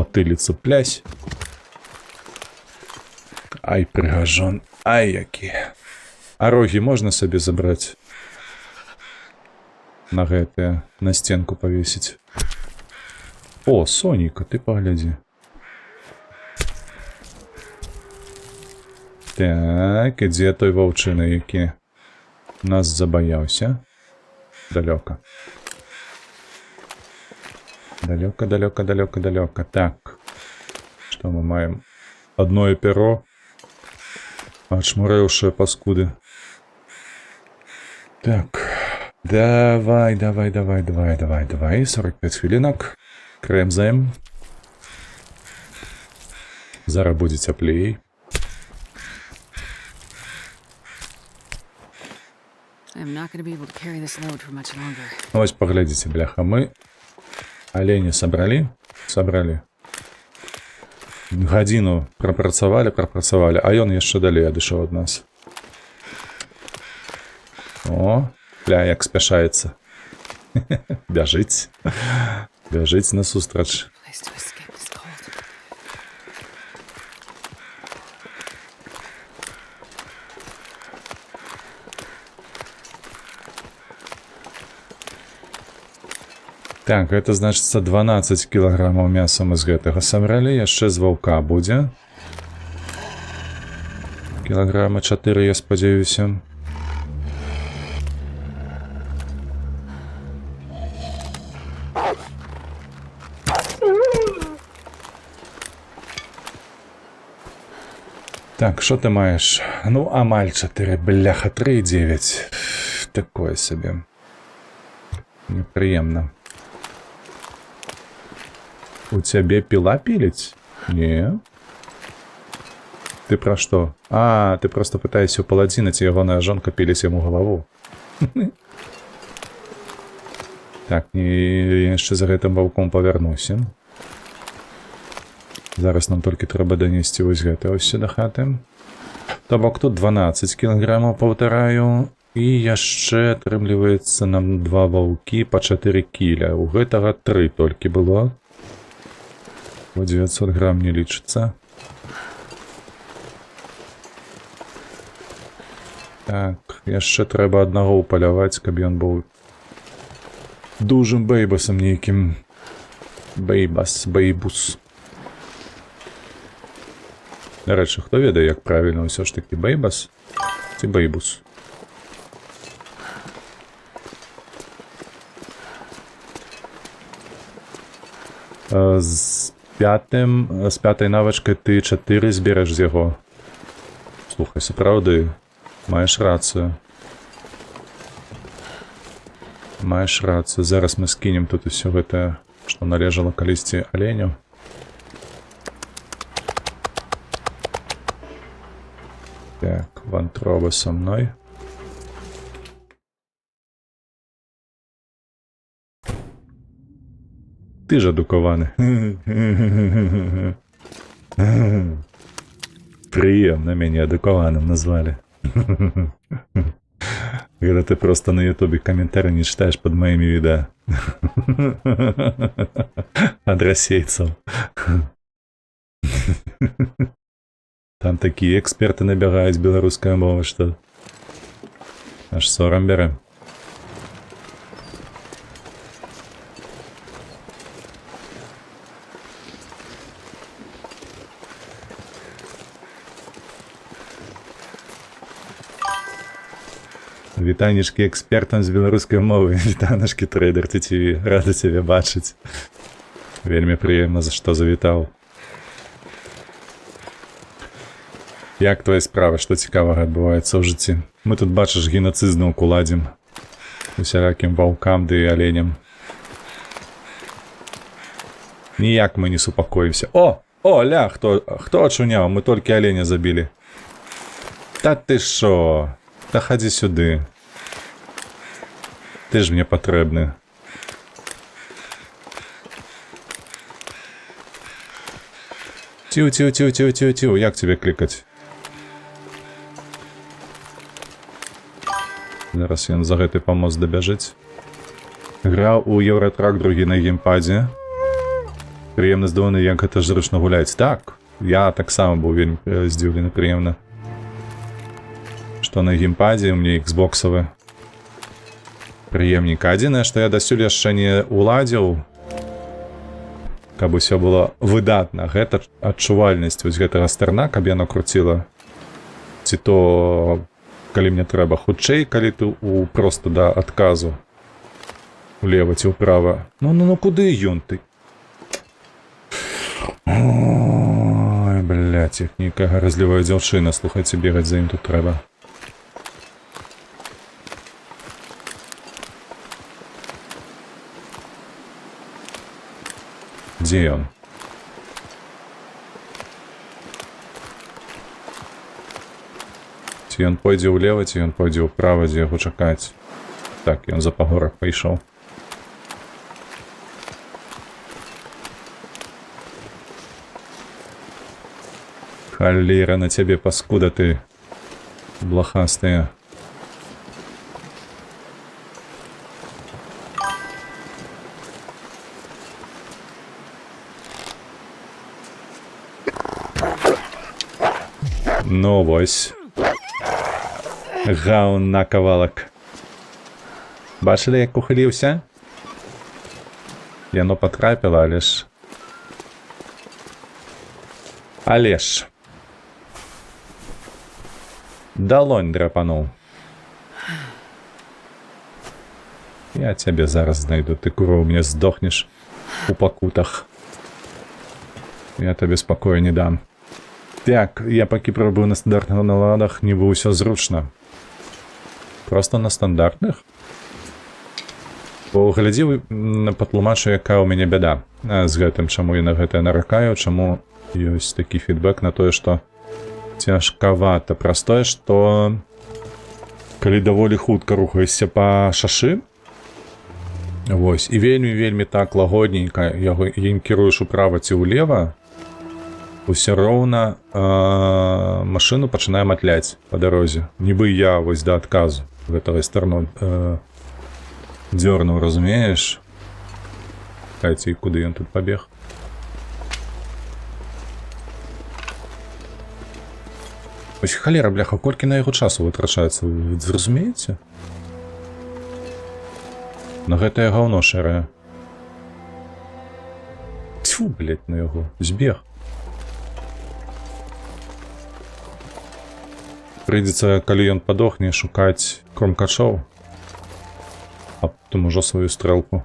потылицу плясь. Ай, прыгажон. Ай, які. А рогі можна сабе забраць? На гэтыя, на стенку повесіць. О, Соніка, ты паглядзі. Так, і дзе той ваўчына, які нас забаяўся? Далёка. Далёка, далёка, далёка, далёка. Так. Што мы маем? Одное перо. Ачмурэўшыя паскуды. Так. Давай, давай, давай, давай, давай, давай. 45 хвілінак. Крэмзаем. Зараз будзе цяплей. I'm not going to be able to carry this load for much longer. Вось паглядзіце, бляха, мы алені сабралі? Сабралі. Гадзіну прапрацавалі, а ён яшчэ далей адышоў ад нас. О, бля, як спяшаецца. Бяжыць. Бяжыць насустрач. Place to escape this cold. Так, гэта значыцца 12 кілаграмаў мяса мы з гэтага сабралі, яшчэ з ваўка будзе. Кілаграма 4, я спадзяюся. Так, що ти маєш? Ну, амаль 4, бляха, 3,9. Такое собі. Неприємно. У тебе пила пилить? Не. Ты про что? А, ты просто пытаешься упаладзінаць, і ягоная жонка піліць яму галаву. Так, і яшчэ за гэтым ваўком павярнуся. Зараз нам толькі трэба данесці вось гэта ўсё да хаты. То бок тут 12 кілаграмаў, паўтараю. І яшчэ атрымліваецца нам 2 ваўкі па 4 кіля. У гэтага 3 толькі было. По 900 грамм не лічыцца. Так, яшчэ трэба аднаго ўпаляваць, каб ён быў дужым бэйбасам нейкім. Бэйбас, бэйбус. Дарэчы, хто ведае, як правільна ўсё ж такі бэйбас ці бэйбус? З пятай навычкай ты 4 зберэш з яго. Слухай, сапраўды, маеш рацыю. Маеш рацыю. Зараз мы скінем тут усё гэтае, што належала калісьці аленю. Так, вантробы со мной. Ты ж адукаваны. Прыемна мяне адукаваным назвалі. Когда ты просто на ютубе комментарии не читаешь под моими видео. От расейцев. Там такие эксперты набегают с белорусской мовы, что аж сором берем. Вітанішкі экспертам з беларускай мовы. Вітанашкі трейдер ТТВ. Рада цябе бачыць. Вельмі прыемна, за што завітаў. Як твоя справа, што цікавага адбываецца ў жыцці? Мы тут, бачыш, генацид зноўку ладзім. Усялякім ваўкам ды і аленям. Ніяк мы не супакоімся. О, ля, хто ачуняў? Мы толькі аленя забілі. Та ты шо? Та хадзі сюды. Ты ж мне патрэбны. Ціў, як тебе клікаць? Зараз ён за гэты памост дабяжыць. Граў у Еўратрак 2 на геймпадзе. Прыемна здоўны, як гэта зручна гуляць. Так, я таксама быў вельмі здзіўлены прыемна. Што на геймпадзе, у мне Xbox-авы. Прыемненька. Адзінае, што я дасюль яшчэ не уладзіў, каб усё было выдатна. Гэта адчувальнасць вось гэтага старна, каб яно круціла. Ці то, калі мне трэба хутчэй, калі ты проста да адказу. Улева ці ўправа. Ну, куды ён ты? Ой, блядь, як нейкая гаразлівая дзяўчына, слухайце, бегаць за ім тут трэба. Дзе ён? Ці ён пойдзе ўлева, ці ён пойдзе ўправа, дзе яго чакаць? Так, ён за пагорак пайшоў. Халера на цябе, паскуда ты, блахастая. Ну вось. Гаун на кавалак. Бачылі, як ухыліўся? Яно патрапіла, але ж. Далонь драпануў. Я цябе зараз знайду, ты, курва, у мне здохнеш у пакутах. Я табе спакою не дам. Так, я пакі пробую на стандартных наладах, нібы ўсё зручна. Просто на стандартных? Бо глядзі, патлумачу, якая ў мяне бяда з гэтым, чаму я на гэтае наракаю, чаму ёсць такі фідбэк на тое, што цяжкавата. Простое, што калі даволі хутка рухаешся па шашы, вось, і вельмі так лагодненька ім кіруеш управа ці ўлева, усё роўна машыну пачынае матляць па дарозе. Нібы я вось да адказу гэтага старно дзёрнуў, разумееш? Кайце, і куды ён тут пабег? Ось халера, бляха, колькі на яго часу вытрачаецца, вы зразумееце? На гэтае гаўно шэрае. Тьфу, блядь, на яго, збег. Прыйдзецца, калі ён падохне, шукаць кромкачоў, а потым ужо сваю стрэлку.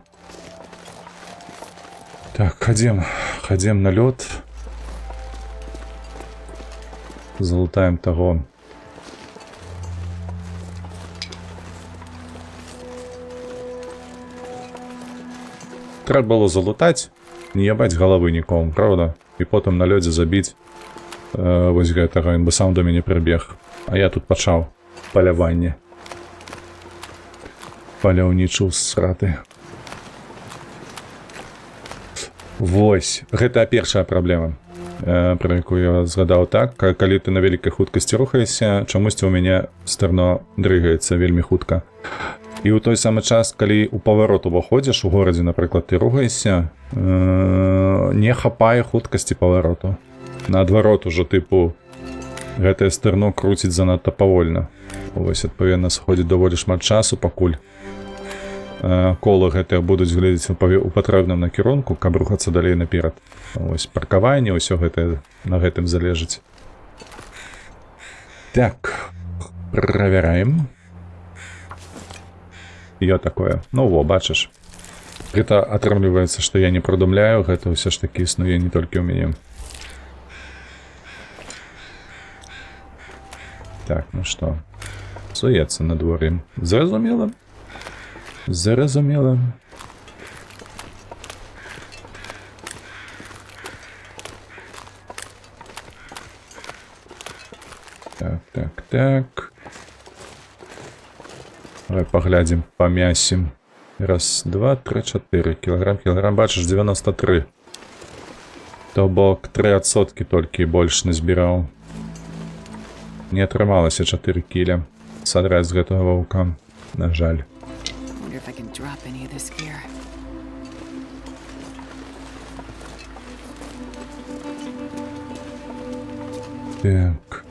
Так, хадзем на лёд. Залутаем таго. Трэба было залутаць, не ябаць галавы нікому, правда? І потым на лёдзе забіць вось гэтага, ён бы сам да мяне прыбег. А я тут пачаў паляванне. Паляўнічу з сраты. Вось, гэта першая праблема, про якую я згадаў. Так, калі ты на вялікай хуткасці рухаешся, чамусьці ў мяне старно дрыгаецца вельмі хутка. І ў той самы час, калі ў паварот уваходзіш у горадзе, напрыклад, ты рухаешся, не хапае хуткасці павароту. Наадварот, ужо тыпу гэтае старно круціць занадта павольна. Вось, адпаведна, сходзіць даволі шмат часу, пакуль колы гэтыя будуць глядзець у патрэбным накірунку, каб рухацца далей наперад. Ось паркаванне, ўсё гэтае на гэтым залежыць. Так, правяраем. Ё такое. Ну во, бачыш. Гэта атрымліваецца, што я не прыдумляю, гэта ўсё ж такі існуе не толькі ў мяне. Так, ну што, суецца на дворы. Зразумела? Зразумела. Так. Давай паглядзім па мясе. Раз, два, тры, 4 кілаграм, бачыш, 93. То бок 3% толькі больш назбіраў. Не атрымалася 4 кіля садраць з гэтага ваўка, на жаль. Так.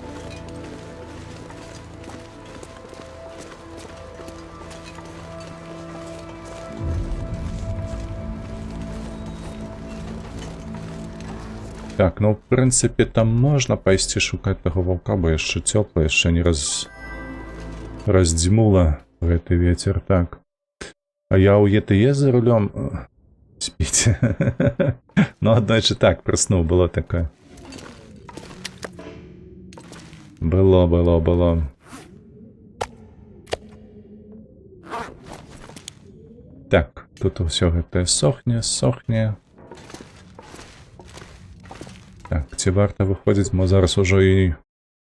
Так, ну, в принципі, там можна пайсці шукаць таго ваўка, бо яшчэ цёпла, яшчэ не раздзьмула гэты вецер, так. А я ў ЕТЕ за рулём... Спіць. Ну, аднойчы так, праснуў, было такое. Было. Так, тут усё гэтае сохне. Так, ці варта выходзіць, мо зараз ужо і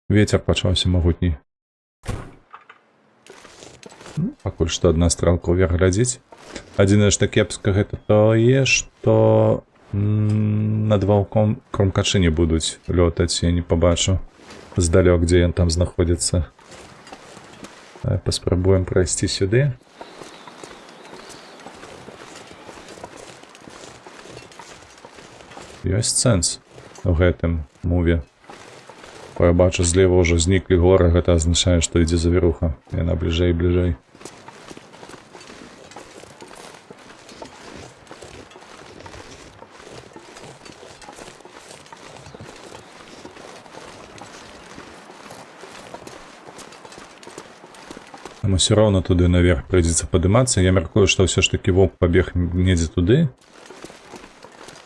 вецер пачаўся магутней. Ну, пакуль што адна стрэлка ўверх глядзіць. Адзінае, што кепска гэта тое, што над ваўком кромкачы не будуць лётаць, я не пабачу здалёк, дзе ён там знаходзіцца. Паспрабуем прайсці сюды. Ёсць сэнс у гэтым муве. Я бачу, злева ўжо зніклі горы, гэта азначае, што ідзе завіруха. Яна бліжэй і бліжэй. Нам усё роўна туды наверх прыйдзецца падымацца. Я мяркую, што ўсё ж такі воўк пабег недзе туды.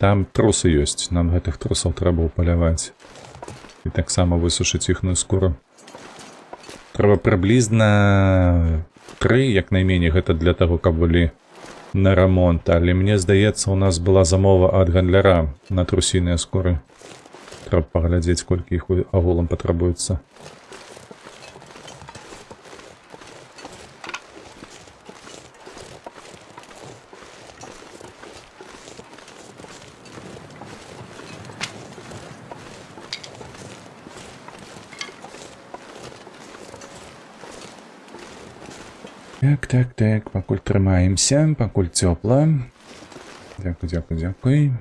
Там трусы ёсць. Нам гэтых трусаў трэба ўпаляваць. І таксама высушыць іхную скуру. Трэба прыблізна 3, як найменей, гэта для таго, каб былі на рамонт. Але мне здаецца, у нас была замова ад гандляра на трусійныя скуры. Трэба паглядзець, колькі іх агулам патрабуецца. Так, пакуль трымаемся, пакуль цёпла. Дзякуй.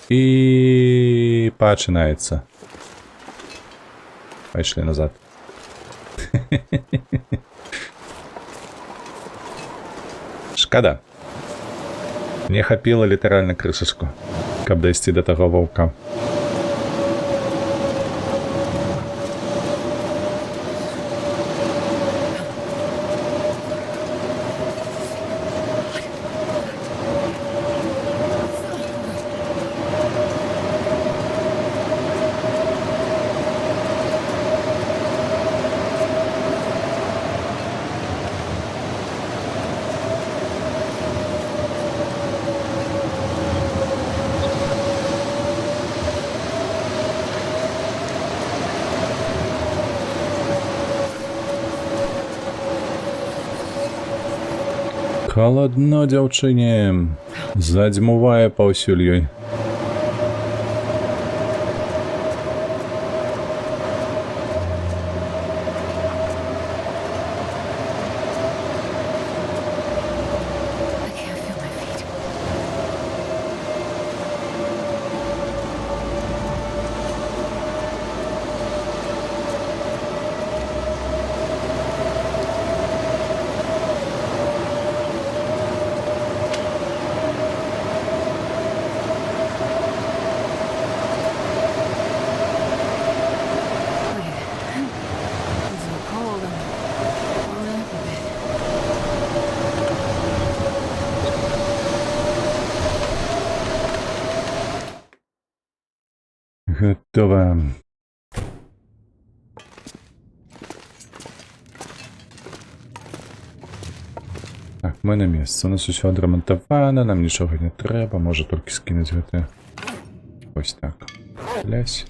І пачынаецца. Пайшлі назад. Шкада. Не хапіла літаральна крышачку, каб дайсці да таго ваўка. Халадно, дзяўчыне. Задзьмувае паўсюль ёй. I can't feel my feet. Готово. Так, мы на месцы. У нас усё адрамантавана, нам нічога не трэба, можа толькі скінуць гэта. Ось так. Лясь.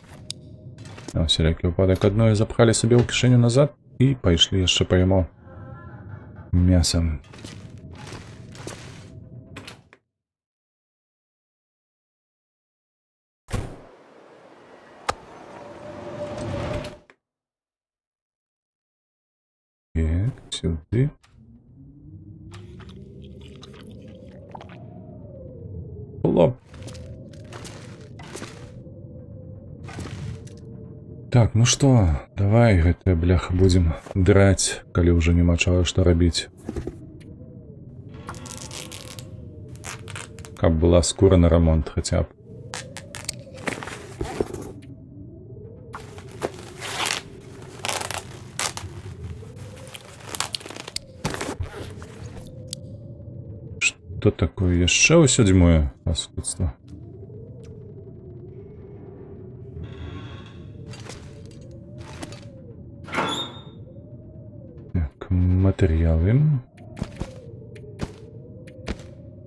На усялякі выпадак адное запхалі сабе ў кішэню назад і пайшлі яшчэ паемо мясам. Так, сюди. Хлоп. Так, ну что, давай гэта, бляха, будем драць, калі ўжо няма чаго што рабіць. Каб была скура на ремонт хаця б. Что такое яшчэ ў сядзьмое паскудства? Так, матэрыялы.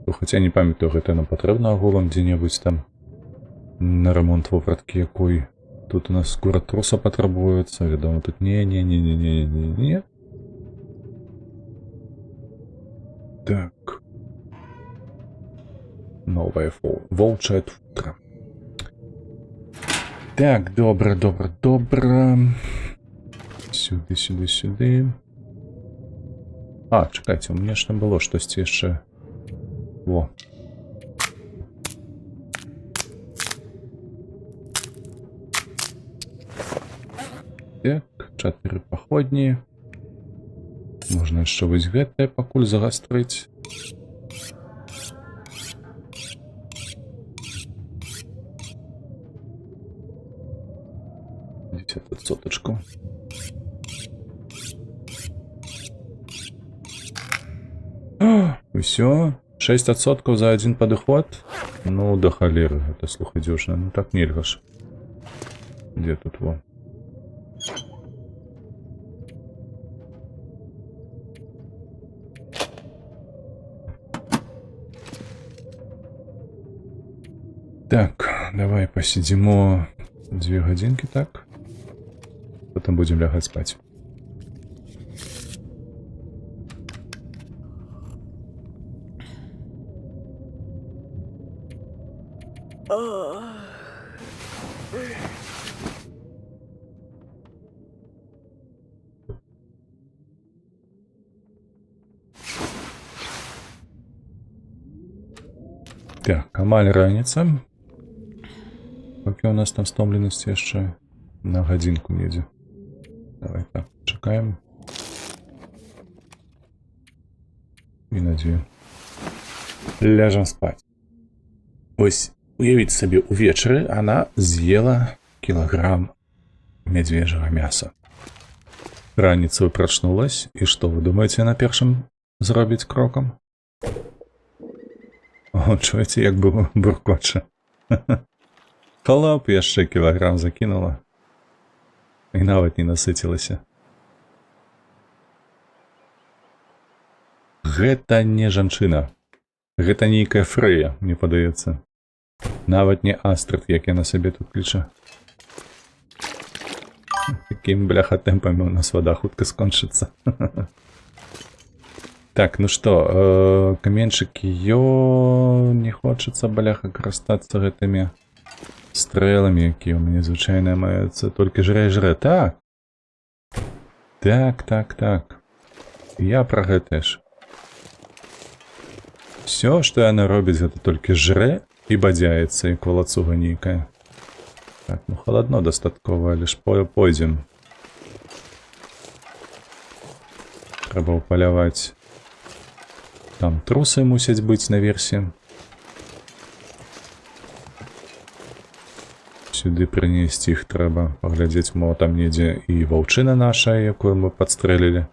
Хаця не памятаю, гэта нам патрэбна агулам дзе-небудзь там на ремонт вопраткі якой. Тут у нас скура труса патрабуецца, вядома, тут не. Так. Новая волчая футра. Так, добра. Сюды. А, чакайце, у мяне ж там было штосьці яшчэ. Во. Так, 4 паходні. Можна яшчэ вось гэтае пакуль загастрыць. Тут соточку. Усё. 6% за один подход. Ну, да холеры, это слухай дюжно. Ну так нельга ж. Где тут во? Так, давай посидимо 2 годинки так. Потом будем лягать спать. Так, амаль раніца. Поки у нас там стомленасць яшчэ на гадзінку недзе. Давай так, чакаем. І на 2. Ляжем спать. Ось, уявіць сабе, увечары она з'ела кілаграм мядзвежага мяса. Раніцаю прачнулась, і што вы думаеце на першым зробіць крокам? О, чуеце, як бы буркоча. Хлоп, яшчэ кілаграм закінула. І нават не насыцілася. Гэта не жанчына. Гэта нейкая фрэя, мне падаецца. Нават не Астрид, як яна сабе тут кліча. Такім, бляха, тэмпамі у нас вода хутка скончыцца. Так, ну што, каменчыкі, не хочацца, бляха, карыстацца гэтымі стрэламі, якія ў мяне звычайна маюцца. Толькі жрэ. Так. Так. Я пра гэта ж. Всё, што яна робіць, гэта толькі жрэ і бадзяецца, як валацуга нейкая. Так, ну халадно дастаткова, але ж пойдзем. Трэба ўпаляваць. Там трусы мусяць быць наверсе. Сюды прынесці іх трэба. Паглядзець, мо там недзе і ваўчына наша, якую мы падстрэлілі.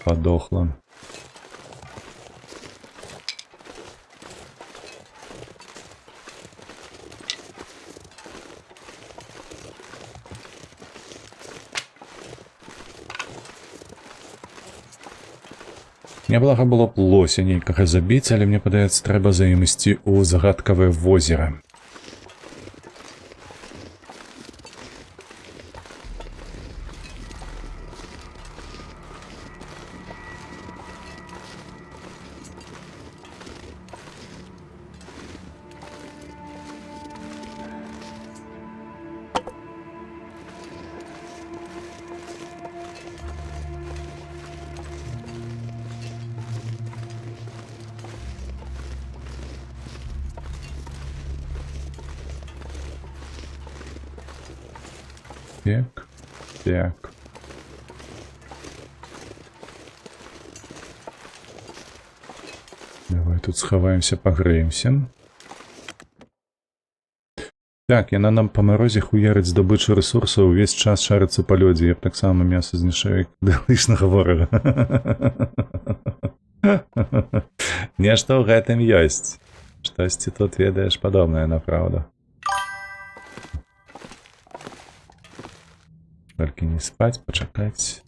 Падохла. Няблага было б лося нейкага забіць, але мне падаецца, трэба за ім ісці ў загадкавае возера. Так. Так. Давай тут сховаемся, погреемся. Так, яна нам па марозе хуярыць здабычу рэсурсаў, увесь час шарыцца па лёдзе. Я б таксама мяса знішаю лішнага ворага. Нешта ў гэтым ёсць. Штосьці тут ведаеш падобнае, напраўду. Толькі не спаць, пачакаць.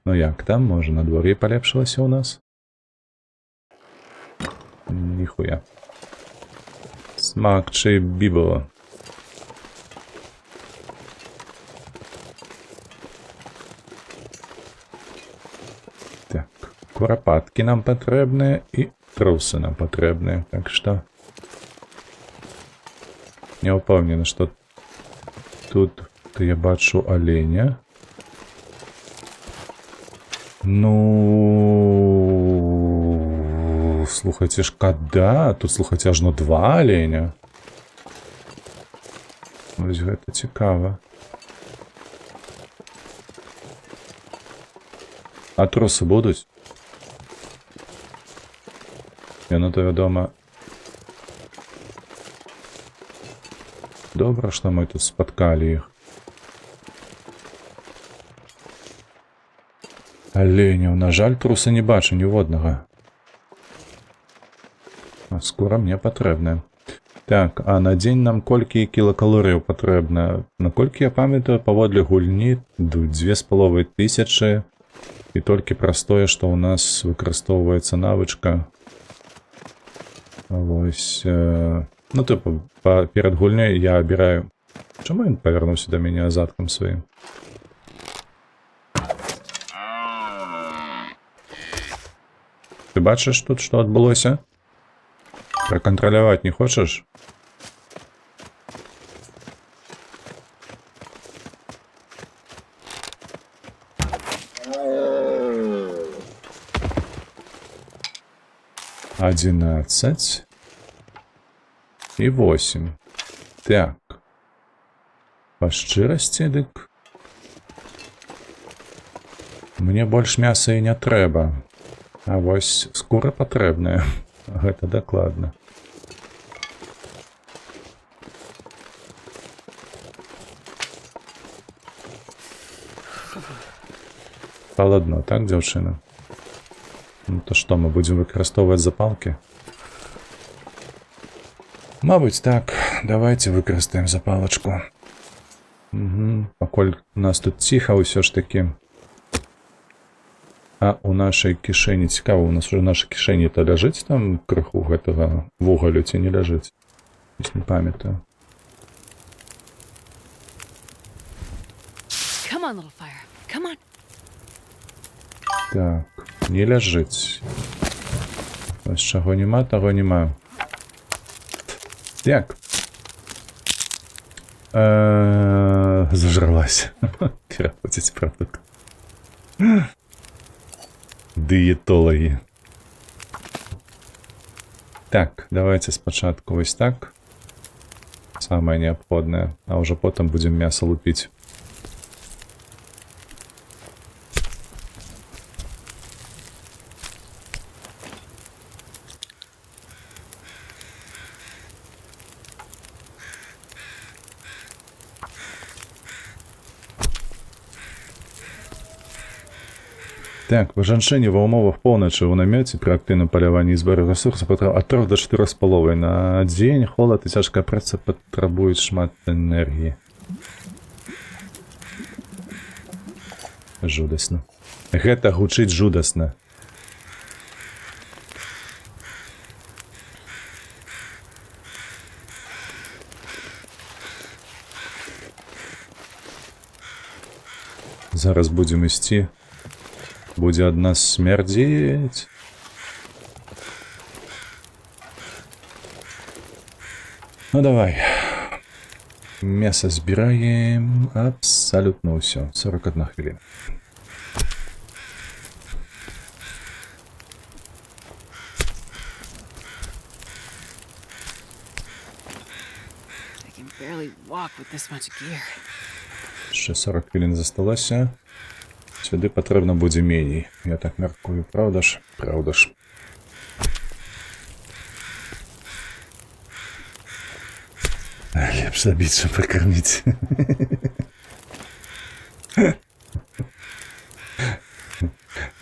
Ну як там? Можа, надвор'е палепшылася ў нас? Ніхуя. Смакчы бібо. Так, курапаткі нам патрэбныя і трусы нам патрэбныя, так што не ўпэўнены, што тут я бачу оленя. Ну, слухайте, шкада, тут, слухайте, ажно 2 оленя. Ось гэта цікава. А трусы будуць? Яно то вядома. Добра, што мы тут спаткалі іх. Оленяў, на жаль, трусы не бачу ніводнага. А скора мне патрэбна. Так, а на дзень нам колькі кілакалорыяў патрэбна? Наколькі я памятаю, паводле гульні 2500. І толькі праз тое, што ў нас выкарыстоўваецца навычка. Вось. Ну, типу, перад гульняй я абіраю... Чаму ён павярнуўся да мяне задкам сваім? Ты бачыш тут, што адбылося? Пракантраляваць не хочаш? «11 і 8. Так. Па шчырасці, дык... Мне больш мяса і не трэба. А вось скура патрэбная. Гэта дакладна. Халадно, так, дзяўчына? Ну то што, мы будзем выкарыстоўваць запалкі? Мабыць, так. Давайте выкарыстаем запалачку. Пакуль у нас тут ціха ўсё ж такі. А у нашай кішэні цікава, у нас уже наша кішэні-то ляжыць там крыху гэтага вугалю ці не ляжыць? Не памятаю. Come on, little fire. Come on. Так, не ляжыць. Вось чаго няма, таго няма. Так. Зажралась. Пераходзіць прадукт. Дыетолаги. Так, давайте спачатку вось так. Самое необходное. А уже потом будем мясо лупить. Так, па жанчыне ва ўмовах поўначы ў намёце пры актыўным паляванні і зборы рэсурсаў ад 3 до 4,5 на дзень, холад і цяжкая праца патрабуюць шмат энергіі. Жудасна. Гэта гучыць жудасна. Зараз будзем ісці. Будзе ад нас смярдзець. Ну давай. Мясо збіраем абсалютна ўсё. 41 хвіліна. I can barely walk with this much gear. Ще 40 хвилин засталося. Сюди потрібно буде меней. Я так мяркую, правда ж? Правда ж. Лепш забіць, щоб прикормити.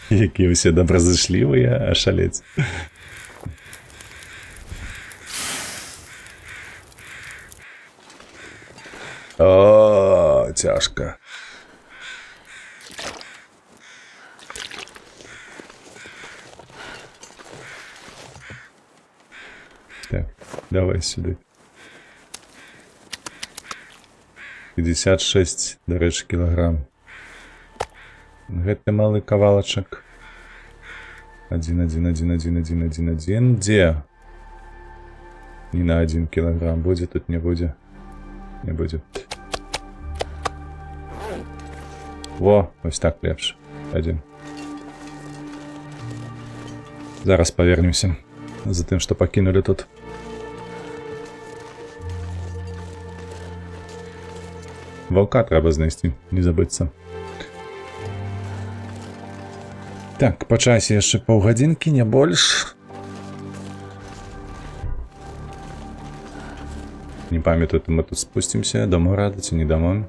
Які усі доброзичливі, а шалець. О, тяжко. Так, давай сюди. 56, до речі, кілограм. Гэта малы кавалачак. 1. Где? Не на 1 килограмм. Будет тут, не будет. Не будет. Во, ось так лепше. 1. Зараз повернемся. За тем, что покинули тут. Волка треба знайти, не забыться. Так, по часе яшчэ паўгадзінкі, не больш. Не памятаю, мы тут спустимся, домой рады ці не домой.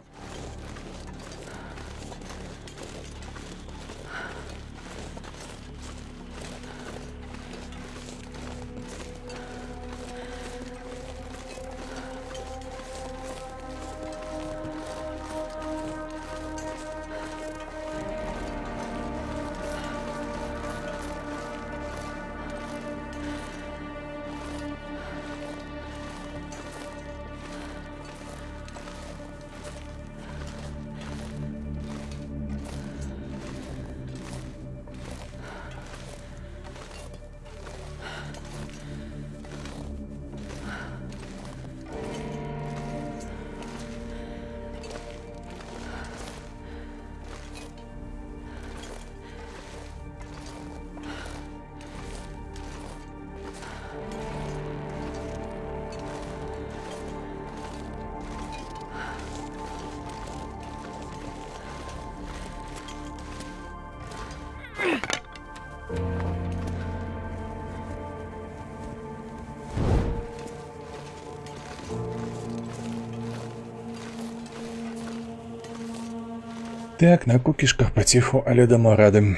Так, на кукішках потиху, але дома радим.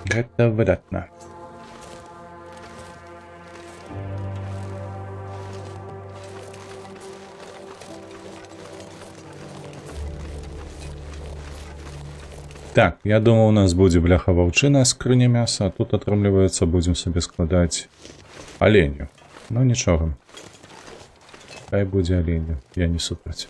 Гэта выдатна. Так, я думаю, у нас будзе бляха ваўчына з скрыня мяса, а тут атрымліваецца будзем сабе складаць аленю. Ну нічога. Хай будзе аленю, я не супраць.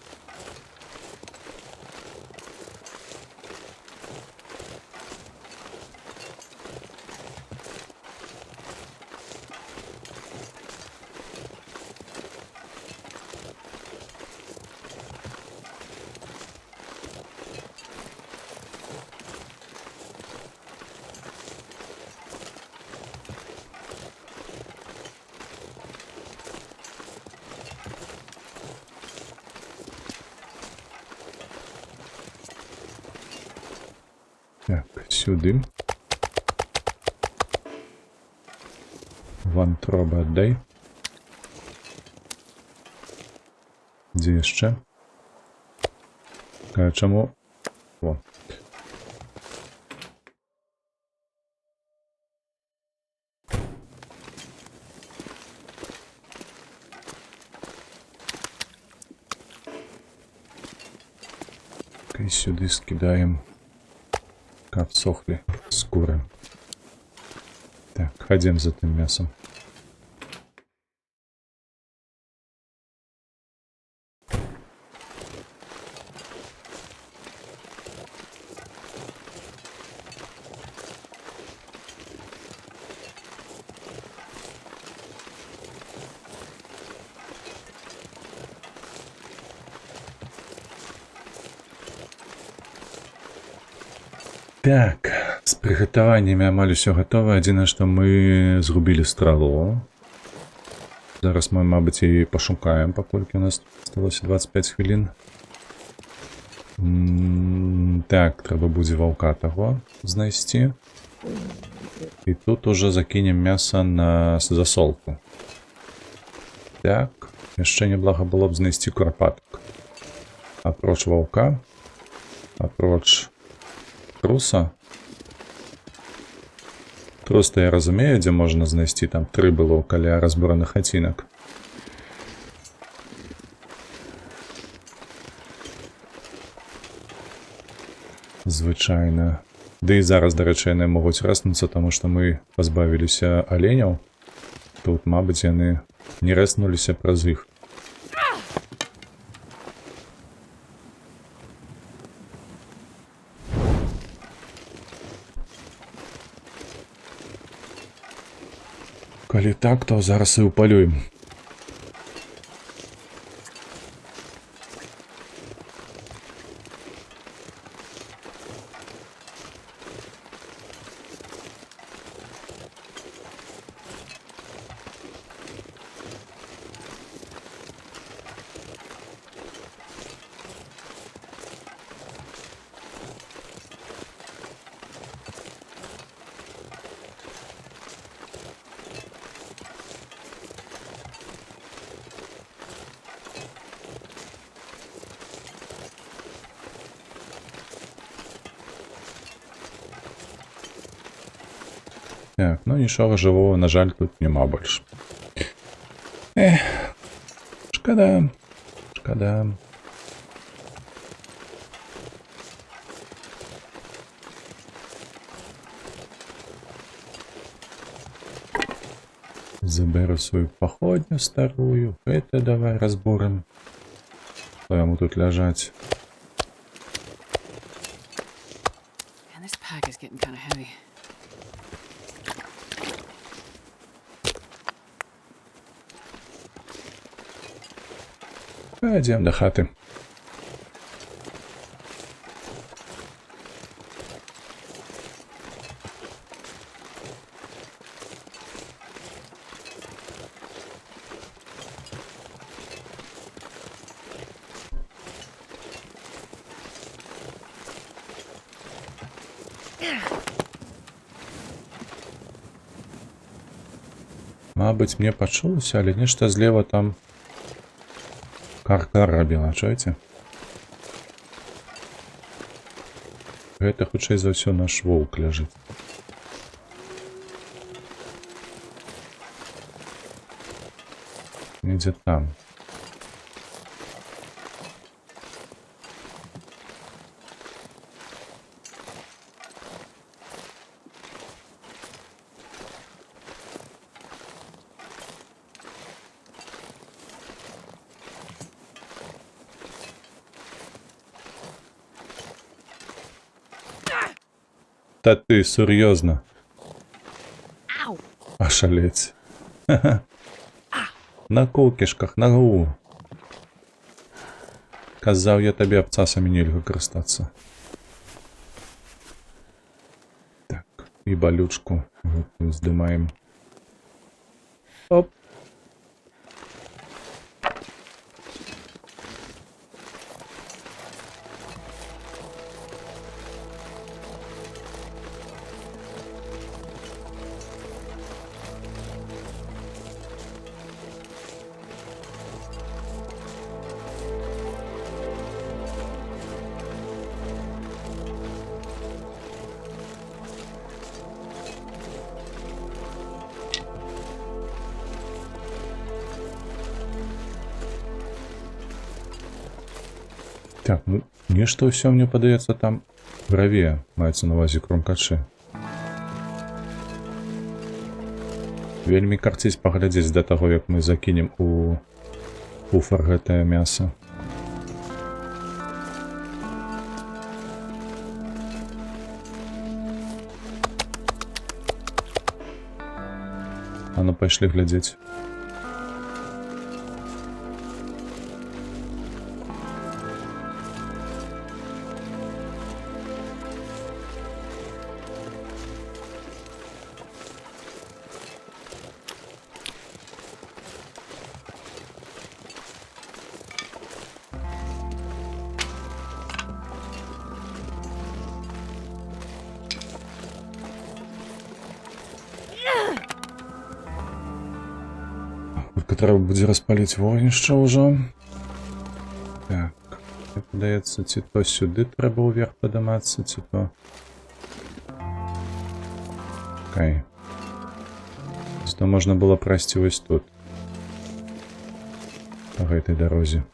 Так, сюди. Вантроба отдай. Де ще? Чому? О. І сюди скидаємо. Как всохли скуры. Так, ходим за этим мясом. Так, з приготуваннями амаль усё готово. Адзінае, што мы зрубілі страву. Зараз мы, мабыць, і пашукаем, паколькі у нас осталось 25 хвілін. Так, трэба будзе ваўка таго знайсці. І тут уже закінем мяса на засолку. Так, яшчэ няблага было б знайсці курапатак. Апроч ваўка, апроч труса. Трус-то я разумею, дзе можна знайсці, там 3 было каля разбораных хацінак. Звычайна. Ды і зараз, дарэчы, яны могуць рэснуцца, таму што мы пазбавіліся аленяў. Тут, мабыць, яны не рэснуліся праз іх. Калі так, то зараз і ўпалюем. Так, ну нічога жывого, на жаль, тут няма больш. Шкада. Шкада. Заберу свою походню старую. Это давай разборим. Что ему тут лежать? Man, this pack is getting kind of heavy. Пойдем до хаты. Мабыць, мне пачулася, але нешта злева там каркар рабіла, чуеце? Гэта, хутчэй за ўсё, наш воўк ляжыць. Недзе там. Та ти серйозно? Ошалець. На кукішках, на гу. Казав я тобі, абцасами нельга користатися. Так, і балючку здимаємо. Оп. Так, ну, нешта ўсё, мне падаецца, там правее, маецца на ўвазе кромкачы. Вельмі карціць паглядзець да таго, як мы закінем у куфар гэтае мяса. А ну, пайшлі глядзець. Хутка трэба будзе распаліць вогнішча ўжо. Так, мне падаецца, ці то сюды трэба ўверх падымацца, ці то... Окей. То можна было прайсці вось тут. По гэтай дарозе.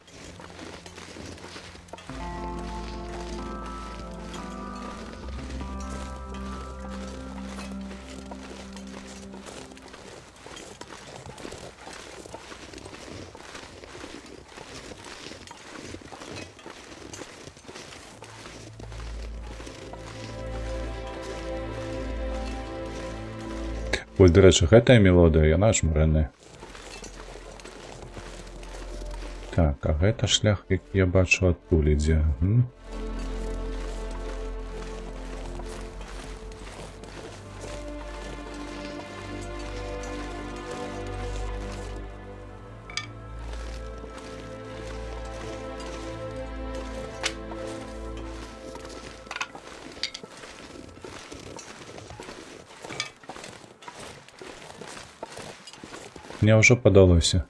Вось, дарэчы, гэтая мелодыя, яна ж мрэная. Так, а гэта шлях, які я бачу адтуль ідзе. Мне ўжо падалося.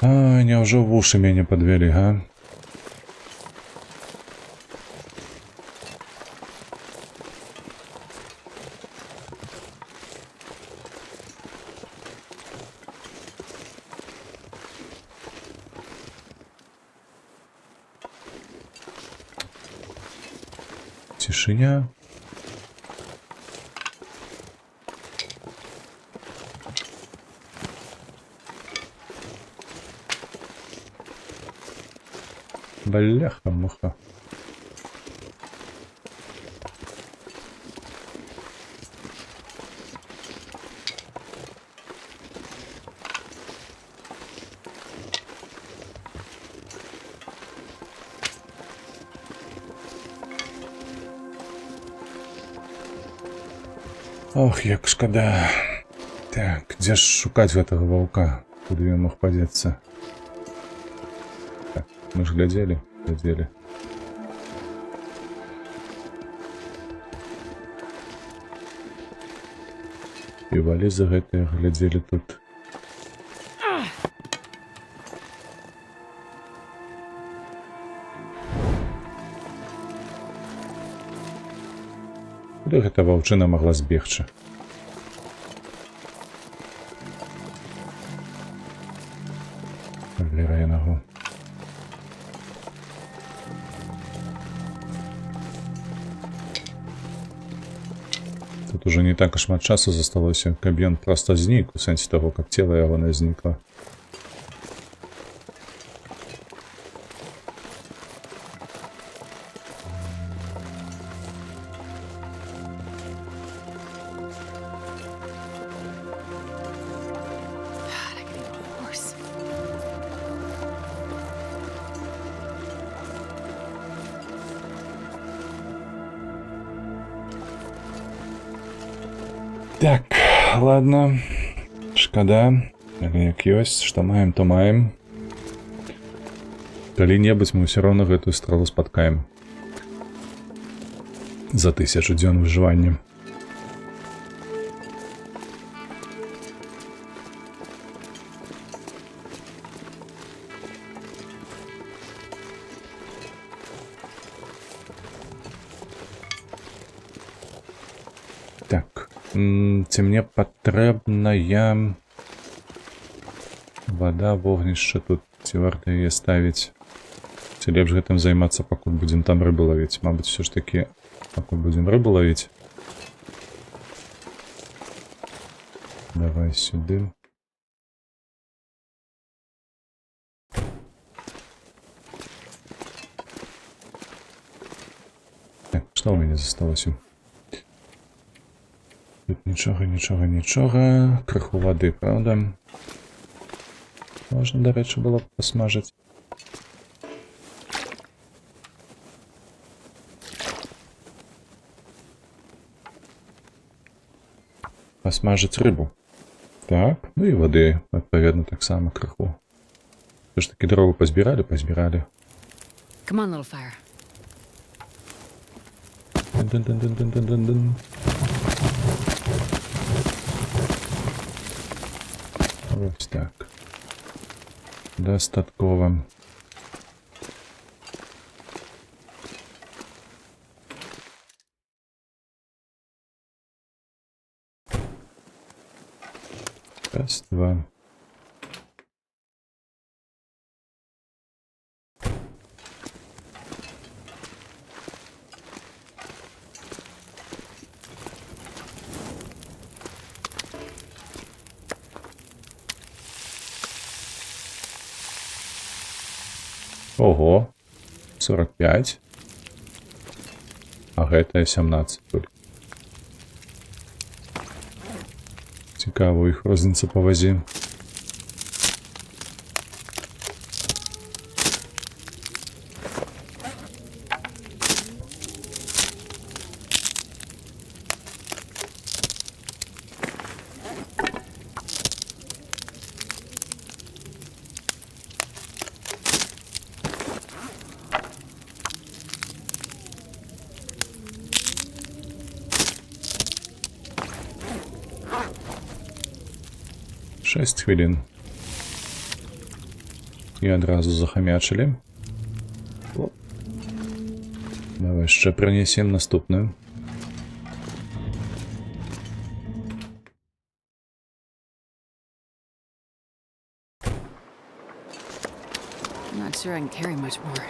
А, няўжо вушы мяне падвялі, га? Цішыня. Бляха-муха. Ох, як шкада. Так, дзе ж шукаць гэтага ваўка? Куды ён мог падзецца? Мы ж глядзелі. І валізы гэтыя глядзелі тут. Куды гэта ваўчына магла збегчы? Лера, я нагу. Тут уже не так і шмат часу засталося, каб ён проста знік, у сэнсе того, каб цела ягонае знікла. Так, ладно, шкада, але як ёсць, што маем, то маем. Калі-небудзь мы ўсё роўна гэтую стралу спаткаем. За 1000 дзён выжывання. Так. Ці мне патрэбная вода, вогнішча тут, ці варта яе ставіць, ці лепш гэтым займацца, пакуль будзем там рыбу лавіць. Мабыць, все ж таки, пакуль будзем рыбу лавіць. Давай сюды. Так, што ў мяне засталося? Тут нічога. Крыху воды, правда? Можна, дарэчы, было б посмажыць. Посмажыць рыбу. Так, ну і воды, адпаведна, таксама крыху. Все ж таки дровы пазбіралі. Come on, little fire. Ось так. Достатково. Раз, два. Ого, 45. А гэта 17 только. Цікаво, іх розніца по вазі. Шесть хвилин. І одразу захамячили. О. Давай ще принесем наступную. I'm not sure I can carry much more.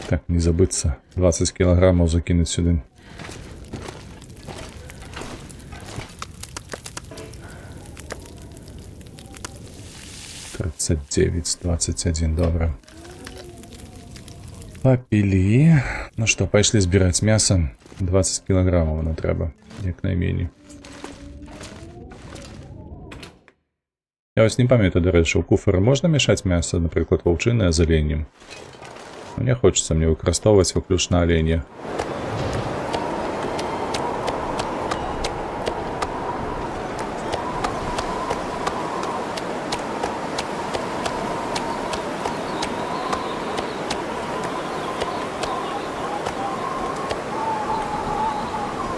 Так, не забыться. 20 килограммов закинуть сюда. $39, 21, добре. Попили. Ну что, пошли збирать мясо. 20 килограммов воно треба, як найменше. Я ось не пам'ятаю, до речі, у куфера можна мішати м'ясо, наприклад, вовчине з оленем? Мне хочется мне використовувати виключно оленя.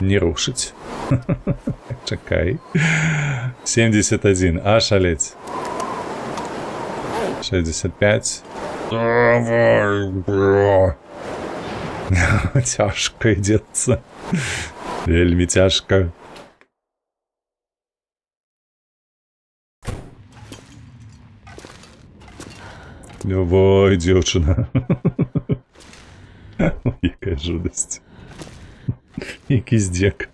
Не рушить. Чекай. 71. А, шалеть. 65. Давай, бро. Тяжко йдеться. Вельми тяжко. Давай, дівчина. Яка жудость. Який здек.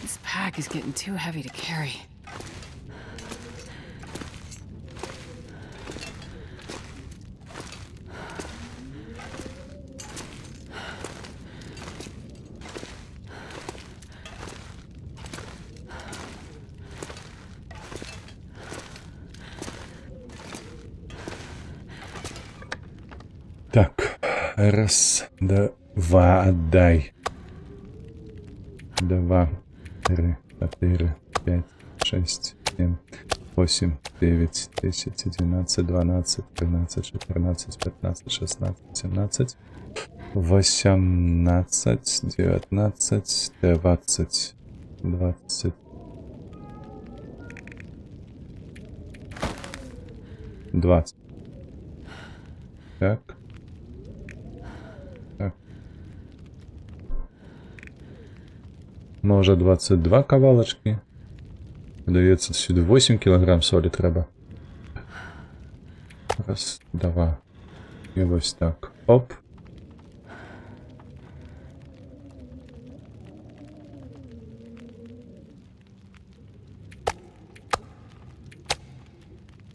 This pack is getting too heavy to carry. Так, раз, два, отдай. 2, 3, 4, 5, 6, 7, 8, 9, 10, 11, 12, 13, 14, 15, 16, 17, 18, 19, 20, 20. 20. Так. Так. Може 22 кавалочки. Дається сюди 8 кілограм солі треба. Раз, два. І ось так. Оп.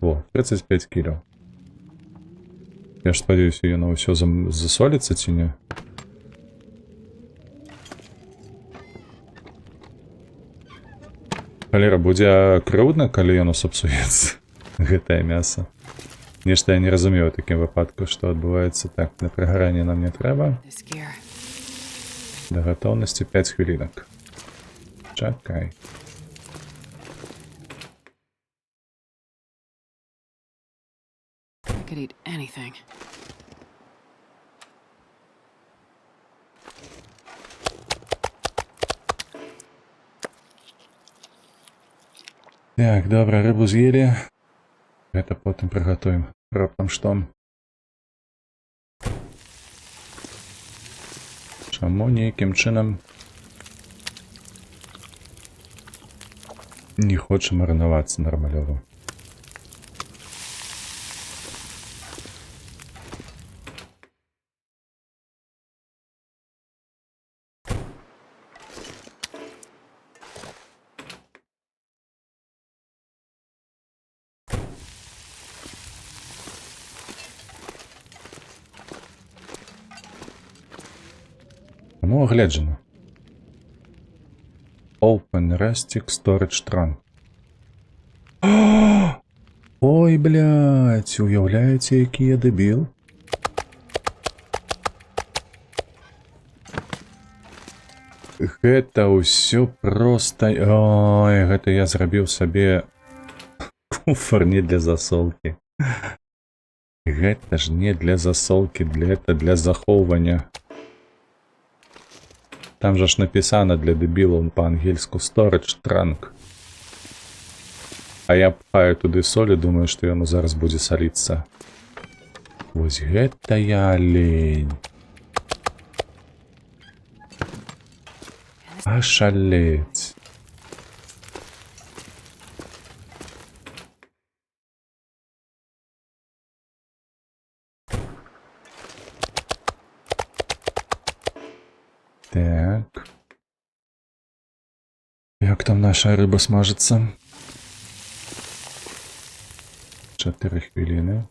О, 35 кіло. Я ж сподіваюся, її на все засолиться чи ні? Халера, буде круто, коли воно сапсується. Гэтае мясо. Нешта я не разумею у такім випадку, що відбувається. Так, на пригорання нам не треба. This gear. До готовності 5 хвилинок. Чекай. could eat anything. Так, добра, рыбу з'елі. Гэта потым прыгатуем. Раптам што? Чаму нейкім чынам не хоча марынавацца нармалёва? Чаму агледжана? Open Rustic Storage Trunk. Ой, блядь, уяўляеце, які я дэбіл? Гэта ўсё проста... Ой, гэта я зрабіў сабе куфар не для засолкі. Гэта ж не для засолкі, гэта для захоўвання. Там жа ж напісана для дэбілаў па-ангельску Storage Trunk. А я пхаю туды соль і думаю, што яно зараз будзе саліцца. Вось гэта я лень. Ашалець. Так. Як там наша рыба смажыцца? 4 хвіліны.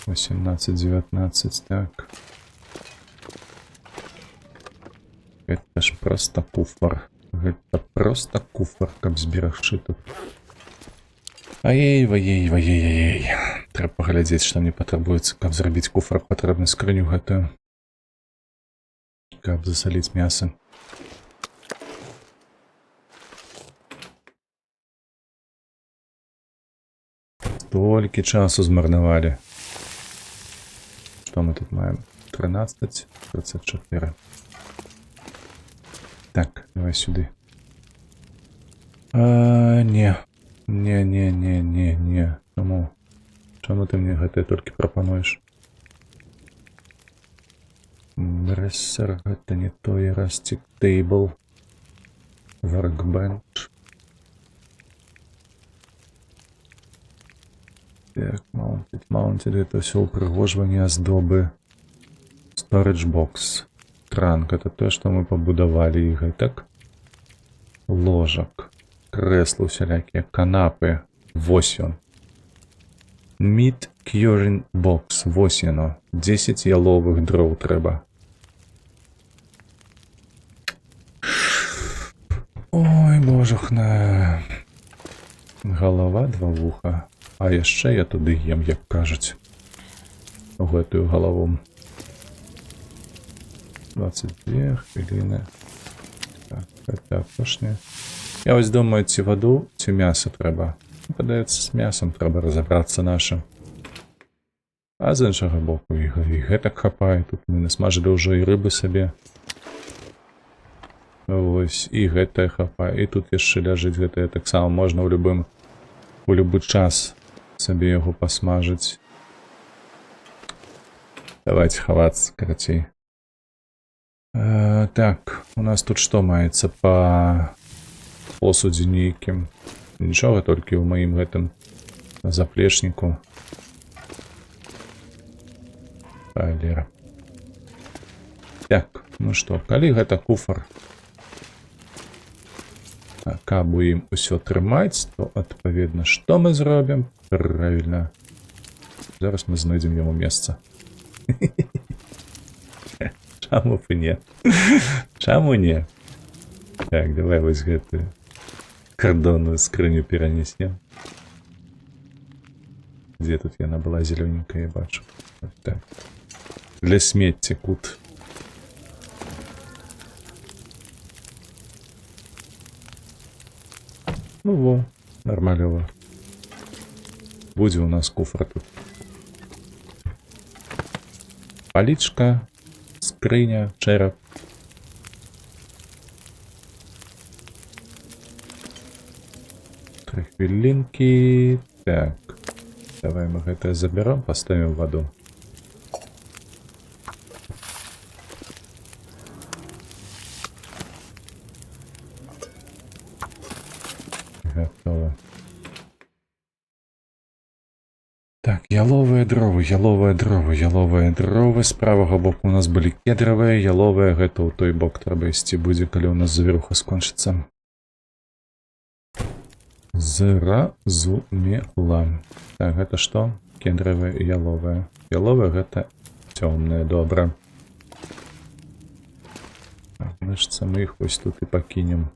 Восемнадцать, 19, так. Гэта ж просто куфар. Гэта просто куфар, каб зберагчы тут. Ай-ей-вай-ей-вай-ей-ей. Трэба паглядзець, што мне патрабуецца, каб зрабіць куфар, патрэбна скрыню гэтую. Каб засаліць мяса. Столькі часу змарнавалі. Што мы тут маем? 13, 34. Так, давай сюды. Не. Не. Чаму? Чаму ты мне гэтае толькі прапануеш? Брэсер, гэта не той. Rustic Table. Workbench. Так, Mounted, это все упрыгожванне аздобы. Storage Box. Trunk, это то, что мы побудовали і гэтак. Ложак. Крэслы усялякія, канапы. Вось ён. Meat Curing Box. Вось яно. 10 яловых дроў трэба. Ой, божухна. Голова, 2 вуха. А яшчэ я туды ем, як кажуць. У гэтую галаву. 22 хвіліны. Так, гэта апошняе. Я вось думаю, ці ваду, ці мяса трэба. Падаецца, з мясом трэба разабрацца нашым. А з іншага боку і гэтак хапае. Тут мы насмажылі ўжо і рыбы сабе. Вось, і гэтае хапае. І тут яшчэ ляжыць гэтае. Таксама можна ў любы час сабе яго пасмажыць. Давайте хавацца, карацей. Так, у нас тут што маецца па посудзе нейкім? Нічога, толькі ў маім гэтым заплечніку. Палера. Так, ну што, калі гэта куфар, каб у ім усё трымаць, то, адпаведна, што мы зробім? Правільна. Зараз мы знойдзем яму месца. Чаму б і не? Чаму не? Так, давай вось гэтую кардонную скрыню перанесем. Дзе тут яна была зелёненькая, я бачу. Так. Для смецця кут. Ну во, нормалёво. Будзе у нас куфра тут. Палічка, скрыня, чэрап. Тры хвілінкі. Так. Давай мы гэта заберем, поставим в воду. Готово. Так, яловыя дровы, яловыя дровы, яловыя дровы. З правага боку у нас былі кедравыя, яловыя. Гэта ў той бок трэба ісці будзе, калі ў нас завіруха скончыцца. Зразумела. Так, гэта што? Кедравыя і яловыя. Яловыя гэта цёмныя, добра. Так, значыць, мы іх вось тут і пакінем.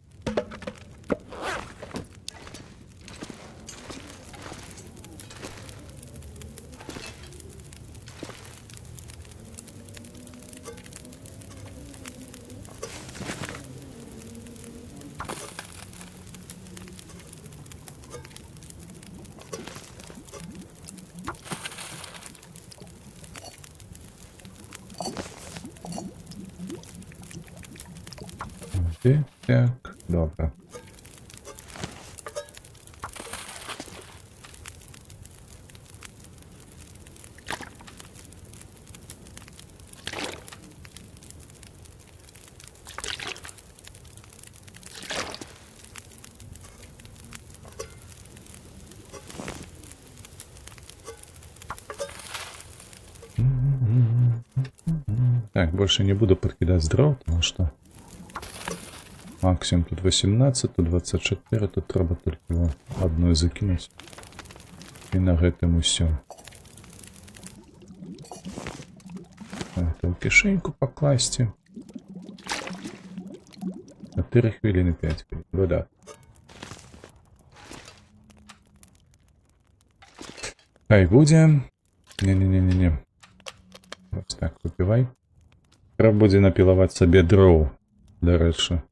Так, добре. Так, больше не буду подкидать дров, потому что максимум тут 18, тут 24, тут треба только его одну закинуть. И на гэтым усё. Это в кишеньку покласть. 4 хвилины, 5 хвилин. Вода. Хай буде. Не-не-не-не-не. Вот так, выпивай. Треба буде напілаваць сабе дроў, дарэчы.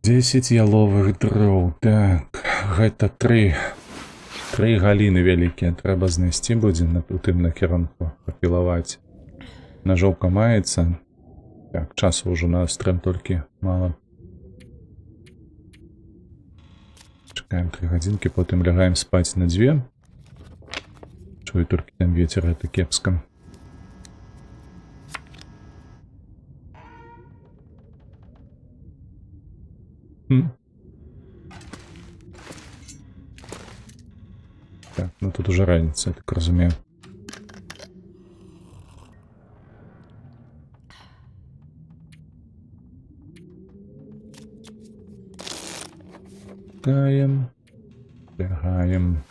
Дзесяць яловых дроў. Так, гэта тры галіны вялікія. Трэба знайсці будзе у тым накірунку папілаваць. Ножовка маецца. Так, часу ўжо на стрым толькі мала. Чакаем 3 гадзінкі, потым лягаем спаць на 2. Чую толькі там вецер, гэта кепска. Так, ну тут уже раніца, я так разумею. Лягаем.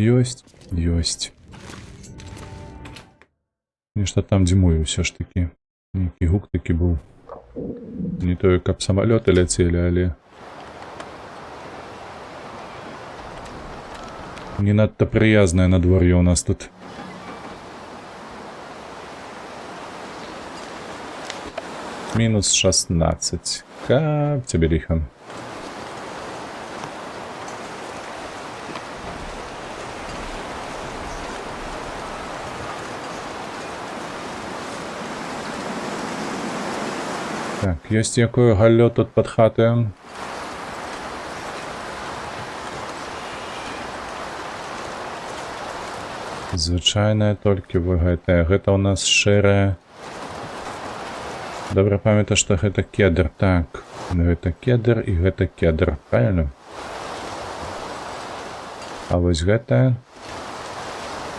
Ёсць. Нешта там дзьмую ўсё ж такі. Нейкі гук такі быў. Не тое, каб самалёты ляцелі, але не надта прыязнае надвор'е у нас тут. Мінус 16. Каб цябе ліха. Так, ёсць якое галлё тут пад хатаю? Звычайная толькі гэтая. Гэта ў нас шэрая. Добра памятаю, што гэта кедр. Так, гэта кедр і гэта кедр. Правильно? А вось гэтая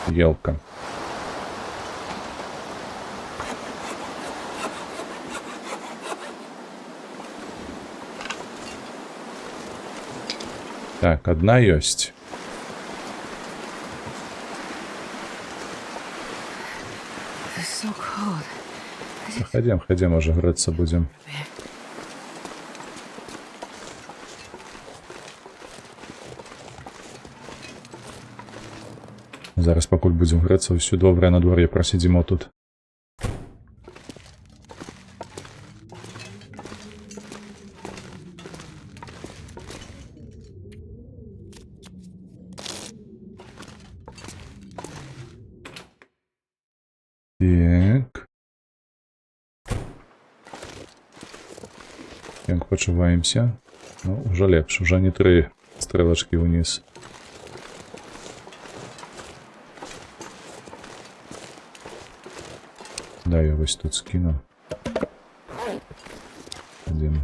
елка. Так, одна ёсць. It's so cold. I Заходим, може греться будем. Зараз пакуль будем греться, усё добре на дворе просидимо тут. Так. Як почуваємося? Ну, уже лепше, уже не 3 стрелочки вниз. Да, я ось тут скину. Ходімо.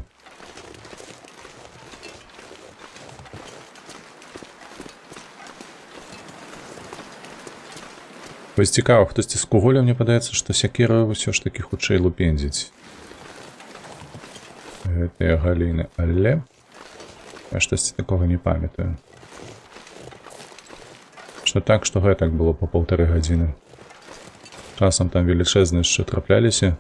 Ось цікаво, хтось з куголя, мені подається, що сякирою все ж таки худший лупензить. Гэтыя галіны, але я штосьці такого не памятаю. Што так, што гэтак было по 1,5 гадзіны. Часам там велічэзныя яшчэ трапляліся.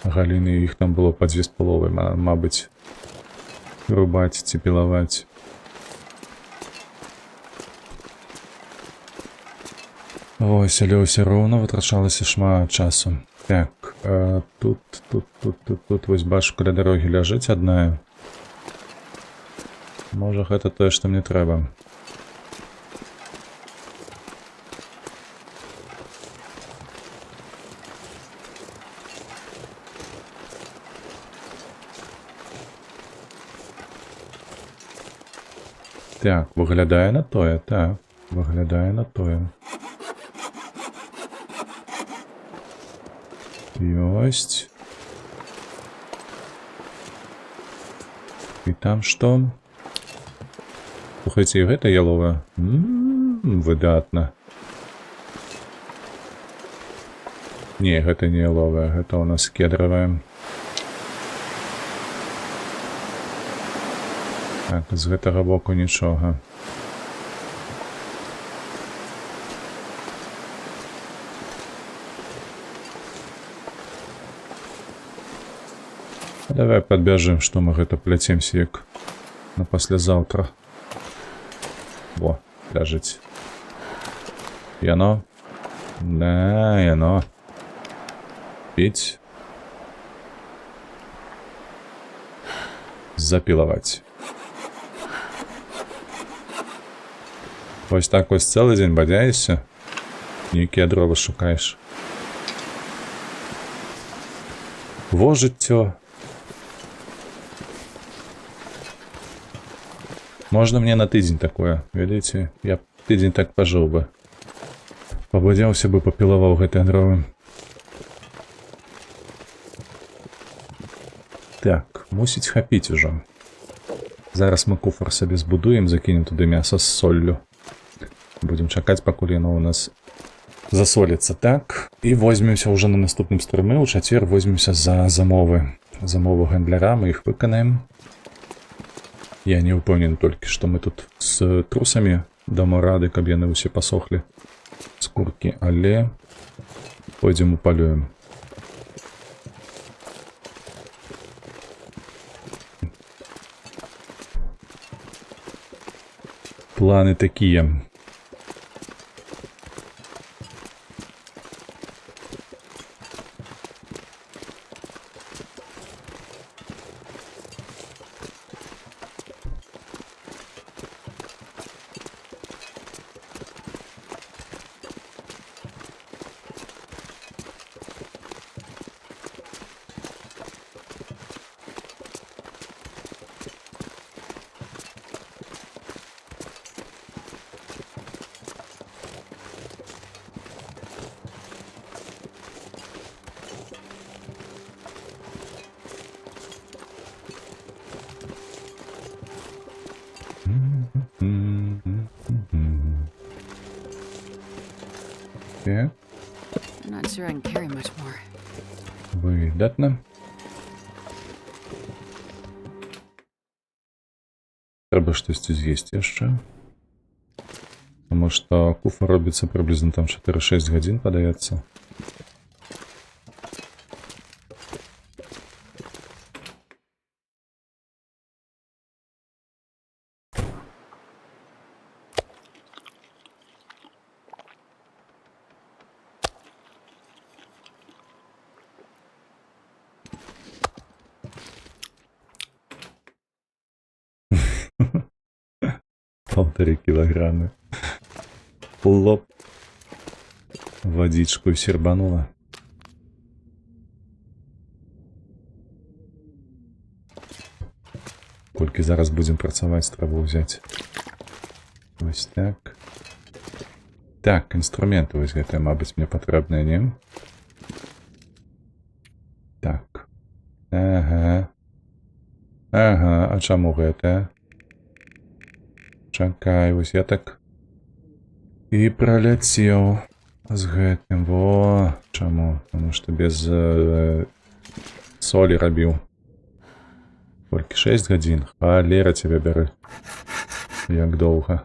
Галіны, іх там было па 2,5, мабыць, рубаць ці пілаваць. Ось, але ўсё роўна вытрачалася шмат часу. Так, тут вось бачу, каля дарогі ляжыць адная. Можа, гэта тое, што мне трэба. Так, выглядае на тое, так, выглядае на тое. Ёсць. І там што? Слухайце, і гэта яловая? Выдатна. Не, гэта не яловая, гэта у нас кедравая. Так, з гэтага боку нічога. Давай подбяжем, што мы гэта пляцемся як на паслязаўтра. Во, ляжыць. Яно? Да, яно. Піць. Запілаваць. Вось так вось цэлы дзень бадзяешся, нейкія дровы шукаеш. Во жыццё. Можно мне на тыдзень такое, видите? Я тыдзень так пожил бы. Побадзяўся бы, попілаваў гэтыя дровы. Так, мусіць хапіць ужо. Зараз мы куфар сабе збудуем, закінем туды мяса з соллю. Будем чакаць, пакуль яно у нас засоліцца. Так, і возьмемся ўжо на наступным стрымы. У чацвер возьмемся за замовы. Замовы гандляра, мы іх выканаем. Я не ўпэўнены толькі, што мы тут з трусамі дамо рады, каб яны ўсе пасохлі. Скуркі, але пойдзем упалюем. Планы такія. Так. I'm not sure I can carry much more. Выдатна. Трэба штосьці з'есці яшчэ. Таму што куфа робіцца прыблізна там 4-6 гадзін, падаецца. 1,5 килограмма. Лоп. Водичку сербанула. Колькі зараз будем працаваць, трэба ўзяць. Вось так. Так, інструменты вось гэтыя, мабыць, мне патрэбныя, не? Так. Ага. Ага, а чаму гэтая? Чакай, вось я так і праляцеў з гэтым. Во, чаму? Таму што без солі рабіў. Толькі 6 гадзін. Халера цябе бяры. Як доўга.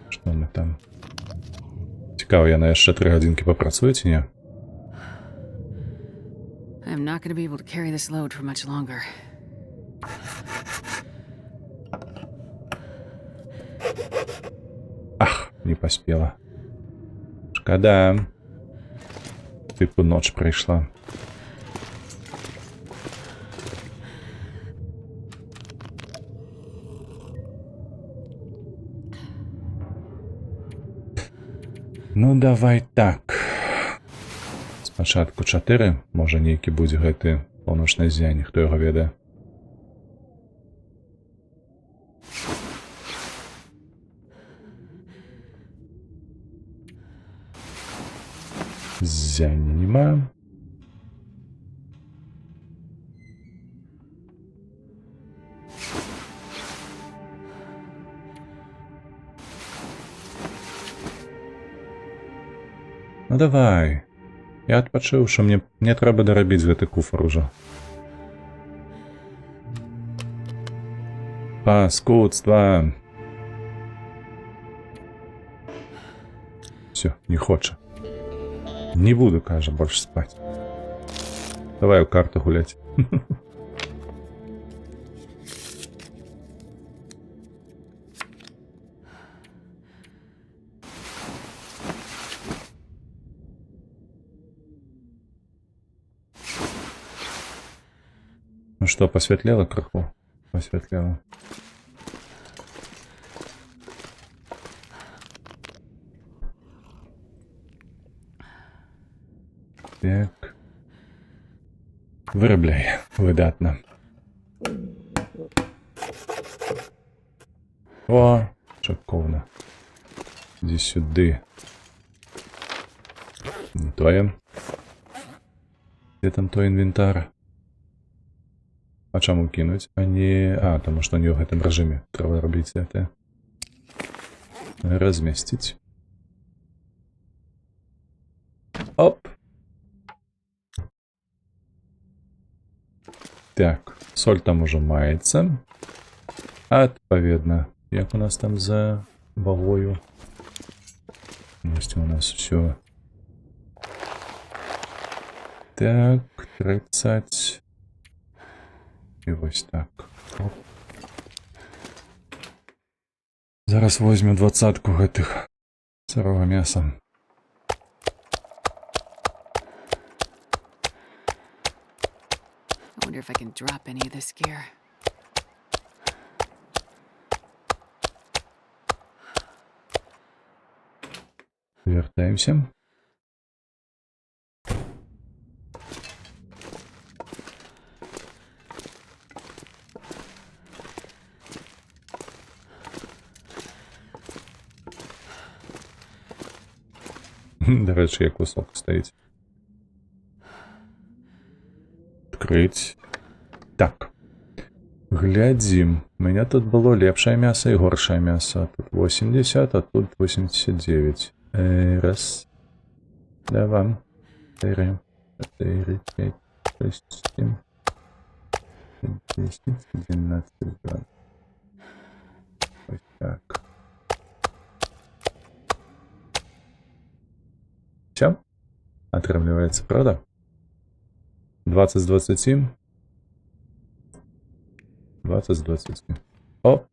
Што мы там? Цікава, яна яшчэ 3 гадзінкі папрацуе ці не? I'm not gonna be able to carry this load for much longer. Ах, не паспела. Шкада. Тыпу ноч прыйшла. Ну, давай так. Спачатку 4, можа нейкі будзе гэты поўначны дзень, хто яго ведае. Зяні нема. Ну давай. Я адпачыў, што мне трэба дарабіць гэты куфар ужо. Паскудства. Всё, не хоча. Не буду, кажа, больше спать. Давай у карту гулять. Ну что, посветлело крыху? Посветлело. Так. Вырабляй. Выдатно. О, шиковно. Иди сюда. Не тое. Где там той инвентар? А чаму кинуть? А не... А, потому что у нее в этом режиме. Треба робить это. Разместить. Оп. Так, соль там уже мається. Відповідно, як у нас там за вагою? Ось у нас все. Так, 30. І ось так. Оп. Зараз возьмем 20-ку гэтых сырого мяса. I wonder if I can drop any of this gear. Вертаемся. До речі, як високо стоїть. Открыть. Так. Глядим. У меня тут было лепшее мясо и горшее мясо. Тут 80, а тут 89. Раз. Два. 4. 4, 5, 6, 7. 10, 11, 12. Вот так. Все? Отрывливается, правда? 20 с 20. 20 с 20. О!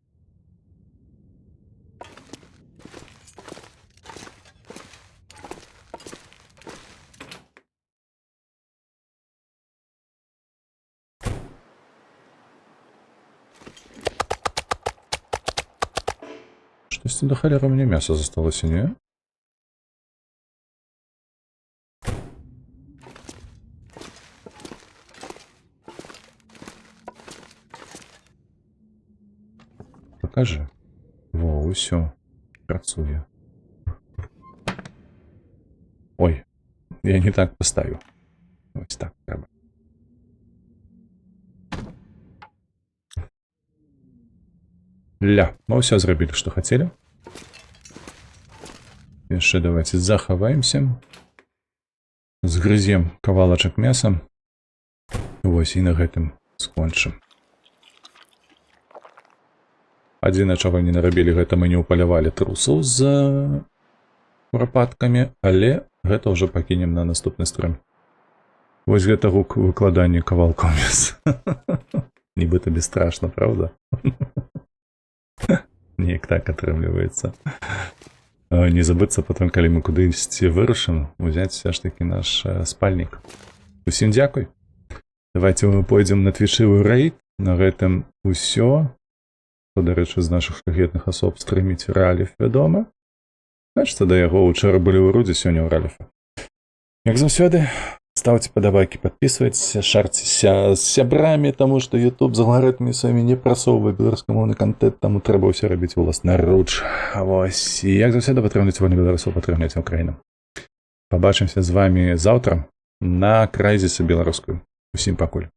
Штосьці да халеры мне мяса засталося, не? Покажи. Во, усё. Працуе. Ой, я не так поставил. Ось так треба. Ля, мы все зрабілі, што хацелі. Яшчэ давайте захаваемся. Згрызем кавалачак мяса. Вось і на гэтым скончым. Адзінае, чаго не нарабілі, гэта мы не ўпалявалі трусаў з курапаткамі, але гэта ўжо пакінем на наступны стрым. Вось гэта гук выкладання кавалкаў мяса. Нібыта бесстрашна, правда? Неяк так атрымліваецца. Не забыцца потом, калі мы кудысьці вырушым, узяць все ж таки наш спальнік. Усім дзякуй. Давайте мы пойдзем на твічывы рэйд. На гэтым усё. Дарэчы, з нашых шляхетных асоб стрыміць Раліф, вядома. Значыцца, да яго учора былі ў Рудзе, сёння ў Раліфа. Як заўсёды, ставьте подобайки, подписывайтесь, шарьтеся с сябрамі, тому что YouTube з алгарытмамі сваімі не прасоўвае беларускамоўны контент, таму трэба ўсё рабіць уласнаруч. Вось, і як заўсёды, падтрымлівайце вольных беларусаў, падтрымлівайце Украіну. Пабачымся з вами заўтра на крайзісе беларускую. Усім пакуль.